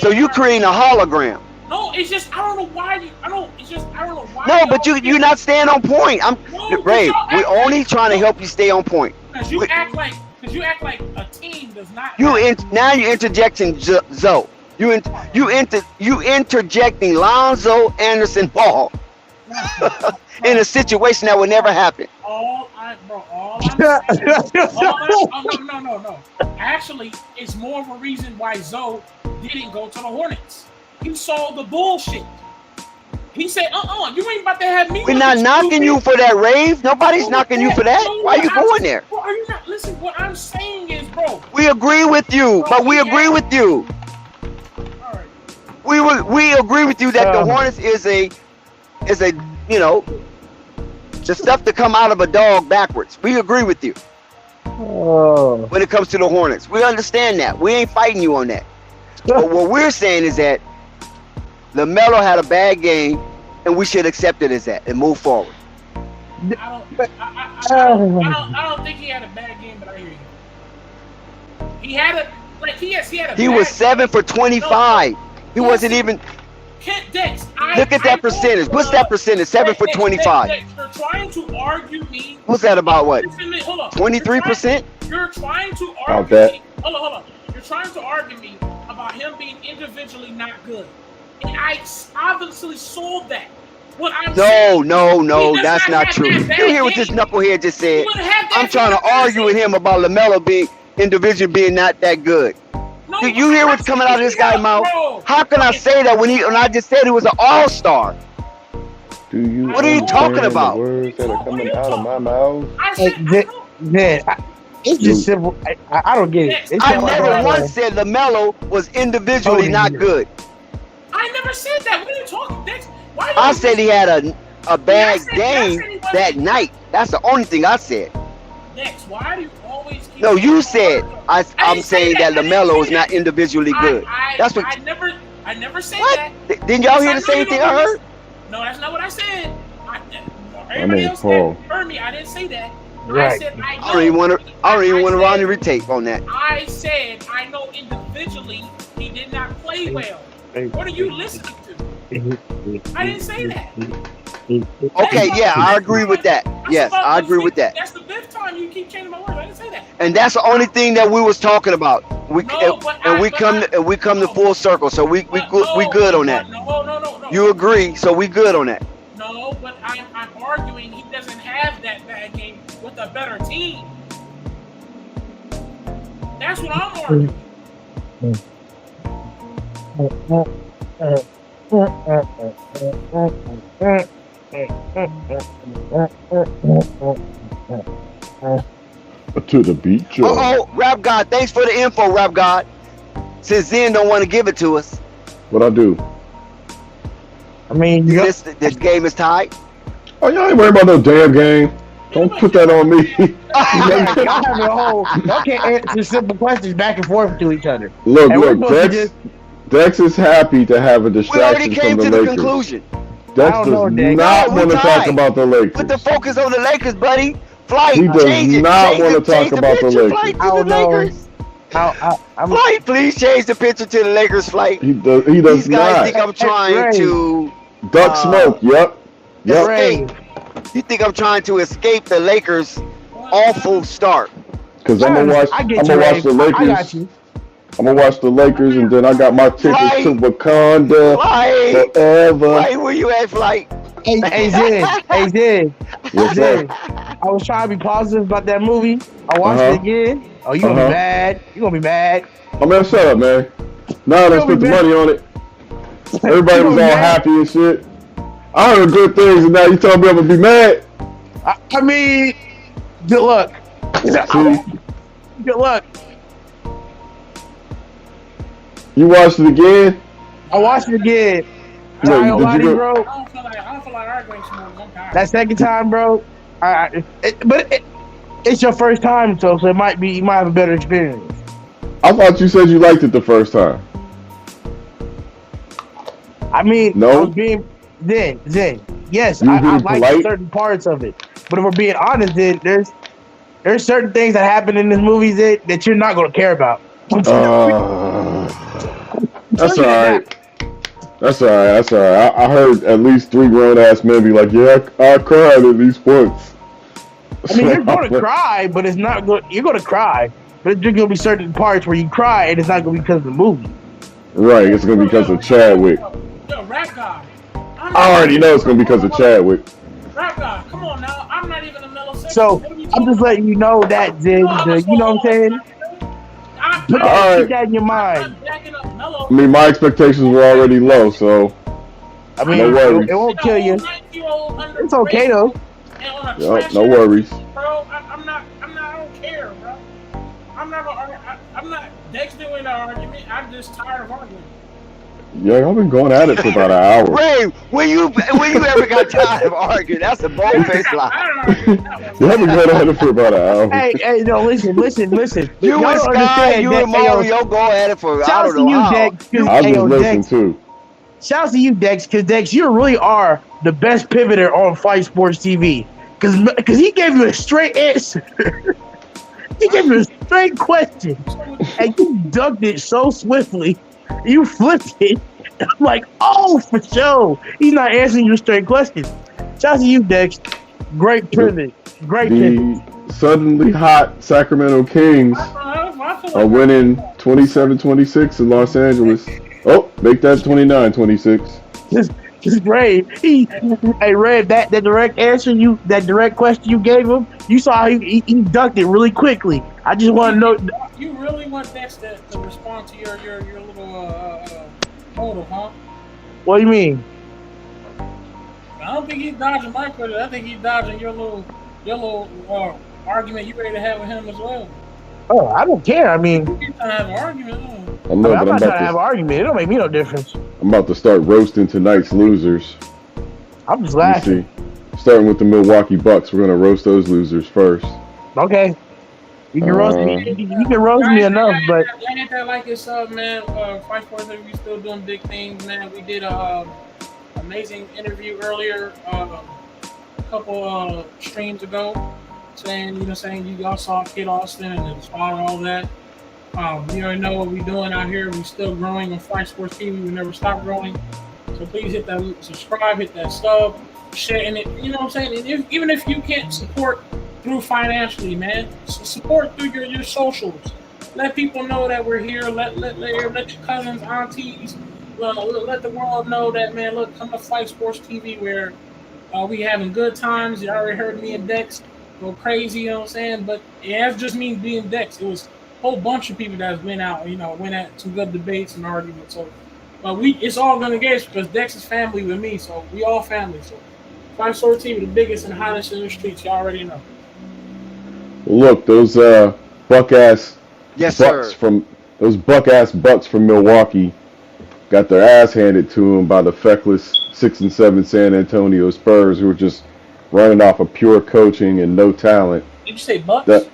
So you creating a hologram. No, it's just I don't know why. No, but you're not staying on point. Ray, we're only trying to help you stay on point. Because you act like a team does not. Now you're interjecting Zoe. You interjecting Lonzo Anderson Ball in a situation that would never happen. No. Actually, it's more of a reason why Zoe didn't go to the Hornets. He saw the bullshit. He said, you ain't about to have me. We're not knocking you for that, Rave. Nobody's knocking you for that. Why are you going there? Bro, are you not? Listen, what I'm saying is, bro. We agree with you, but we agree with you. All right. We agree with you that the Hornets is a the stuff to come out of a dog backwards. We agree with you. When it comes to the Hornets, we understand that. We ain't fighting you on that. But what we're saying is that LaMelo had a bad game, and we should accept it as that and move forward. I don't think he had a bad game, but I hear you. He had a He was 7 for 25. He wasn't even. Dex, look at that percentage. What's that percentage? 7 for 25. Dex, you're trying to argue me. What's that about? What? 23%? You're trying to argue me. Hold on. You're trying to argue me about him being individually not good. And I obviously saw that. No, that's not true. You hear what this knucklehead just said? I'm trying to argue with him about LaMelo being individually being not that good. Do you hear what's coming out of this guy's mouth? How can I say that when I just said he was an all-star? What are you talking about? The words that are coming out of my mouth. It's just simple. I don't get it. I never once said LaMelo was individually not good. I never said that. What are you talking, Dex? I said he had a bad game that night. That's the only thing I said. Dex, why do you always keep... No, you said I'm saying that LaMelo is not individually good. That's what. I never said what? that. Didn't y'all hear the same thing I heard? No, that's not what I said. Everybody else heard me. I didn't say that. Right. I said I know. I don't even want to run the tape on that. I said I know individually he did not play well. What are you listening to? I didn't say that. Okay, yeah, I agree with that. Yes, I agree with that. That's the fifth time you keep changing my words. I didn't say that. And that's the only thing that we was talking about. We come to full circle, so we good on that. No. You agree, so we good on that. No, but I'm arguing he doesn't have that bad game with a better team. That's what I'm arguing. To the beach. Rap God, thanks for the info, Rap God. Since Zen don't want to give it to us. What I do? I mean, this game is tied. Oh, y'all ain't worried about no damn game. Don't put that on me. Y'all can't answer simple questions back and forth to each other. Look, Dex is happy to have a distraction we already came from to the the Lakers. conclusion. Dex does not want to talk about the Lakers. Put the focus on the Lakers, buddy. Flight, he does not want to talk about the Lakers. Flight, please change the picture to the Lakers. Flight. He does These not. guys think I'm trying to duck smoke. Yep. Escape. You think I'm trying to escape the Lakers' awful start? Because I'm gonna watch the Lakers. I'm gonna watch the Lakers, and then I got my tickets to Wakanda forever. Flight, where you at, Flight? Hey, Zed. Yes, sir. I was trying to be positive about that movie. I watched it again. Oh, you gonna be mad? You gonna be mad? Oh man, shut up, man. Now they spent the money on it. Everybody was all happy and shit. I heard good things, and now you tell me I'm gonna be mad. I mean, good luck. Good luck. You watched it again? I watched it again. Wait, I don't did you bro. I don't feel like arguing anymore. That second time, bro. It's your first time, so it might be you might have a better experience. I thought you said you liked it the first time. I mean, no. I was being Zen. Yes, I like certain parts of it, but if we're being honest, then there's certain things that happen in this movie that you're not gonna care about. That's all right. That's all right. I heard at least 3 grown ass men be like, "Yeah, I cried at least once." I mean, you're gonna cry, but it's not good. You're gonna cry, but there's gonna be certain parts where you cry, and it's not gonna be because of the movie. Right, it's gonna be because of Chadwick. Yo, rap guy. I already know it's gonna be because of Chadwick. Rap guy, come on now. I'm not even a millisecond. So I'm just letting you know that, Zen. You know what I'm saying? Keep that in your mind. I mean, my expectations were already low, so I mean, no worries. It won't kill you. It's okay though. Yep, no worries. Bro, I'm not. I don't care, bro. I'm not. Dex doing the argument. I'm just tired of arguing. Yeah, I've been going at it for about an hour. Ray, when you ever got tired of arguing? That's a bold-faced lie. You haven't been going at it for about an hour. Hey, no, listen. You and Sky, you and Mario go at it for I don't know how. Dex, I just listened too. Shout out to you, Dex, because Dex, you really are the best pivoter on Fight Sports TV. Because he gave you a straight answer. He gave you a straight question, and you ducked it so swiftly. You flipped it. I'm like, oh, for sure. He's not answering your straight questions. Shout out to you, Dex. Great pivot. The suddenly hot Sacramento Kings are winning 27-26 in Los Angeles. Oh, make that 29-26. Just Ray. Hey, Ray, that direct answer that direct question you gave him, you saw how he ducked it really quickly. I just want to know. You really want Dex to respond to your little photo, huh? What do you mean? I don't think he's dodging my question. I think he's dodging your little argument you ready to have with him as well. Oh, I don't care. I mean, you're trying to have an argument. I'm not trying to have an argument. It don't make me no difference. I'm about to start roasting tonight's losers. I'm just laughing. Starting with the Milwaukee Bucks, we're gonna roast those losers first. Okay. You can roast me. You can roast me enough, but ain't that like it's up, man? Fight Sports, we still doing big things, man. We did a amazing interview earlier, a couple streams ago, saying you all saw Kid Austin and the spot and all that. You already know what we're doing out here. We're still growing on Fight Sports TV. We never stop growing. So please hit that subscribe, hit that sub, share, and you know what I'm saying. And even if you can't support through financially, man, support through your socials. Let people know that we're here. Let your cousins, aunties, let the world know that, man. Look, come to Fight Sports TV where we having good times. You already heard me and Dex go crazy, you know what I'm saying. But it has just me being Dex. It was a whole bunch of people that went out, went at some good debates and arguments. So, but it's all gonna get because Dex is family with me, so we all family. So, Fight Sports TV, the biggest and hottest in the streets. You already know. Look, those buck-ass Bucks from Milwaukee got their ass handed to them by the feckless 6-7 San Antonio Spurs, who were just running off of pure coaching and no talent. Did you say Bucks? The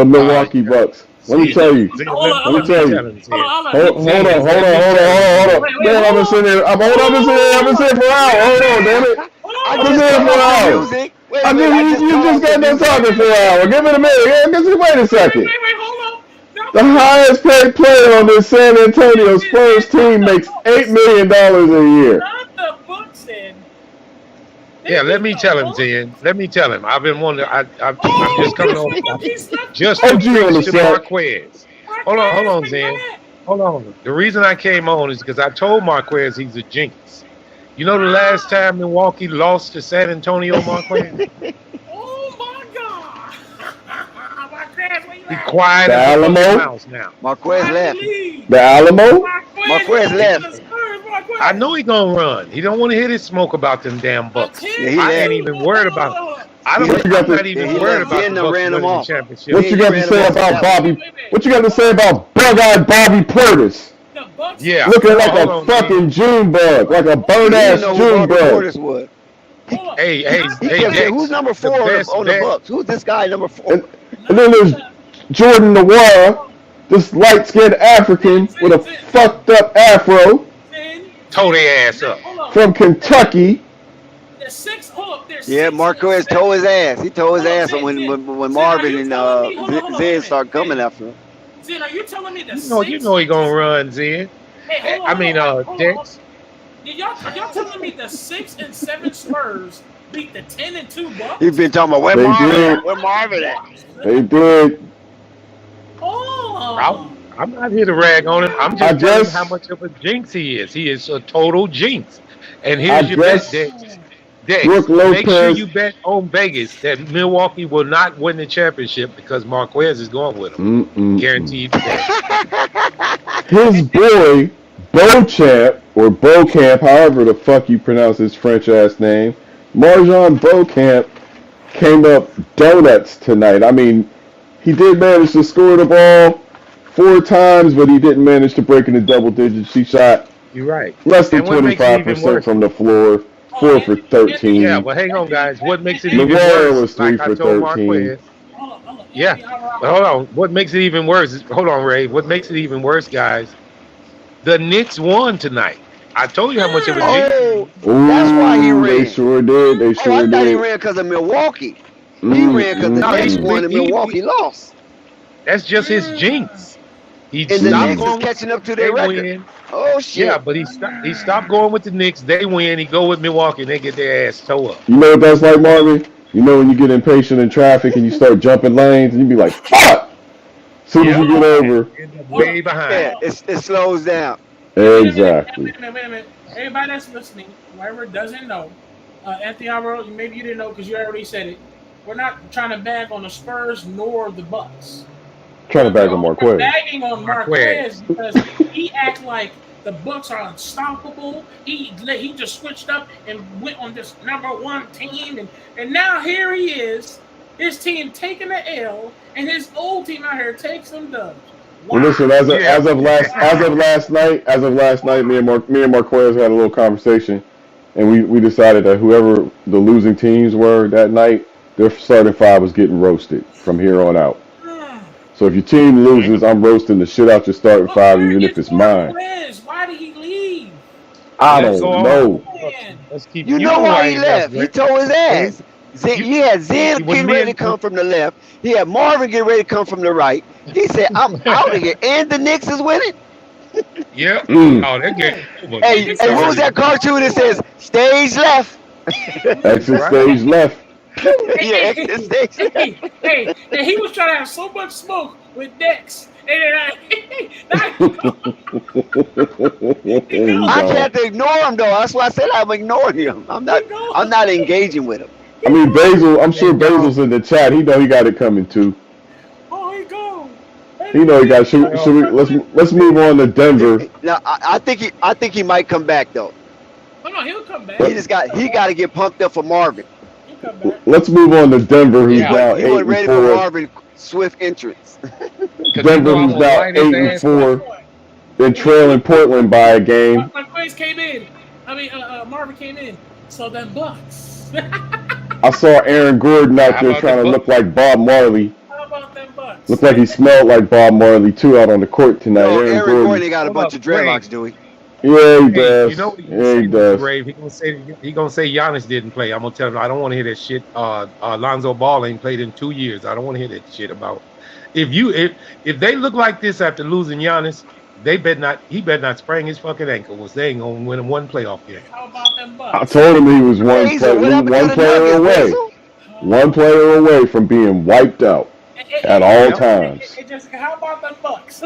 Milwaukee Bucks. Let me tell you. Hold on. Man, I've been sitting here. I've been sitting for an hour. Hold on, damn it. I've been sitting for an hour. You just got done talking for an hour. Give it a minute. Wait a second. Wait, hold on. The highest paid player on this San Antonio Spurs team makes $8 million a year. Not the Bucks said. Yeah, let me tell him, Zen. Let me tell him. I've been wondering. I'm just coming on. Just to Marquez. Hold on, Zen. Hold on. The reason I came on is because I told Marquez he's a jinx. You know the last time Milwaukee lost to San Antonio, Marquez? Be quiet The as a Alamo? mouse now. Marquez left. The Alamo? Marquez left. I know he gonna run. He don't want to hear this smoke about them damn Bucks. Yeah, he I left. ain't even worried about. I'm What you got not to- even he worried left. about Then the they Bucks ran him winning the off. championship. What you got to say about Bobby? What you got to say about bug-eyed Bobby Portis? The Bucks. Yeah. Looking like Hold a on, fucking June bug, like a You bird-ass didn't know who June Bobby bug. Portis was. Hold on. Hey, He Dex, kept saying, who's number 4 on the best- Bucks? Who's this guy number 4? And then there's Jordan Nwora, this light-skinned African with a fucked up afro Toe their ass up. Hold on. from Kentucky. There's 6. Hold up. There's Yeah, 6 Marquez tore his ass. He tore his Hold on, ass Zin, when Zin, Marvin are you and telling me- hold on, hold on, Zed wait. started coming after him. Zin, are you telling me the You know he gonna run, Zen. Hey, hold on, I mean, hold on. Dex. Are y'all telling me the 6 and 7 Spurs beat the 10 and 2 Bucks? He's been talking about where They Marvin did. at? Where Marvin at? They did. Oh. I'm not here to rag on him. I'm I just telling him guess- how much of a jinx he is. He is a total jinx. And I here's your guess bet, Dex. Dex, Brooke make sure Lopez- you bet on Vegas that Milwaukee will not win the championship because Marquez is going with him. Guaranteed bet. His boy, Beauchamp, or Beaucamp, however the fuck you pronounce his French ass name, Marjon Beaucamp, came up donuts tonight. I mean, he did manage to score the ball 4 times, but he didn't manage to break into double digits. He shot You're right. less than And what makes it even 25% worse- from the floor, 4 for 13. Yeah, but hang on, guys. What makes it even LeVar worse? was 3 Like I for told 13. Marquez. Yeah, but hold on. What makes it even worse? Hold on, Ray. What makes it even worse, guys? The Knicks won tonight. I told you how much of a jinx. Oh, Ooh, that's why he ran. They sure did. They Oh, I sure thought he did. ran because of Milwaukee. He Mm, ran because the mm, Knicks mm. won and Milwaukee lost. That's just his jinx. He And the stopped Knicks is going. catching up to They their record. win. Oh, shit. Yeah, but he stopped going with the Knicks. They win. He go with Milwaukee, and they get their ass toe up. You know what that's like, Marvin? You know when you get impatient in traffic and you start jumping lanes and you be like, fuck! As soon as you get over. End up way behind. Yeah, it slows down. Exactly. Wait a minute. Everybody that's listening, whoever doesn't know, Anthony Alvaro, maybe you didn't know because you already said it. We're not trying to bag on the Spurs nor the Bucks. Trying to bag on We're Marquez. bagging on Marquez because he acts like the Bucks are unstoppable. He just switched up and went on this #1 team, and now here he is, his team taking the L, and his old team out here takes some dubs. Wow. Well, listen, as of last night, me and Marquez had a little conversation, and we decided that whoever the losing teams were that night, their starting 5 was getting roasted from here on out. So if your team loses, I'm roasting the shit out your starting 5, even if it's mine. Why did he leave? I don't know. Let's keep You know why he left. He tore his ass. He had Zen getting ready to come from the left. He had Marvin getting ready to come from the right. He said, I'm out of here. And the Knicks is winning. Yeah. Mm. Oh, that game. Hey, what was that cartoon that says, stage left? Exit stage left. Yeah, exit stage left. Hey, and he was trying to have so much smoke with Dex. And I have to ignore him though. That's why I said I'm ignoring him. I'm not engaging with him. I mean, Basil. I'm sure Basil's in the chat. He know he got it coming too. Oh, he go. He know he got. Should we? Let's move on to Denver. Now I think he might come back though. Oh no, he'll come back. He got to get pumped up for Marvin. He'll come back. Let's move on to Denver, who's now He 8 wasn't ready and for 4. Marvin's swift entrance. Denver, who's now 8 and 4, and trailing Portland by a game. Marquez came in. Marvin came in. So then Bucks. I saw Aaron Gordon out there trying to look like Bob Marley. How about them Bucks? Looked like he smelled like Bob Marley too out on the court tonight. No, Aaron Gordon got a bunch of dreadlocks, do he? Yeah, he does. You know what Yeah, he does. Brave. He gonna say Giannis didn't play. I'm gonna tell him I don't want to hear that shit. LiAngelo Ball ain't played in 2 years. I don't want to hear that shit about. If they look like this after losing Giannis, he better not sprain his fucking ankle. Was they ain't gonna win him one playoff game. How about them Bucks? I told him he was one player away. One player away from being wiped out at all times. How about them Bucks?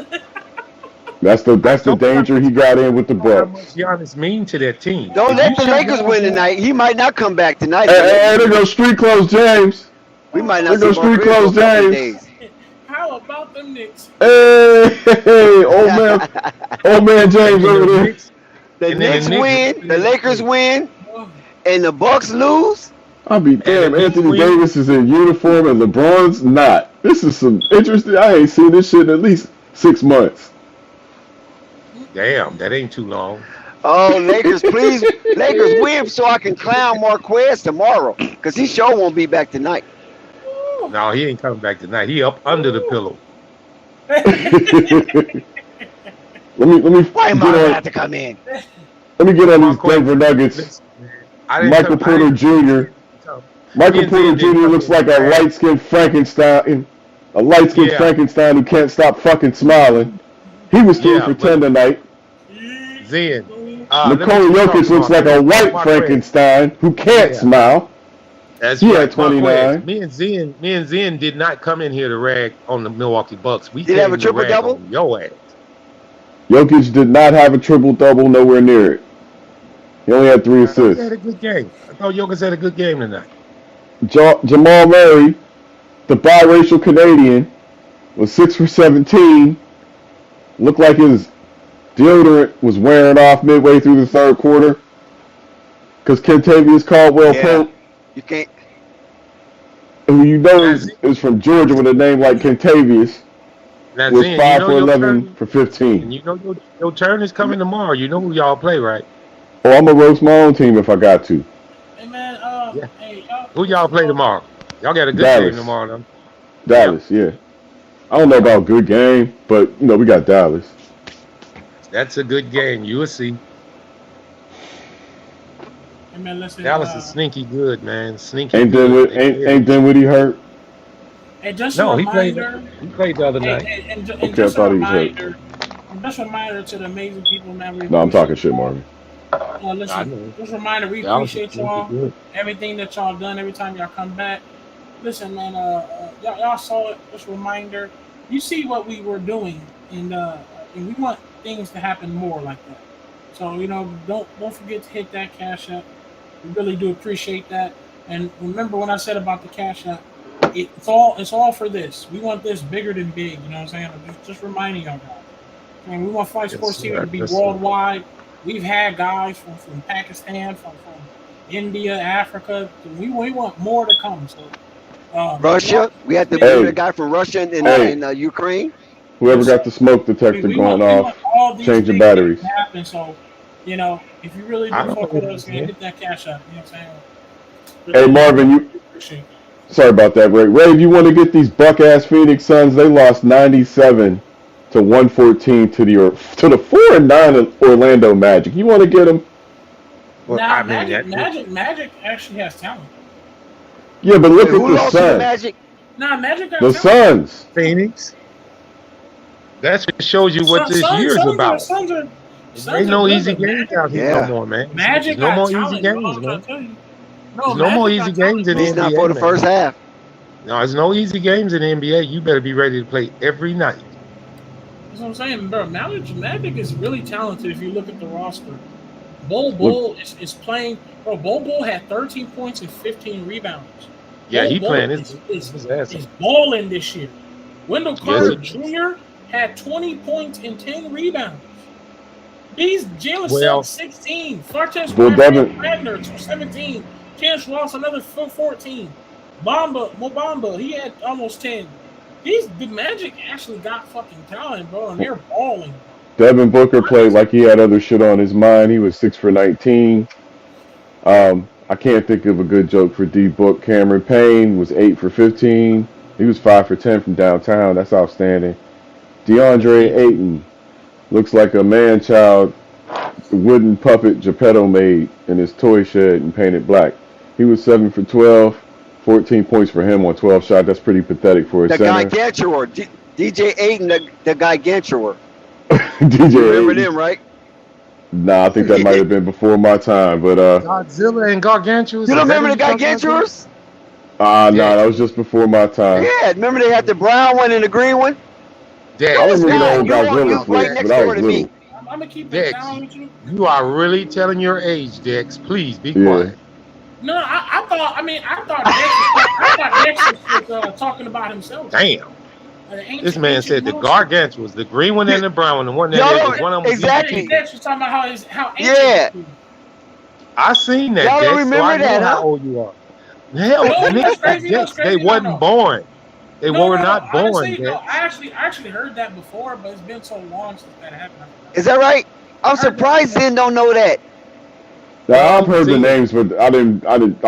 That's the danger he got in with the How Bucks. much Giannis mean to that team? Don't let the Lakers win tonight. He might not come back tonight. Hey, there goes Street Clothes James. We might not There see goes Street Marquez Clothes for a couple James. days. How know about them Knicks. Hey, old man James over there. The Knicks win, the Lakers win, and the Bucks lose. I'll be damn. Anthony Davis is in uniform and LeBron's not. This is some interesting. I ain't seen this shit in at least 6 months. Damn, that ain't too long. Oh, Lakers, please, Lakers win so I can clown Marquez tomorrow, because he sure won't be back tonight. No, he ain't coming back tonight. He up under the pillow. Let me. Why am I allowed to come in? Let me get on these Denver Nuggets. Michael Porter Jr. Michael Porter Jr. looks like a light-skinned Frankenstein. A light-skinned Frankenstein who can't stop fucking smiling. He was 3 for 10 tonight. Zen. Nikola Jokic looks like a white Frankenstein who can't smile. That's he right. had 29. Me and Zen did not come in here to rag on the Milwaukee Bucks. We did have a triple double. Yo ass. Jokic did not have a triple double. Nowhere near it. He only had 3 assists. He had a good game. I thought Jokic had a good game tonight. Jamal Murray, the biracial Canadian, was 6 for 17. Looked like his deodorant was wearing off midway through the third quarter. Because Kentavious Caldwell-Pope, you can't. who you know is from Georgia with a name like Kentavious, was 5 for 11 for 15. And you know your turn is coming tomorrow. You know who y'all play, right? Oh, I'm going to roast my own team if I got to. Hey, man, who y'all play tomorrow? Y'all got a good Dallas. game tomorrow, though. Dallas, yeah. I don't know about good game, but, we got Dallas. That's a good game. You will see. Hey, man, listen, Dallas is sneaky good, man. Sneaky ain't good. Ain't Dinwiddie hurt? Hey, just no, a reminder. He played the other night. And okay, just I thought a he was reminder, hurt. just a reminder to the amazing people, man. No, I'm talking shit, Marvin. Listen, just a reminder, we appreciate y'all. Everything that y'all done every time y'all come back. Listen, man, y'all saw it. Just a reminder. You see what we were doing, and we want things to happen more like that. So don't forget to hit that Cash App. We really do appreciate that. And remember when I said about the Cash App, it's all for this. We want this bigger than big. You know what I'm saying? Just reminding y'all guys. I mean, we want Flight Sports TV to be worldwide. We've had guys from Pakistan, from India, Africa. We want more to come. So Russia, we had to bring a guy from Russia and Ukraine. Whoever got the smoke detector going off, change the batteries. Happen, so, if you really do fuck with us, man, hit that Cash App. You know what I'm saying? Hey, Marvin, sorry about that, Ray. Ray, if you want to get these buck-ass Phoenix Suns, they lost 97 to 114 to the 4-9 Orlando Magic. You want to get them? Well, nah, Magic actually has talent. Yeah, but look at the Suns. Magic? Nah, Magic got the talent. Suns. Phoenix. That shows you what this year's about. There ain't no easy games out here no more, man. Magic no more talent, easy games, bro, man. There's no more easy games in the NBA. Not for the first half. No, there's no easy games in the NBA. You better be ready to play every night. That's what I'm saying, bro. Magic is really talented if you look at the roster. Bol is playing. Bro, Bol had 13 points and 15 rebounds. Yeah, he playing his ass. He's balling this year. Wendell Carter Jr. had 20 points and 10 rebounds. Jalen 16. Fartes Wagner 17. Chance Ross another 14. Mobamba, he had almost 10. The Magic actually got fucking talent, bro, and they're balling. Devin Booker played like he had other shit on his mind. He was 6 for 19. I can't think of a good joke for D-Book. Cameron Payne was 8 for 15. He was 5 for 10 from downtown. That's outstanding. DeAndre Ayton looks like a man-child wooden puppet Geppetto made in his toy shed and painted black. He was 7 for 12. 14 points for him on 12 shots. That's pretty pathetic for a center. The Gigantor. DJ Ayton, the Gigantor. DJ You remember Ayton. them, right? Nah, I think that might have been before my time, but Godzilla and Gargantuous. You don't remember the Gigantuars? Nah, that was just before my time. Yeah, remember they had the brown one and the green one? Yeah, I remember the old Godzilla flick, but I was little. I'm gonna keep it down with you. You are really telling your age, Dex. Please be quiet. No, I thought Dex was talking about himself. Damn. This man said the gargantuas, the green one and the brown one, the one that is one of them. Exactly. Dex was talking about how Yeah. I seen that. Y'all Dex, don't remember so I know that, how huh? old you are. Hell, No, niggas, crazy, Dex, crazy, they wasn't born. They were not born. Honestly, Dex. I actually heard that before, but it's been so long since that happened. Is that right? I'm surprised Zen don't know that. Now, I've heard the names, but I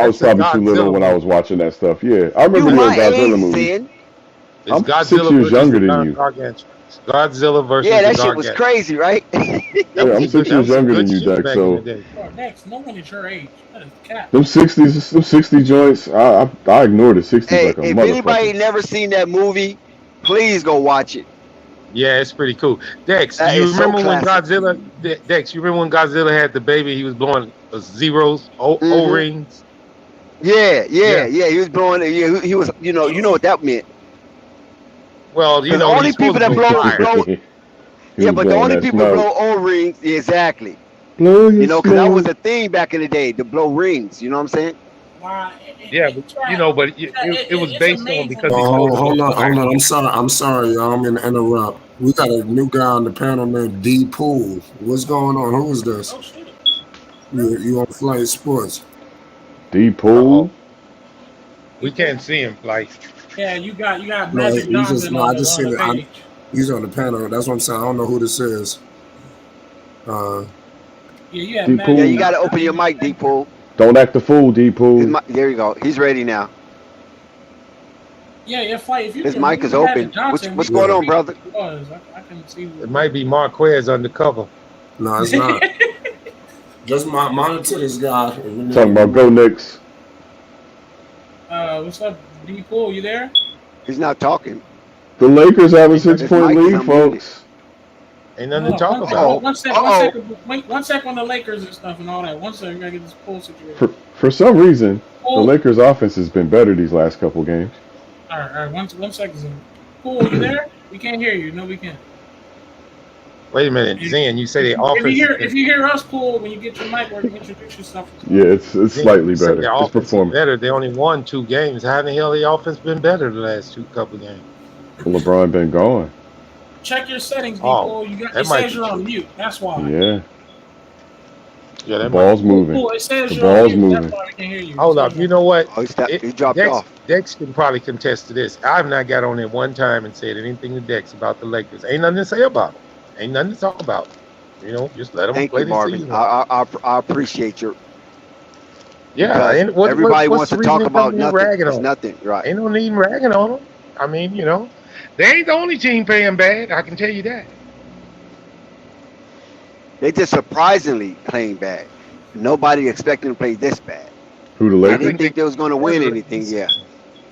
was probably too little when I was watching that stuff. Yeah, I remember the Godzilla movie. I'm Godzilla 6 years younger than you. Godzilla versus Yeah, that shit was crazy, right? Yeah, I'm 6 years younger than you, Dex. So Dex, no one is your age. That is cap. them 60 joints, I ignored the 60s Hey, like a if motherfucker. anybody never seen that movie, please go watch it. Yeah, it's pretty cool. Dex, That you is so remember when classic. Dex, you remember when Godzilla had the baby? He was blowing zeros, O-rings. Yeah. He was blowing. Yeah, he was. You know what that meant. Well, you The know, only he's people supposed that to be blow. fire. Yeah, but the blowing only that people smoke. blow O-rings. Exactly. Blow your You know, because that smoke. was a thing back in the day to blow rings. You know what I'm saying? Yeah, but you know, but it was based on because Oh, hold on. I'm sorry, y'all. I'm gonna interrupt. We got a new guy on the panel named D Pool. What's going on? Who is this? Oh shit. You on Flight Sports? D Pool. we can't see him like. Yeah, you got No, Magic he's Johnson just, no, on I just the seen it. page. He's on the panel. That's what I'm saying. I don't know who this is. Yeah, you have D Magic Pool. Yeah, you got to open your mic, D-Pool. Don't act the fool, D Pool. There you go. He's ready now. Yeah, Flight. If you His can mic move is open. Magic Johnson, What's we going can on, see brother? who it was. I can see. It might be Marquez undercover. No, it's not. Just monitor this guy. Talking about go Knicks. What's up, D Pool? You there? He's not talking. The Lakers have a His 6-point mic is lead, unmuted. folks. Ain't nothing to talk about. One sec on the Lakers and stuff and all that. One sec, we gotta get this pool situation. For some reason, the Lakers' offense has been better these last couple games. All right. One second. Pool, you there? We can't hear you. No, we can't. Wait a minute, Zen. You say the offense. If you hear us, Pool, when you get your mic, or introduce yourself. Yeah, it's slightly better. Their It's offense is performing. better. They only won 2 games. How in the hell the offense been better the last couple games? Well, LeBron been gone. Check your settings, Oh, D-Pool. that It might says be you're on true. mute. That's why. Yeah. Yeah, The that ball's moving. Pool, it says The you're on ball's mute. moving. That's why we can hear you. Hold up. You know what? Oh, he dropped Dex, off. Dex can probably contest to this. I've not got on there one time and said anything to Dex about the Lakers. Ain't nothing to say about them. Ain't nothing to talk about. You know, just let them Thank play you, the Marvin. season. I appreciate your. Yeah, and everybody what's wants the to reason talk they about coming in nothing. ragging It's on them? nothing, right? Ain't no need in ragging on them. I mean, you know, they ain't the only team playing bad. I can tell you that. They just surprisingly playing bad. Nobody expected them to play this bad. Who the I Lakers? didn't think they was going to win anything. Yeah,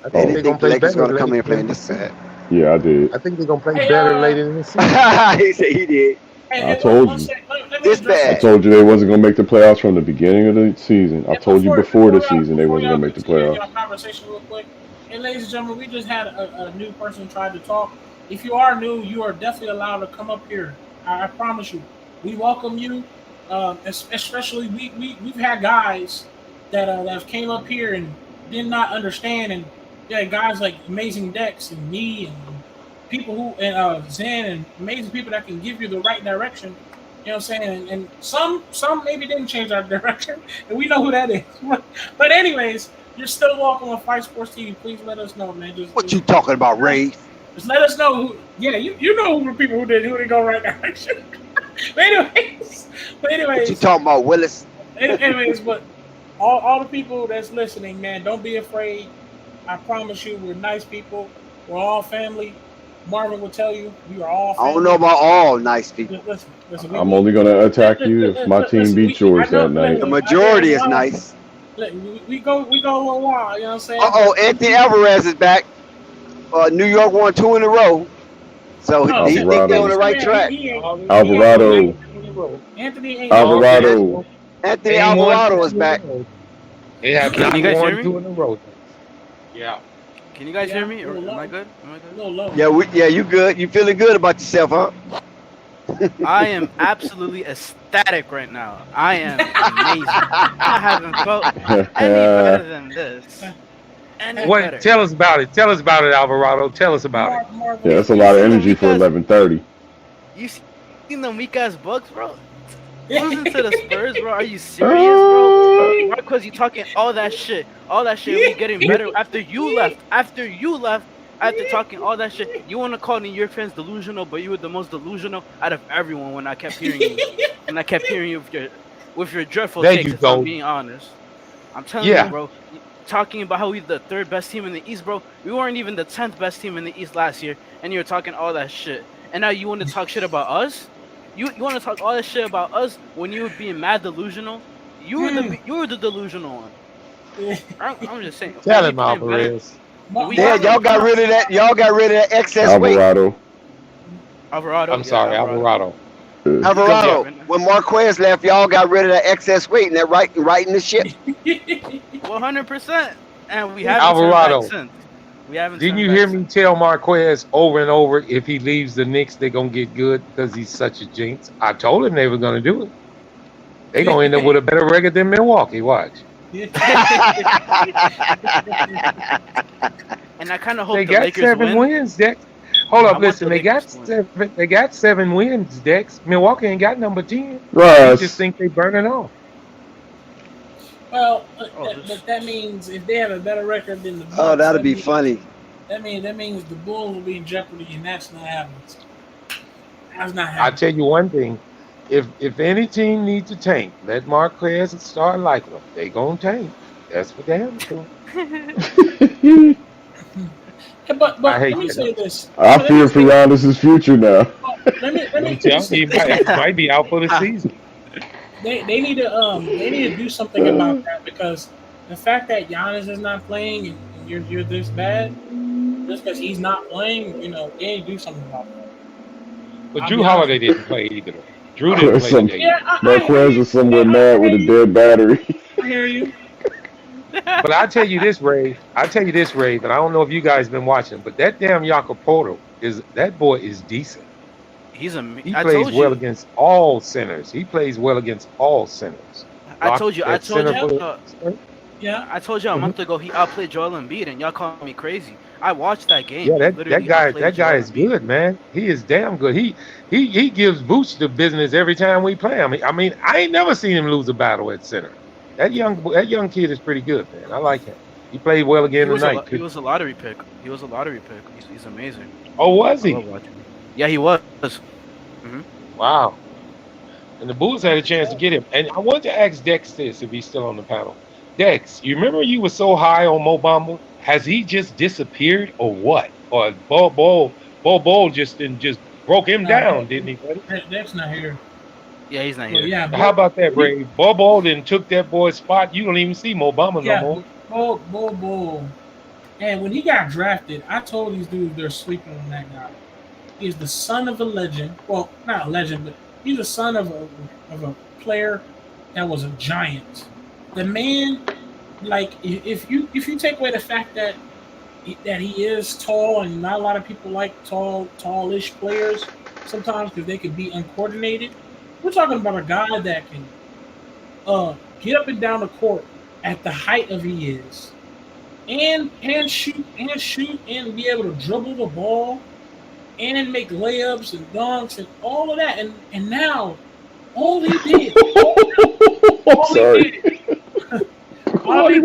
I they think they're didn't gonna think the play Lakers better. going to come in later. playing this bad. Yeah, I did. I think they're gonna play Hey, better later in the season. He said he did. I told you. Let me This address bad. I told you they wasn't gonna make the playoffs from the beginning of the season. I And told you before the season they before wasn't y'all gonna make the continue playoffs. y'all conversation real quick. And ladies and gentlemen, we just had a new person try to talk. If you are new, you are definitely allowed to come up here. I promise you. We welcome you. Especially we've had guys that have came up here and did not understand, and yeah, guys like Amazing Dex and me and people who and Zen and amazing people that can give you the right direction. You know what I'm saying? And some maybe didn't change our direction, and we know who that is. But anyways, you're still welcome on Fight Sports TV. Please let us know, man. What you talking about, Ray? Just let us know who. Yeah, you know who the people who didn't go right direction. But anyways, What you talking about, Willis? anyways, but all the people that's listening, man, don't be afraid. I promise you, we're nice people. We're all family. Marvin will tell you, we are all family. I don't know about all nice people. Listen, I'm only gonna attack you if my team beats yours that night. The majority is nice. We go a little while, you know what I'm saying? Anthony Alvarez is back. New York won 2 in a row. So he think they're on the right track. Alvarado. Anthony Alvarado. Anthony Alvarado is back. They have Can not you guys won hear me? 2 in a row. Yeah. Can you guys hear me? Or am I good? A little low. Yeah, you good? You feeling good about yourself, huh? I am absolutely ecstatic right now. I am amazing. I haven't felt any better than this. any What? better. Tell us about it. Tell us about it, Alvarado. Tell us about it. Yeah, that's a lot of energy for 11:30. You seen them weak ass Bucks, bro? Losing to the Spurs, bro. Are you serious, bro? Marquez, you talking all that shit. All that shit. We getting better after you left. After talking all that shit. You want to call New York fans delusional, but you were the most delusional out of everyone when I kept hearing you. When I kept hearing you with your dreadful takes, if I'm being honest. I'm telling you, bro. Talking about how we're the third best team in the East, bro. We weren't even the 10th best team in the East last year, and you were talking all that shit. And now you want to talk shit about us? You want to talk all that shit about us when you were being mad delusional? You were the delusional one. I'm just saying. Tell him, Alvarez. Yeah, y'all got rid of that. Y'all got rid of that excess weight. Alvarado. I'm sorry, Alvarado. Alvarado. When Marquez left, y'all got rid of that excess weight, and that right in the ship. 100%. And we haven't Alvarado. turned back since. We haven't. Didn't you hear me tell Marquez over and over, if he leaves the Knicks, they're gonna get good because he's such a jinx? I told him they were gonna do it. They're gonna end up with a better record than Milwaukee. Watch. And I kind of hope They the got Lakers 7 win. wins, Dex. Hold up, I listen. want the They got Lakers seven. They got 7 wins, Dex. Milwaukee ain't got number 10. Russ. You just think they burning off. Well, but that means if they have a better record than the Bucks, Oh, that'd be funny. That means the Bulls will be in jeopardy, and that's not happening. That's not I happening. tell you one thing. If any team needs to tank, let Marquez start liking them. They gonna tank. That's for damn sure. But I hate let me that. say this. I fear for Giannis's future now. Let me I'm telling you, he might be out for the season. They need to do something about that, because the fact that Giannis is not playing and you're this bad just because he's not playing, they need to do something about that. But Drew Holiday didn't play either. Drew didn't play today. Marquez is somewhere mad with a dead battery. I hear you. But I tell you this, Ray. And I don't know if you guys been watching, but that damn Jacopoto that boy is decent. He plays well against all centers. I told you a month ago he outplayed Joel Embiid, and y'all called me crazy. I watched that game. Yeah, that guy is good, man. He is damn good. He gives Booch the business every time we play him. I mean, I ain't never seen him lose a battle at center. That young kid is pretty good, man. I like him. He played well again tonight. He was a lottery pick. He's amazing. Oh, was he? Yeah, he was. Mm-hmm. Wow. And the Bulls had a chance to get him. And I wanted to ask Dex this, if he's still on the panel. Dex, you remember you were so high on Mo Bamba? Has he just disappeared or what? Or Ball just broke him down, didn't he, buddy? Dex not here. Yeah, he's not here. Yeah, how about that, Ray? Ball then took that boy's spot. You don't even see Mo Bamba no more. Bull. And when he got drafted, I told these dudes they're sleeping on that guy. He's the son of a legend. Well, not a legend, but he's the son of a player that was a giant. The man, like, if you take away the fact that he is tall, and not a lot of people like tallish players sometimes because they can be uncoordinated. We're talking about a guy that can get up and down the court at the height of he is, and shoot and be able to dribble the ball and make layups and dunks and all of that. And now all he did, all he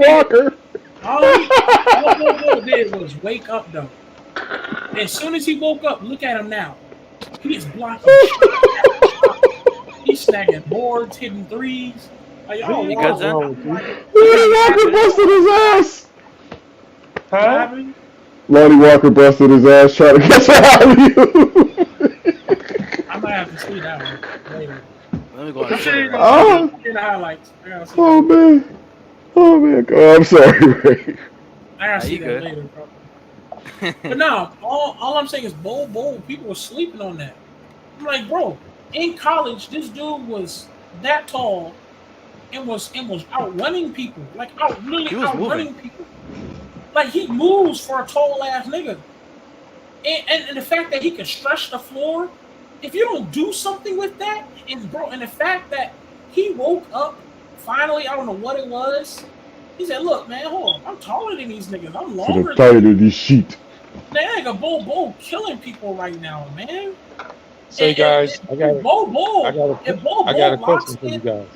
did was wake up though. As soon as he woke up, look at him now. He is blocking. He's snagging boards, hitting threes. Like, Lonnie Walker busted his ass. Huh? Lonnie Walker busted his ass trying to catch an alley-oop. I might have to see that one later. Let me go on. The highlights. Oh man. Oh, I'm sorry, Ray. I gotta see that later, bro. But no, all I'm saying is Bull. People were sleeping on that. I'm like, bro, in college, this dude was that tall and was outrunning people. Like outrunning people. Like he moves for a tall ass nigga. And the fact that he can stretch the floor, if you don't do something with that, and the fact that he woke up finally, I don't know what it was. He said, "Look, man, hold on. I'm taller than these niggas. I'm To longer the tired than of this shit. man. Like a Bull killing people right now, man. Say, guys, I got a Locks question for you in. guys.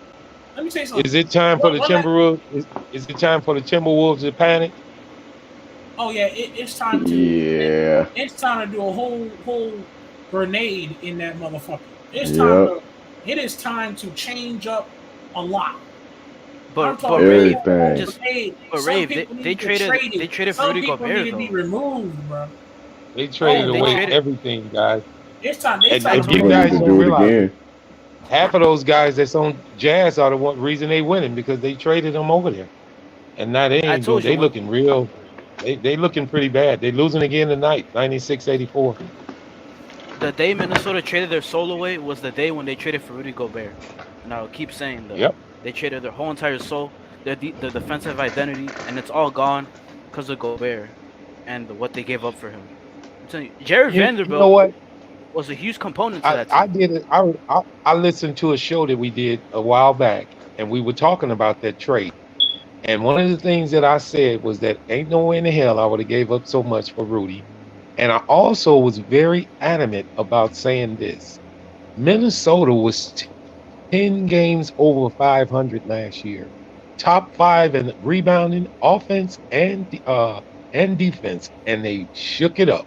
Let me say something. Is it time for the Timberwolves? Is it time for the Timberwolves to panic? Oh yeah, it's time to. Yeah. It's time to do a whole grenade in that motherfucker. It's time to. It is time to change up a lot. But everything. Rave, they traded for Rudy Gobert, though. Some people need to be removed, bro. They traded away everything, guys. It's time. And you guys don't do it realize again. half of those guys that's on Jazz are the one reason they winning because they traded them over there, and now they ain't doing. They looking real. They looking pretty bad. They losing again tonight, 96-84. The day Minnesota traded their soul away was the day when they traded for Rudy Gobert. And I'll keep saying that. Yep. They traded their whole entire soul, their defensive identity, and it's all gone because of Gobert and what they gave up for him. I'm telling you, Jared Vanderbilt. You know what? Was a huge component to that team. I did it. I listened to a show that we did a while back, and we were talking about that trade. And one of the things that I said was that ain't no way in the hell I would have gave up so much for Rudy. And I also was very adamant about saying this. Minnesota was 10 games over 500 last year. Top 5 in rebounding, offense, and defense. And they shook it up.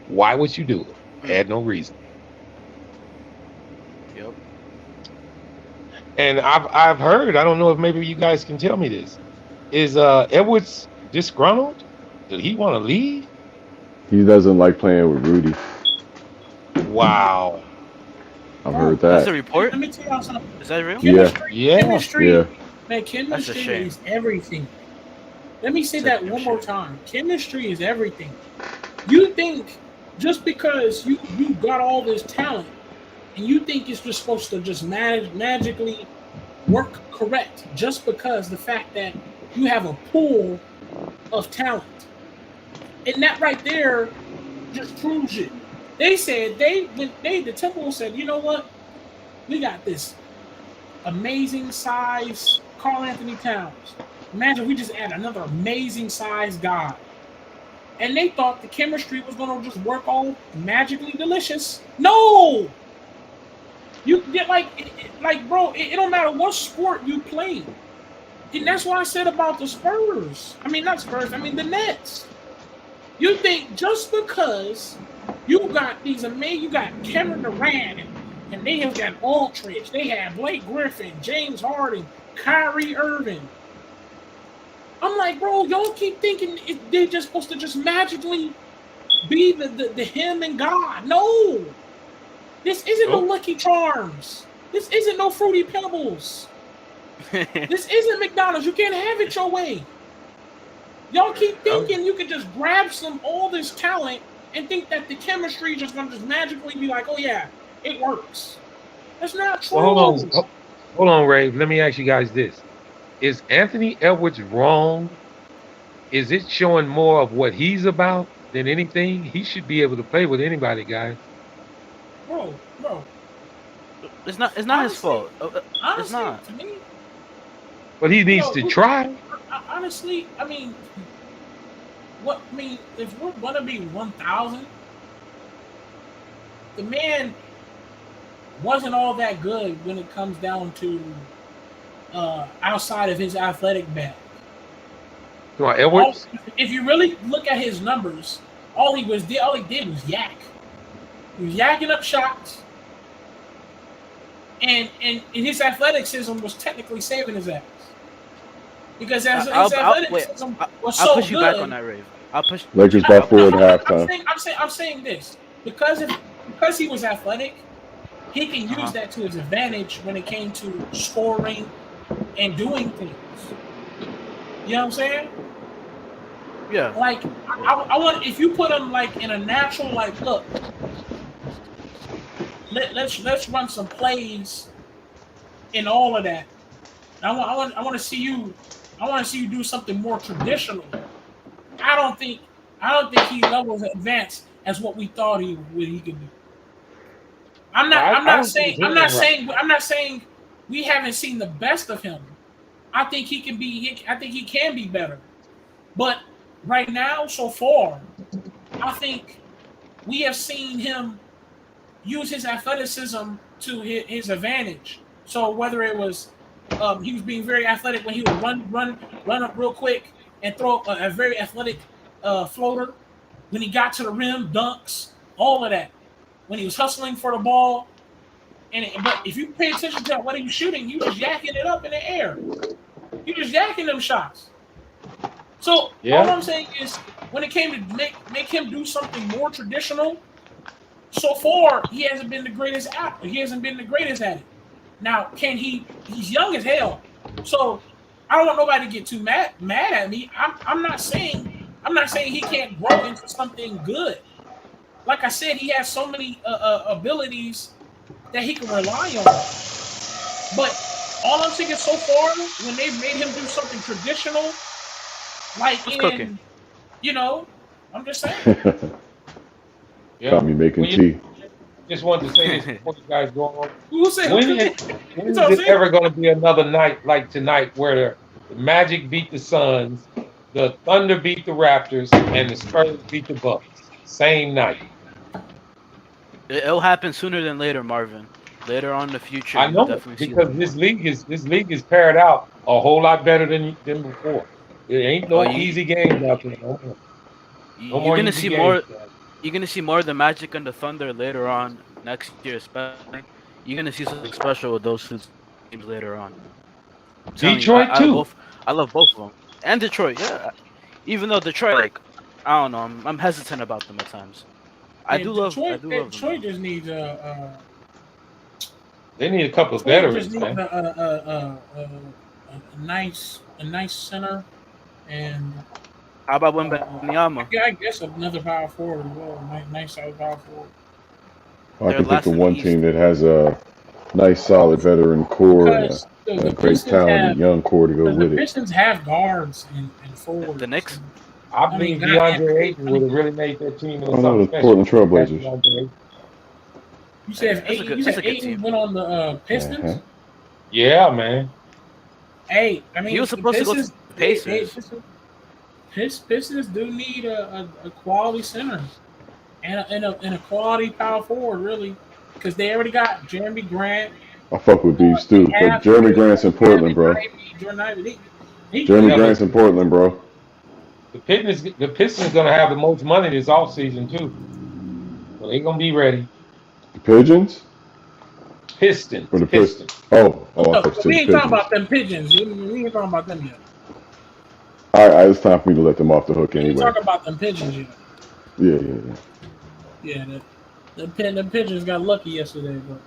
Why would you do it? Had no reason. Yep. And I've heard, I don't know if maybe you guys can tell me this. Is Edwards disgruntled? Did he want to leave? He doesn't like playing with Rudy. Wow. I've heard that. That's a report? Let me tell y'all something. Is that real? Chemistry, man, That's a chemistry shame. is everything. Let me say that one more time. Chemistry is everything. You think just because you got all this talent and you think it's just supposed to just magically work correct just because the fact that you have a pool of talent. And that right there just proves it. They said the Timberwolves said, you know what? We got this amazing size Karl Anthony Towns. Imagine we just add another amazing size guy. And they thought the chemistry was gonna just work all magically delicious. No! You get bro, it don't matter what sport you play. And that's what I said about the Spurs. I mean, not Spurs, I mean the Nets. You think just because you got these amazing, you got Kevin Durant and they have got Aldridge, they have Blake Griffin, James Harden, Kyrie Irving. I'm like, bro, y'all keep thinking they're just supposed to just magically be the him and God. No. This isn't no Lucky Charms. This isn't no Fruity Pebbles. This isn't McDonald's. You can't have it your way. Y'all keep thinking you could just grab all this talent and think that the chemistry is just going to just magically be like, oh, yeah, it works. That's not true. Well, hold on, Ray. Let me ask you guys this. Is Anthony Edwards wrong? Is it showing more of what he's about than anything? He should be able to play with anybody, guys. Bro. It's not his fault. Honestly, it's not. To me, but he needs to try. Honestly, I mean, if we're gonna be 1,000, the man wasn't all that good when it comes down to outside of his athletic bag. You want Edwards? If you really look at his numbers, all he did was yak. He was yakking up shots, and his athleticism was technically saving his ass. Because his athleticism was so good. I'll push you back on that, Rave. I'll push. Lakers back forward at halftime. I'm saying this because he was athletic, he can use that to his advantage when it came to scoring and doing things. You know what I'm saying? Yeah. Like I want, if you put him like in a natural, like, look, let's run some plays and all of that. I want to see you. I want to see you do something more traditional. I don't think he levels advanced as what we thought he could do. I'm not saying we haven't seen the best of him, I think he can be. I think he can be better. But right now, so far, I think we have seen him use his athleticism to his advantage. So whether it was he was being very athletic when he would run up real quick and throw a very athletic floater. When he got to the rim, dunks, all of that. When he was hustling for the ball, but if you pay attention to what he was shooting, you just yakking it up in the air. You just yakking them shots. So all I'm saying is, when it came to make him do something more traditional, so far he hasn't been the greatest at it. He hasn't been the greatest at it. Now, he's young as hell. So I don't want nobody to get too mad at me. I'm not saying he can't grow into something good. Like I said, he has so many abilities that he can rely on. But all I'm saying is, so far, when they've made him do something traditional, like I'm just saying. Got me making tea. Just wanted to say this before you guys go on. When is it ever going to be another night like tonight where the Magic beat the Suns, the Thunder beat the Raptors, and the Spurs beat the Bucks? Same night. It'll happen sooner than later, Marvin. Later on in the future, I know, because this league is paired out a whole lot better than before. It ain't no easy games out there. You're gonna see more. You're gonna see more of the Magic and the Thunder later on next year, especially. You're gonna see something special with those two teams later on. Detroit too. I love both of them, and Detroit. Yeah, even though Detroit, like, I don't know, I'm hesitant about them at times. I do love Detroit. Just needs They need a couple of veterans, man. A nice center, and how about Wembanyama? I guess another power forward as well. Nice solid power forward. I can think of one team that has a nice, solid veteran core and a great talented young core to go with it. The Pistons have guards and forwards. The Knicks. I believe DeAndre Ayton would have really made that team. I know the Portland Trailblazers. You said Ayton went on the Pistons? Yeah, man. Hey, I mean, he was supposed to go to the Pacers. Pistons do need a quality center and a quality power forward, really, because they already got Jeremy Grant. I fuck with these too, but Jeremy Grant's in Portland, bro. Jeremy Grant's in Portland, bro. The Pistons gonna have the most money this offseason too. So they gonna be ready. The Pigeons? Pistons. Or the Pistons. Oh, we ain't talking about them Pigeons. We ain't talking about them yet. All right, it's time for me to let them off the hook anyway. We ain't talking about them Pigeons yet. Yeah. Yeah, the Pigeons got lucky yesterday, but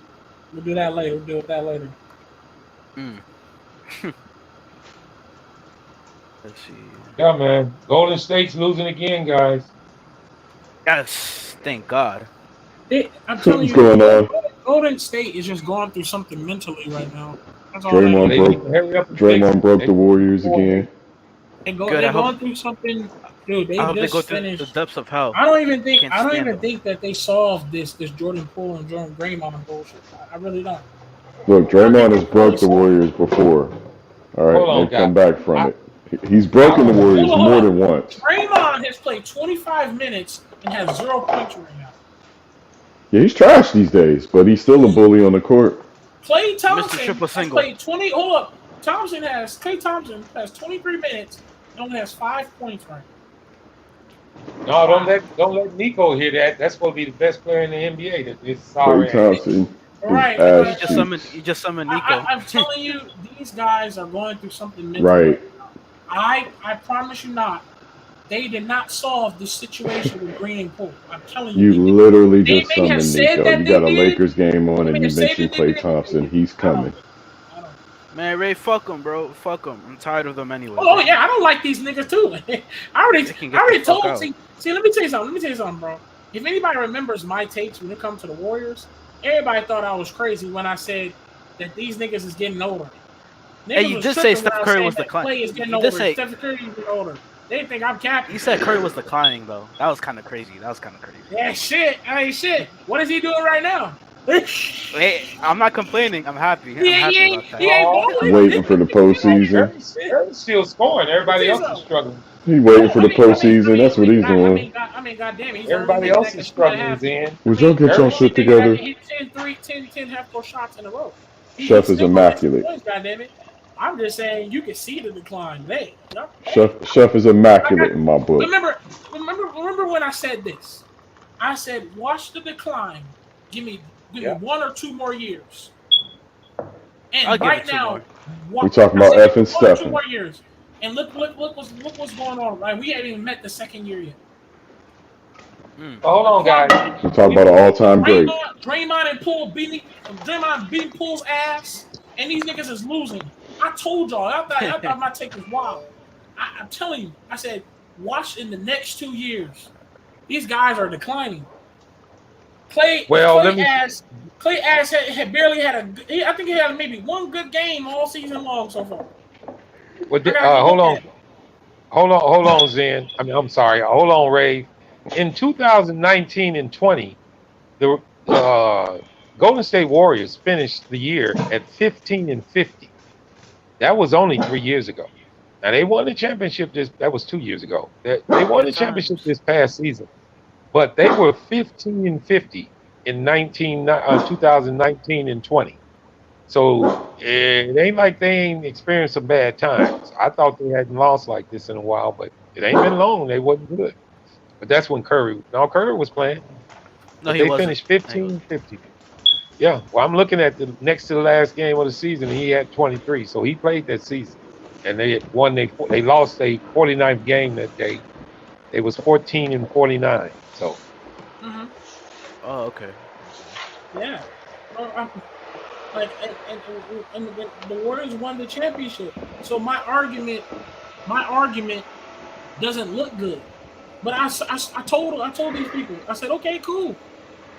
we'll do that later. We'll deal with that later. Let's see. Yeah, man. Golden State's losing again, guys. Yes, thank God. I'm telling you, going on? Golden State is just going through something mentally right now. That's all Draymond broke the Warriors again. They're going through something, dude. They just finished the depths of hell. I don't even think that they solved this Jordan Poole and Jordan Draymond bullshit. I really don't. Look, Draymond has broke the Warriors before. All right, they come back from it. He's broken the Warriors more than once. Draymond has played 25 minutes and has 0 points right now. Yeah, he's trash these days, but he's still a bully on the court. Klay Thompson has played 20. Hold up, Klay Thompson has 23 minutes and only has 5 points right now. No, don't let Nico hear that. That's supposed to be the best player in the NBA. Klay Thompson. Right, you just summoned Nico. I'm telling you, these guys are going through something mentally. Right. I promise you not. They did not solve the situation with Green and Poole. I'm telling you. You literally just summoned Nico. You got a Lakers game on and you mentioned Klay Thompson. He's coming. Man, Ray, fuck him, bro. Fuck him. I'm tired of them anyway. Oh, yeah, I don't like these niggas, too. I already told you. See, let me tell you something, bro. If anybody remembers my takes when it comes to the Warriors, everybody thought I was crazy when I said that these niggas is getting older. Hey, you did say Steph Curry was declining. Klay is getting older. Steph Curry is getting older. They think I'm capping. You said Curry was declining, though. That was kind of crazy. Yeah, shit. Hey, shit. What is he doing right now? Hey, I'm not complaining. I'm happy. I'm happy about that. He ain't balling. Waiting for the postseason. Curry's still scoring. Everybody else is struggling. He waiting for the postseason. That's what he's doing. Goddamn, he's Everybody else is struggling, Zen. Would y'all get y'all shit together? He 10 half-court shots in a row. Chef is immaculate. Goddamn it. I'm just saying you can see the decline. Hey, Chef is immaculate in my book. Remember when I said this? I said, watch the decline. Give me 1 or 2 more years. And right now, we talking about F and Stephen. 2 more years. And look what's going on. Right, we haven't even met the second year yet. Hold on, guys. We're talking about an all-time great. Draymond beating Poole's ass, and these niggas is losing. I told y'all. I thought my take was wild. I'm telling you. I said, watch in the next 2 years. These guys are declining. Clay ass had barely had I think he had maybe 1 good game all season long so far. Hold on, Zen. I'm sorry. Hold on, Ray. In 2019 and 20, the Golden State Warriors finished the year at 15-50. That was only 3 years ago. Now they won the championship. That was 2 years ago. They won the championship this past season, but they were 15-50 in 2019 and 20. So it ain't like they ain't experienced some bad times. I thought they hadn't lost like this in a while, but it ain't been long. They wasn't good. But that's when Curry was playing. No, they finished 15-50. Yeah, well, I'm looking at the next to the last game of the season. He had 23, so he played that season, and they had won. They lost a 49th game that day. It was 14-49. So. Mm-hmm. Oh, okay. Yeah. And the Warriors won the championship. So my argument doesn't look good. But I told these people, I said, okay, cool.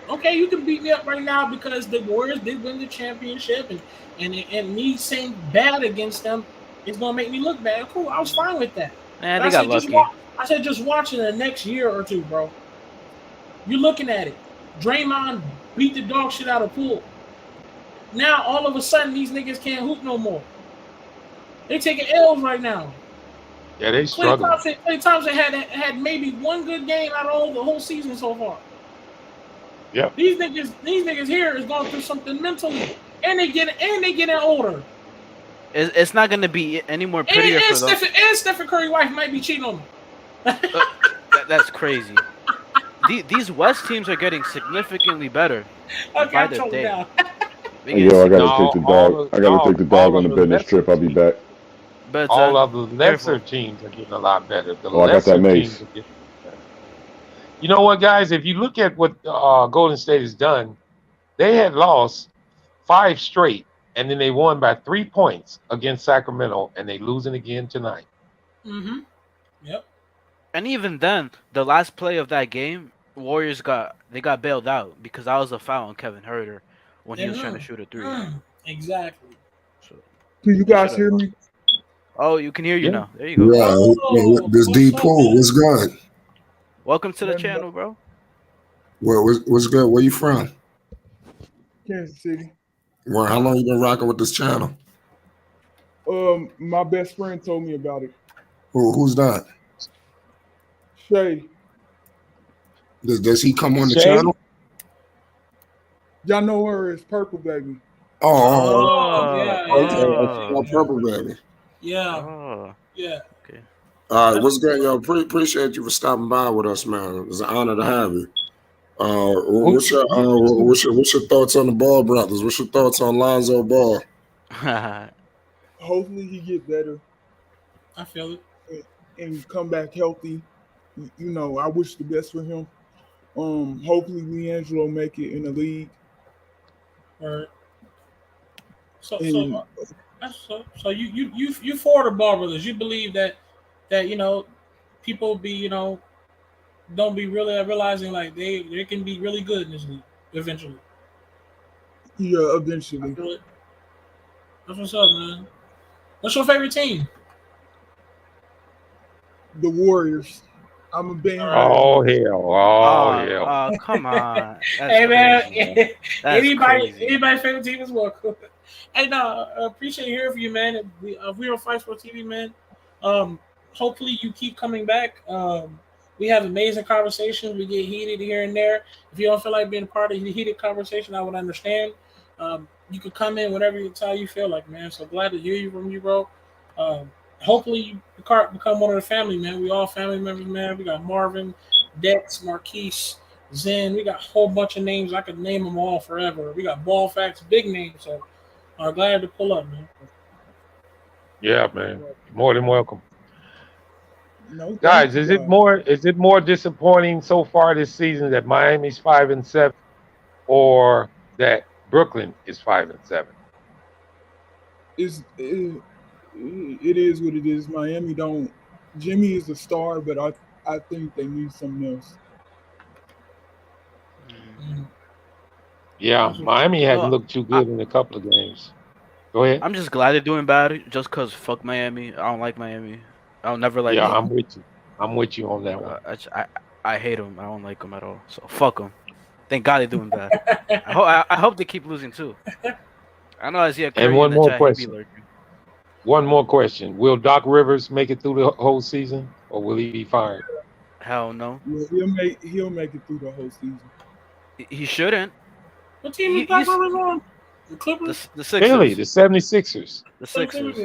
Okay, you can beat me up right now because the Warriors did win the championship, and me saying bad against them is gonna make me look bad. Cool, I was fine with that. Man, they got lucky. I said just watching the next year or two, bro. You're looking at it. Draymond beat the dog shit out of Poole. Now all of a sudden these niggas can't hoop no more. They taking L's right now. Yeah, they struggle. Klay Thompson had maybe 1 good game out of the whole season so far. Yep. These niggas here is going through something mentally, and they getting older. It's not gonna be any more prettier for them. And Stephen Curry's wife might be cheating on them. That's crazy. These West teams are getting significantly better. Okay, I'm choking down. Yo, I gotta take the dog. I gotta take the dog on the business trip. I'll be back. But all of the lesser teams are getting a lot better. I got that mace. You know what, guys? If you look at what Golden State has done, they had lost 5 straight, and then they won by 3 points against Sacramento, and they losing again tonight. Mm-hmm. Yep. And even then, the last play of that game, Warriors got bailed out because that was a foul on Kevin Huerter when he was trying to shoot a 3. Exactly. So, can you guys hear me? Oh, you can hear you now. There you go. Yeah, this D Pool, what's good? Welcome to the channel, bro. What's good? Where you from? Kansas City. Well, how long you been rocking with this channel? My best friend told me about it. Who's that? Shay. Does he come on the channel? Y'all know her as Purple Baby. Okay. Purple Baby. Yeah. Yeah. Okay. All right, what's good, yo? Appreciate you for stopping by with us, man. It's an honor to have you. What's your thoughts on the Ball brothers? What's your thoughts on LiAngelo Ball? Hopefully he get better. I feel it. And come back healthy. You know, I wish the best for him. Hopefully LiAngelo make it in the league. All right. So you for the Ball brothers? You believe that you know people be don't be really realizing like they can be really good in this league eventually. Yeah, eventually. That's what's up, man. What's your favorite team? The Warriors. I'm a band. Oh hell! Oh hell! Come on. That's Hey man, crazy. That's crazy. anybody's favorite team is welcome. Hey, no, appreciate hearing from you, man. We on Fight Sports TV, man. Hopefully you keep coming back. We have amazing conversations. We get heated here and there. If you don't feel like being a part of the heated conversation, I would understand. You could come in whenever you feel like, man. So glad to hear from you, bro. Hopefully you become one of the family, man. We all family members, man. We got Marvin, Dex, Marquise, Zen. We got a whole bunch of names. I could name them all forever. We got Ball Facts, big names. So glad to pull up, man. Yeah, man. More than welcome. No, Guys, is it more disappointing so far this season that Miami's 5-7 or that Brooklyn is 5-7? It is what it is. Miami don't. Jimmy is a star, but I think they need something else. Yeah, Miami hasn't looked too good in a couple of games. Go ahead. I'm just glad they're doing bad just because fuck Miami. I don't like Miami. I'll never like them. I'm with you. I'm with you on that one. I hate them. I don't like them at all. So fuck them. Thank God they're doing bad. I hope they keep losing too. I know I see a Curry And one in the more chat, question. One more question. Will Doc Rivers make it through the whole season or will he be fired? Hell no. Yeah, he'll make it through the whole season. He shouldn't. What team is Doc Rivers on? The Clippers? The Sixers. Really? The 76ers. The Sixers.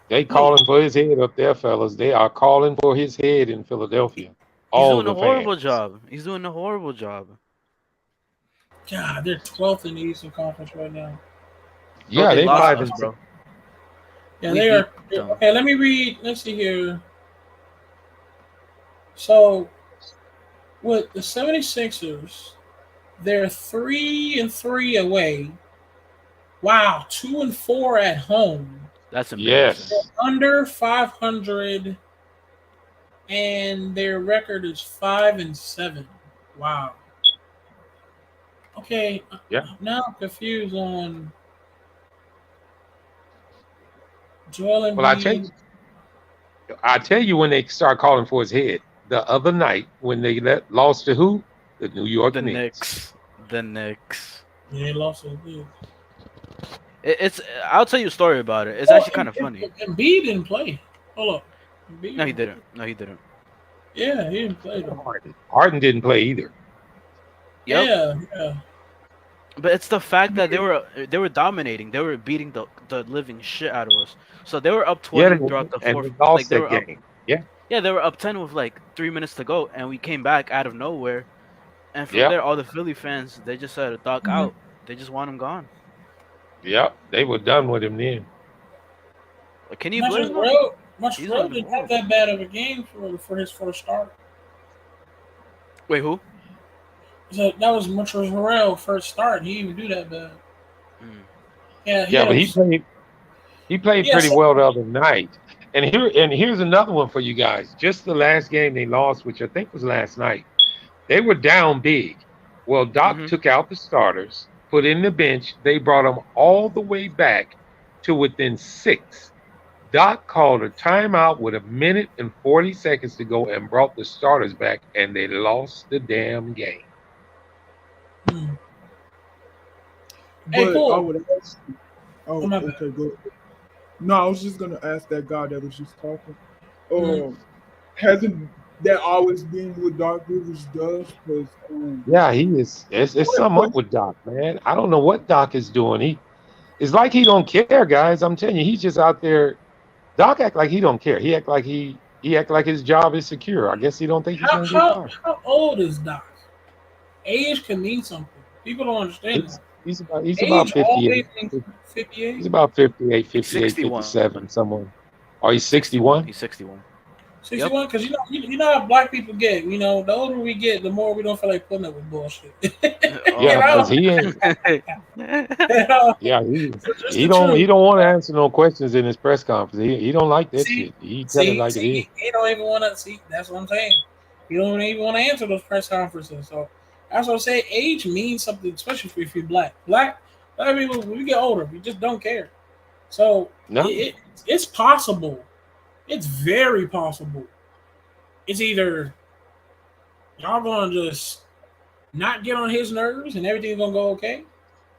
They calling for his head up there, fellas. They are calling for his head in Philadelphia. He's doing a horrible job. He's doing a horrible job. God, they're 12th in the Eastern Conference right now. Yeah, they 5-7, bro. Yeah, they are. Okay, let me read. Let's see here. So, with the 76ers, they're 3-3 away. Wow, 2-4 at home. That's amazing. Yes. They're under 500, and their record is 5-7. Wow. Okay. Yeah. Now I'm confused on Joel Embiid. Well, I tell you when they start calling for his head. The other night when they lost to who? The New York Knicks. The Knicks. Yeah, they lost to the It's. I'll tell you a story about it. It's actually kind of funny. Embiid didn't play. Hold up. No, he didn't. Yeah, he didn't play. Harden didn't play either. Yep. Yeah. But it's the fact that they were dominating. They were beating the living shit out of us. So they were up 20 throughout the fourth. And they lost that game. Yeah, they were up 10 with like 3 minutes to go, and we came back out of nowhere. And from there, all the Philly fans, they just said, "Doc out." They just want him gone. Yep, they were done with him then. Can you blame him? Montreal didn't have that bad of a game for his first start. Wait, who? So that was Montreal first start. He didn't even do that bad. Yeah, but he played pretty well the other night. And here's another one for you guys. Just the last game they lost, which I think was last night. They were down big. Well, Doc took out the starters, put in the bench. They brought them all the way back to within 6. Doc called a timeout with 1 minute and 40 seconds to go and brought the starters back, and they lost the damn game. But I would ask. Okay, good. No, I was just gonna ask that guy that was just talking. Hasn't that always been what Doc Rivers does? Yeah, he is. It's something up with Doc, man. I don't know what Doc is doing. It's like he don't care, guys. I'm telling you, he's just out there. Doc act like he don't care. He act like his job is secure. I guess he don't think he's gonna get fired. How old is Doc? Age can mean something. People don't understand that. He's about 58. 58? He's about 58, 61. 57, somewhere. Oh, he's 61? He's 61. 61, because you know how black people get. You know, the older we get, the more we don't feel like putting up with bullshit. Yeah, because he ain't. Yeah, he don't want to answer no questions in his press conference. He don't like that shit. He tell it like it is. He don't even want to see. That's what I'm saying. He don't even want to answer those press conferences. So that's what I'm saying. Age means something, especially if you're black. I mean, when we get older, we just don't care. So it's possible. It's very possible. It's either y'all gonna just not get on his nerves and everything's gonna go okay,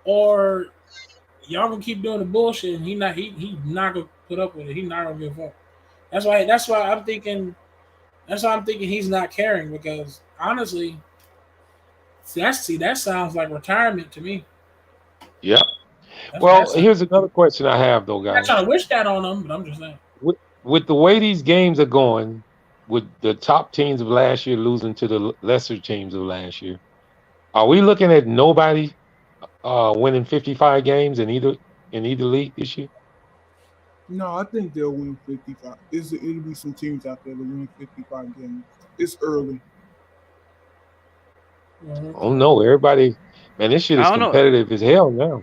or y'all gonna keep doing the bullshit and he not gonna put up with it. He's not gonna give up. That's why I'm thinking. That's why I'm thinking he's not caring because honestly, that sounds like retirement to me. Yeah. Well, here's another question I have though, I'm guys. not trying to wish that on him, but I'm just saying. With the way these games are going, with the top teams of last year losing to the lesser teams of last year, are we looking at nobody winning 55 games in either league this year? No, I think they'll win 55. It'll be some teams out there that win 55 games. It's early. Oh no, everybody, man, this shit is competitive as hell now.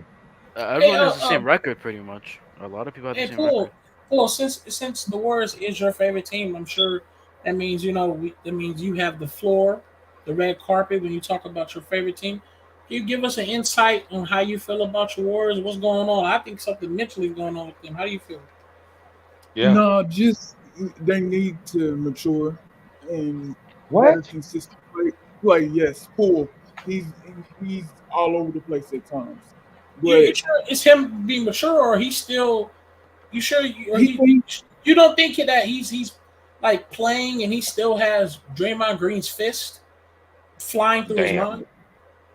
Everyone has the same record, pretty much. A lot of people have the same record. Well, since the Warriors is your favorite team, I'm sure that means that means you have the floor, the red carpet when you talk about your favorite team. Can you give us an insight on how you feel about your Warriors? What's going on? I think something mentally is going on with them. How do you feel? Yeah. No, just they need to mature and what consistent play. Yes, Poole. He's all over the place at times. But you sure it's him being mature, or he's still? You sure you don't think that he's like playing and he still has Draymond Green's fist flying through his mind?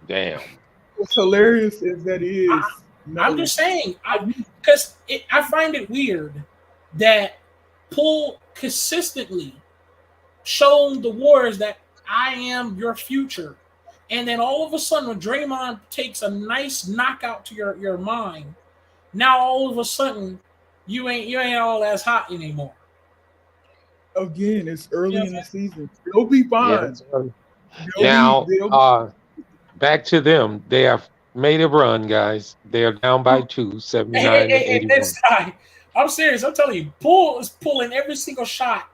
Damn. What's hilarious is that he is. I'm just saying, because I find it weird that Poole consistently shown the Warriors that I am your future, and then all of a sudden when Draymond takes a nice knockout to your mind, now all of a sudden you ain't all as hot anymore. Again, it's early in the season. They'll be fine. Now, back to them. They have made a run, guys. They are down by 2, 79 to 81. This guy, I'm serious. I'm telling you, Poole is pulling every single shot,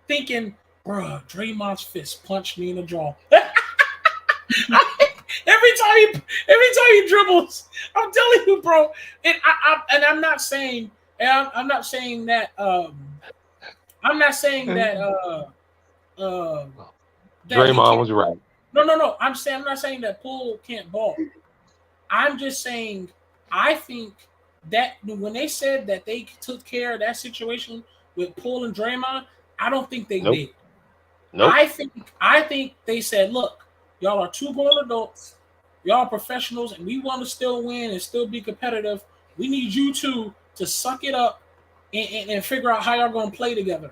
thinking, "Bruh, Draymond's fist punched me in the jaw." Every time he dribbles, I'm telling you, bro. And I'm not saying that. I'm not saying that. Draymond was right. No. I'm not saying that Poole can't ball. I'm just saying I think that when they said that they took care of that situation with Poole and Draymond, I don't think they did. Nope. I think they said, look, y'all are 2 grown adults, y'all are professionals, and we want to still win and still be competitive. We need you two to suck it up and figure out how y'all going to play together.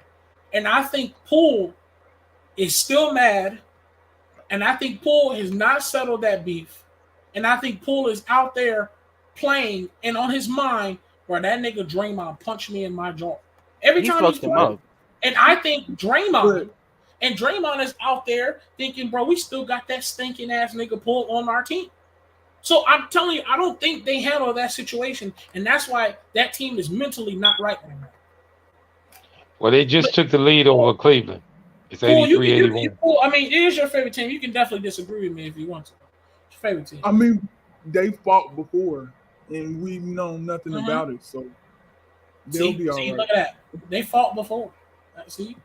And I think Poole is still mad, and I think Poole has not settled that beef, and I think Poole is out there playing and on his mind where that nigga Draymond punched me in my jaw. Every time he's playing. And I think Draymond is out there thinking, bro, we still got that stinking ass nigga Poole on our team. So I'm telling you, I don't think they handle that situation, and that's why that team is mentally not right right now. Well, they just took the lead over Cleveland. It's 83-81. I mean, it is your favorite team. You can definitely disagree with me if you want to. It's your favorite team. I mean, they fought before, and we know nothing about it, so they'll be all right. Look at that. They fought before. See?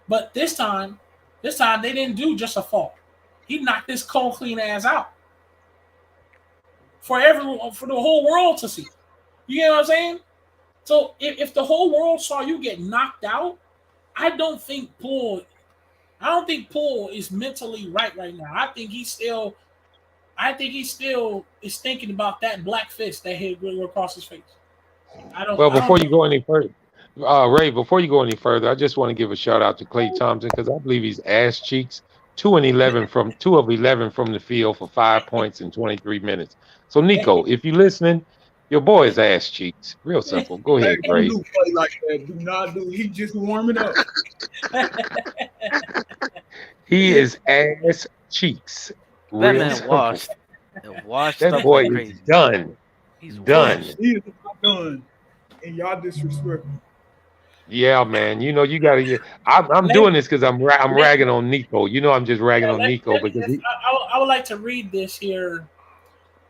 But this time they didn't do just a fault. He knocked this cold, clean ass out. For the whole world to see. You get what I'm saying? So if the whole world saw you get knocked out, I don't think Poole is mentally right now. I think he still is thinking about that black fist that hit across his face. Before you go any further, Ray, before you go any further, I just want to give a shout out to Klay Thompson because I believe he's ass cheeks. 2 of 11 from the field for 5 points in 23 minutes. So Nico, if you're listening, your boy is ass cheeks. Real simple. Go ahead, Ray. Don't play like that. Do not do. He just warming up. He is ass cheeks. That man washed. That boy is done. He's done. He is done. And y'all disrespectful. Yeah, man. You know you gotta. I'm doing this because I'm ragging on Nico. You know I'm just ragging on Nico because I would like to read this here.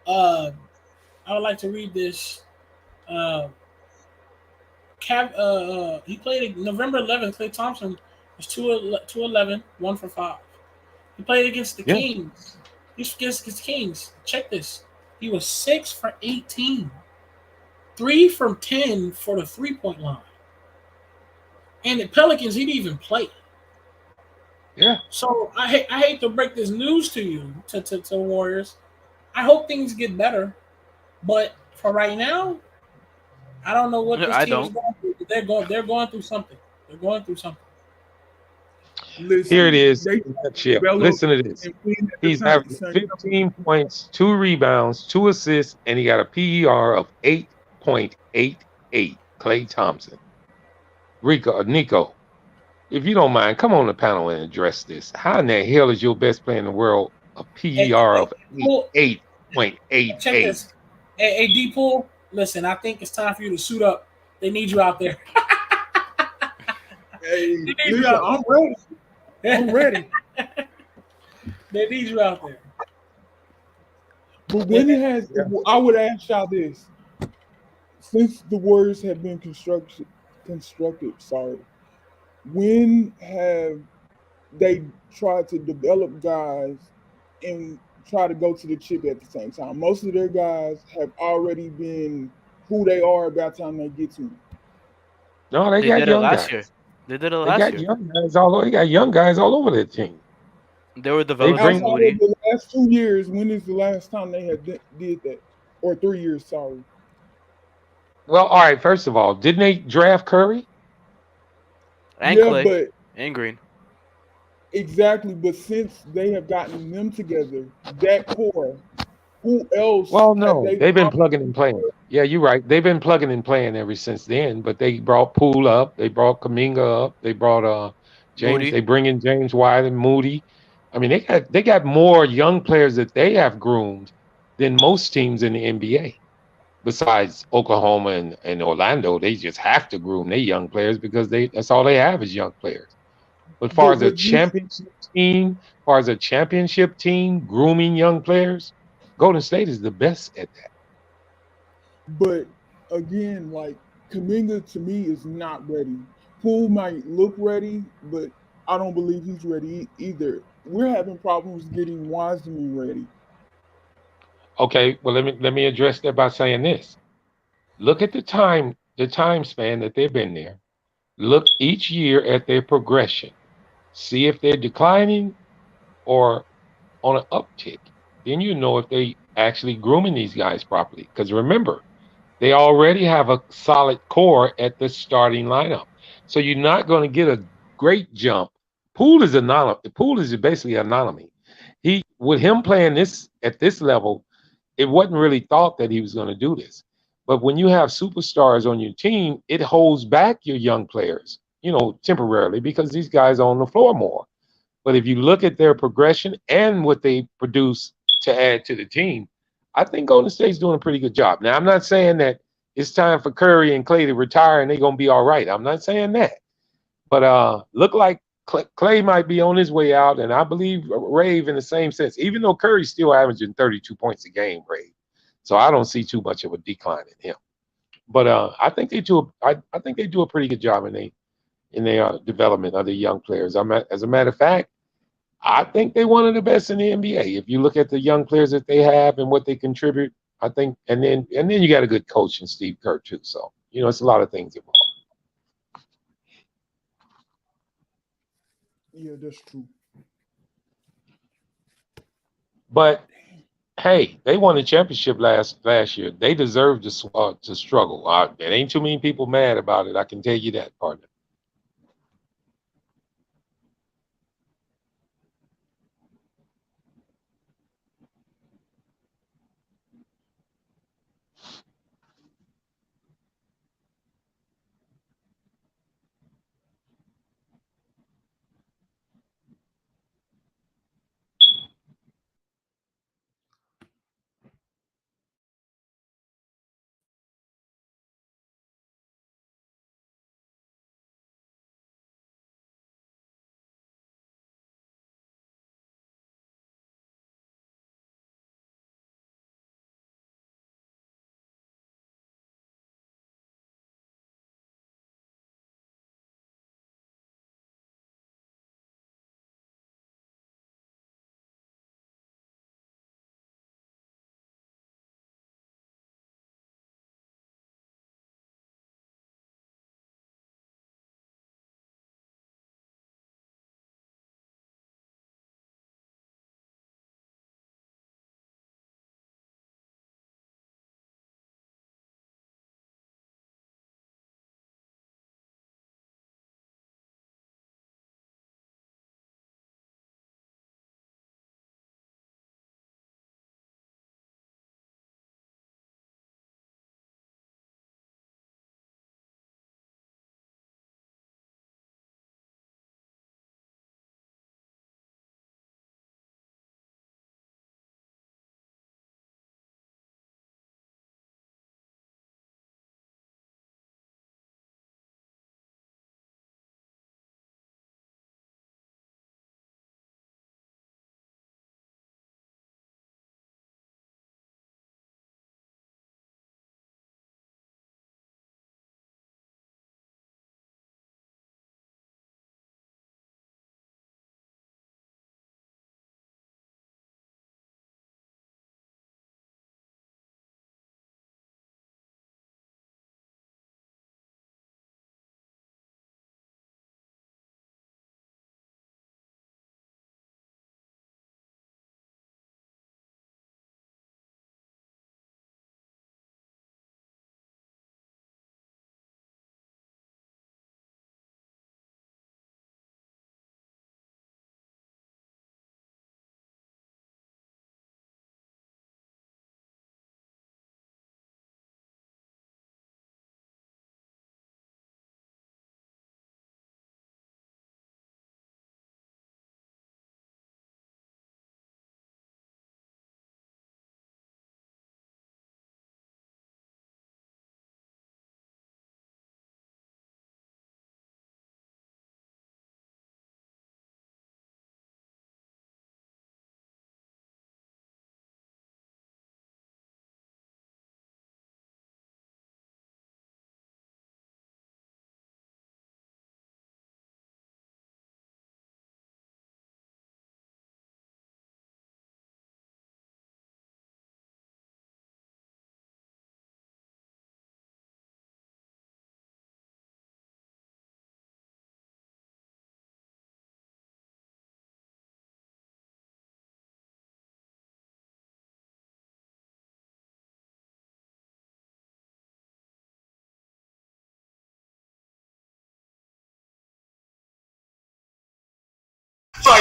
I would like to read this. He played November 11th. Klay Thompson was 2-11, 1 for 5. He played against the Kings. He's against the Kings. Check this. He was 6 for 18. 3 from 10 for the 3-point line. And the Pelicans, he didn't even play. Yeah. So I hate to break this news to you, to Warriors. I hope things get better, but for right now, I don't know what this team is going through. They're going through something. They're going through something. Listen, here it is. Listen to this. He's averaging 15 points, 2 rebounds, 2 assists, and he got a PER of 8.88. Klay Thompson. Nico, if you don't mind, come on the panel and address this. How in the hell is your best player in the world a PER of 8.88? Check this. Hey, D-Pool, listen, I think it's time for you to suit up. They need you out there. Hey, listen, I'm ready. I'm ready. They need you out there. But when it has, I would ask y'all this: since the Warriors have been constructed, when have they tried to develop guys and try to go to the chip at the same time? Most of their guys have already been who they are by the time they get to them. No, they got young guys. They did it last year. Young guys all over. They got young guys all over their team. They were developing Moody. The last 2 years, when is the last time they had did that? Or 3 years, sorry. Well, all right. First of all, didn't they draft Curry? And Clay. And Green. Exactly, but since they have gotten them together, that core, who else? Well, no, they've been plugging and playing. Yeah, you're right. They've been plugging and playing ever since then. But they brought Poole up, they brought Kuminga up, they brought James. Moody. They bring in James White and Moody. I mean, they got more young players that they have groomed than most teams in the NBA. Besides Oklahoma and Orlando, they just have to groom their young players because that's all they have is young players. But as far as a championship team grooming young players, Golden State is the best at that. But again, like Kuminga to me is not ready. Poole might look ready, but I don't believe he's ready either. We're having problems getting Wiseman ready. Okay, well let me address that by saying this. Look at the time span that they've been there. Look each year at their progression. See if they're declining or on an uptick. Then you know if they actually grooming these guys properly. Because remember, they already have a solid core at the starting lineup. So you're not going to get a great jump. Poole is basically an anomaly. With him playing this at this level, it wasn't really thought that he was going to do this. But when you have superstars on your team, it holds back your young players, temporarily because these guys are on the floor more. But if you look at their progression and what they produce to add to the team, I think Golden State's doing a pretty good job. Now, I'm not saying that it's time for Curry and Clay to retire and they're going to be all right. I'm not saying that. But look like Clay might be on his way out, and I believe Rave in the same sense, even though Curry's still averaging 32 points a game, Rave. So I don't see too much of a decline in him. But I think they do a pretty good job in their development of the young players. As a matter of fact, I think they're one of the best in the NBA. If you look at the young players that they have and what they contribute, I think, and then you got a good coach in Steve Kerr too. So it's a lot of things involved. Yeah, that's true. But hey, they won the championship last year. They deserve to struggle. There ain't too many people mad about it. I can tell you that, partner.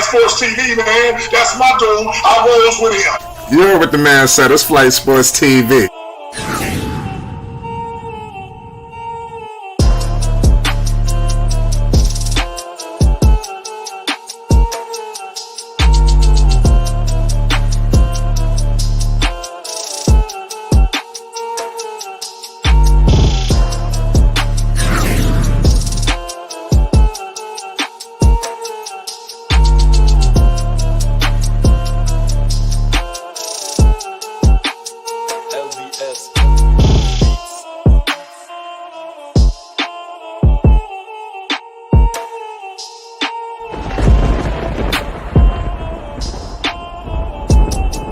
Flight Sports TV, man. That's my dude. I rolls with him. You heard what the man said. It's Flight Sports TV.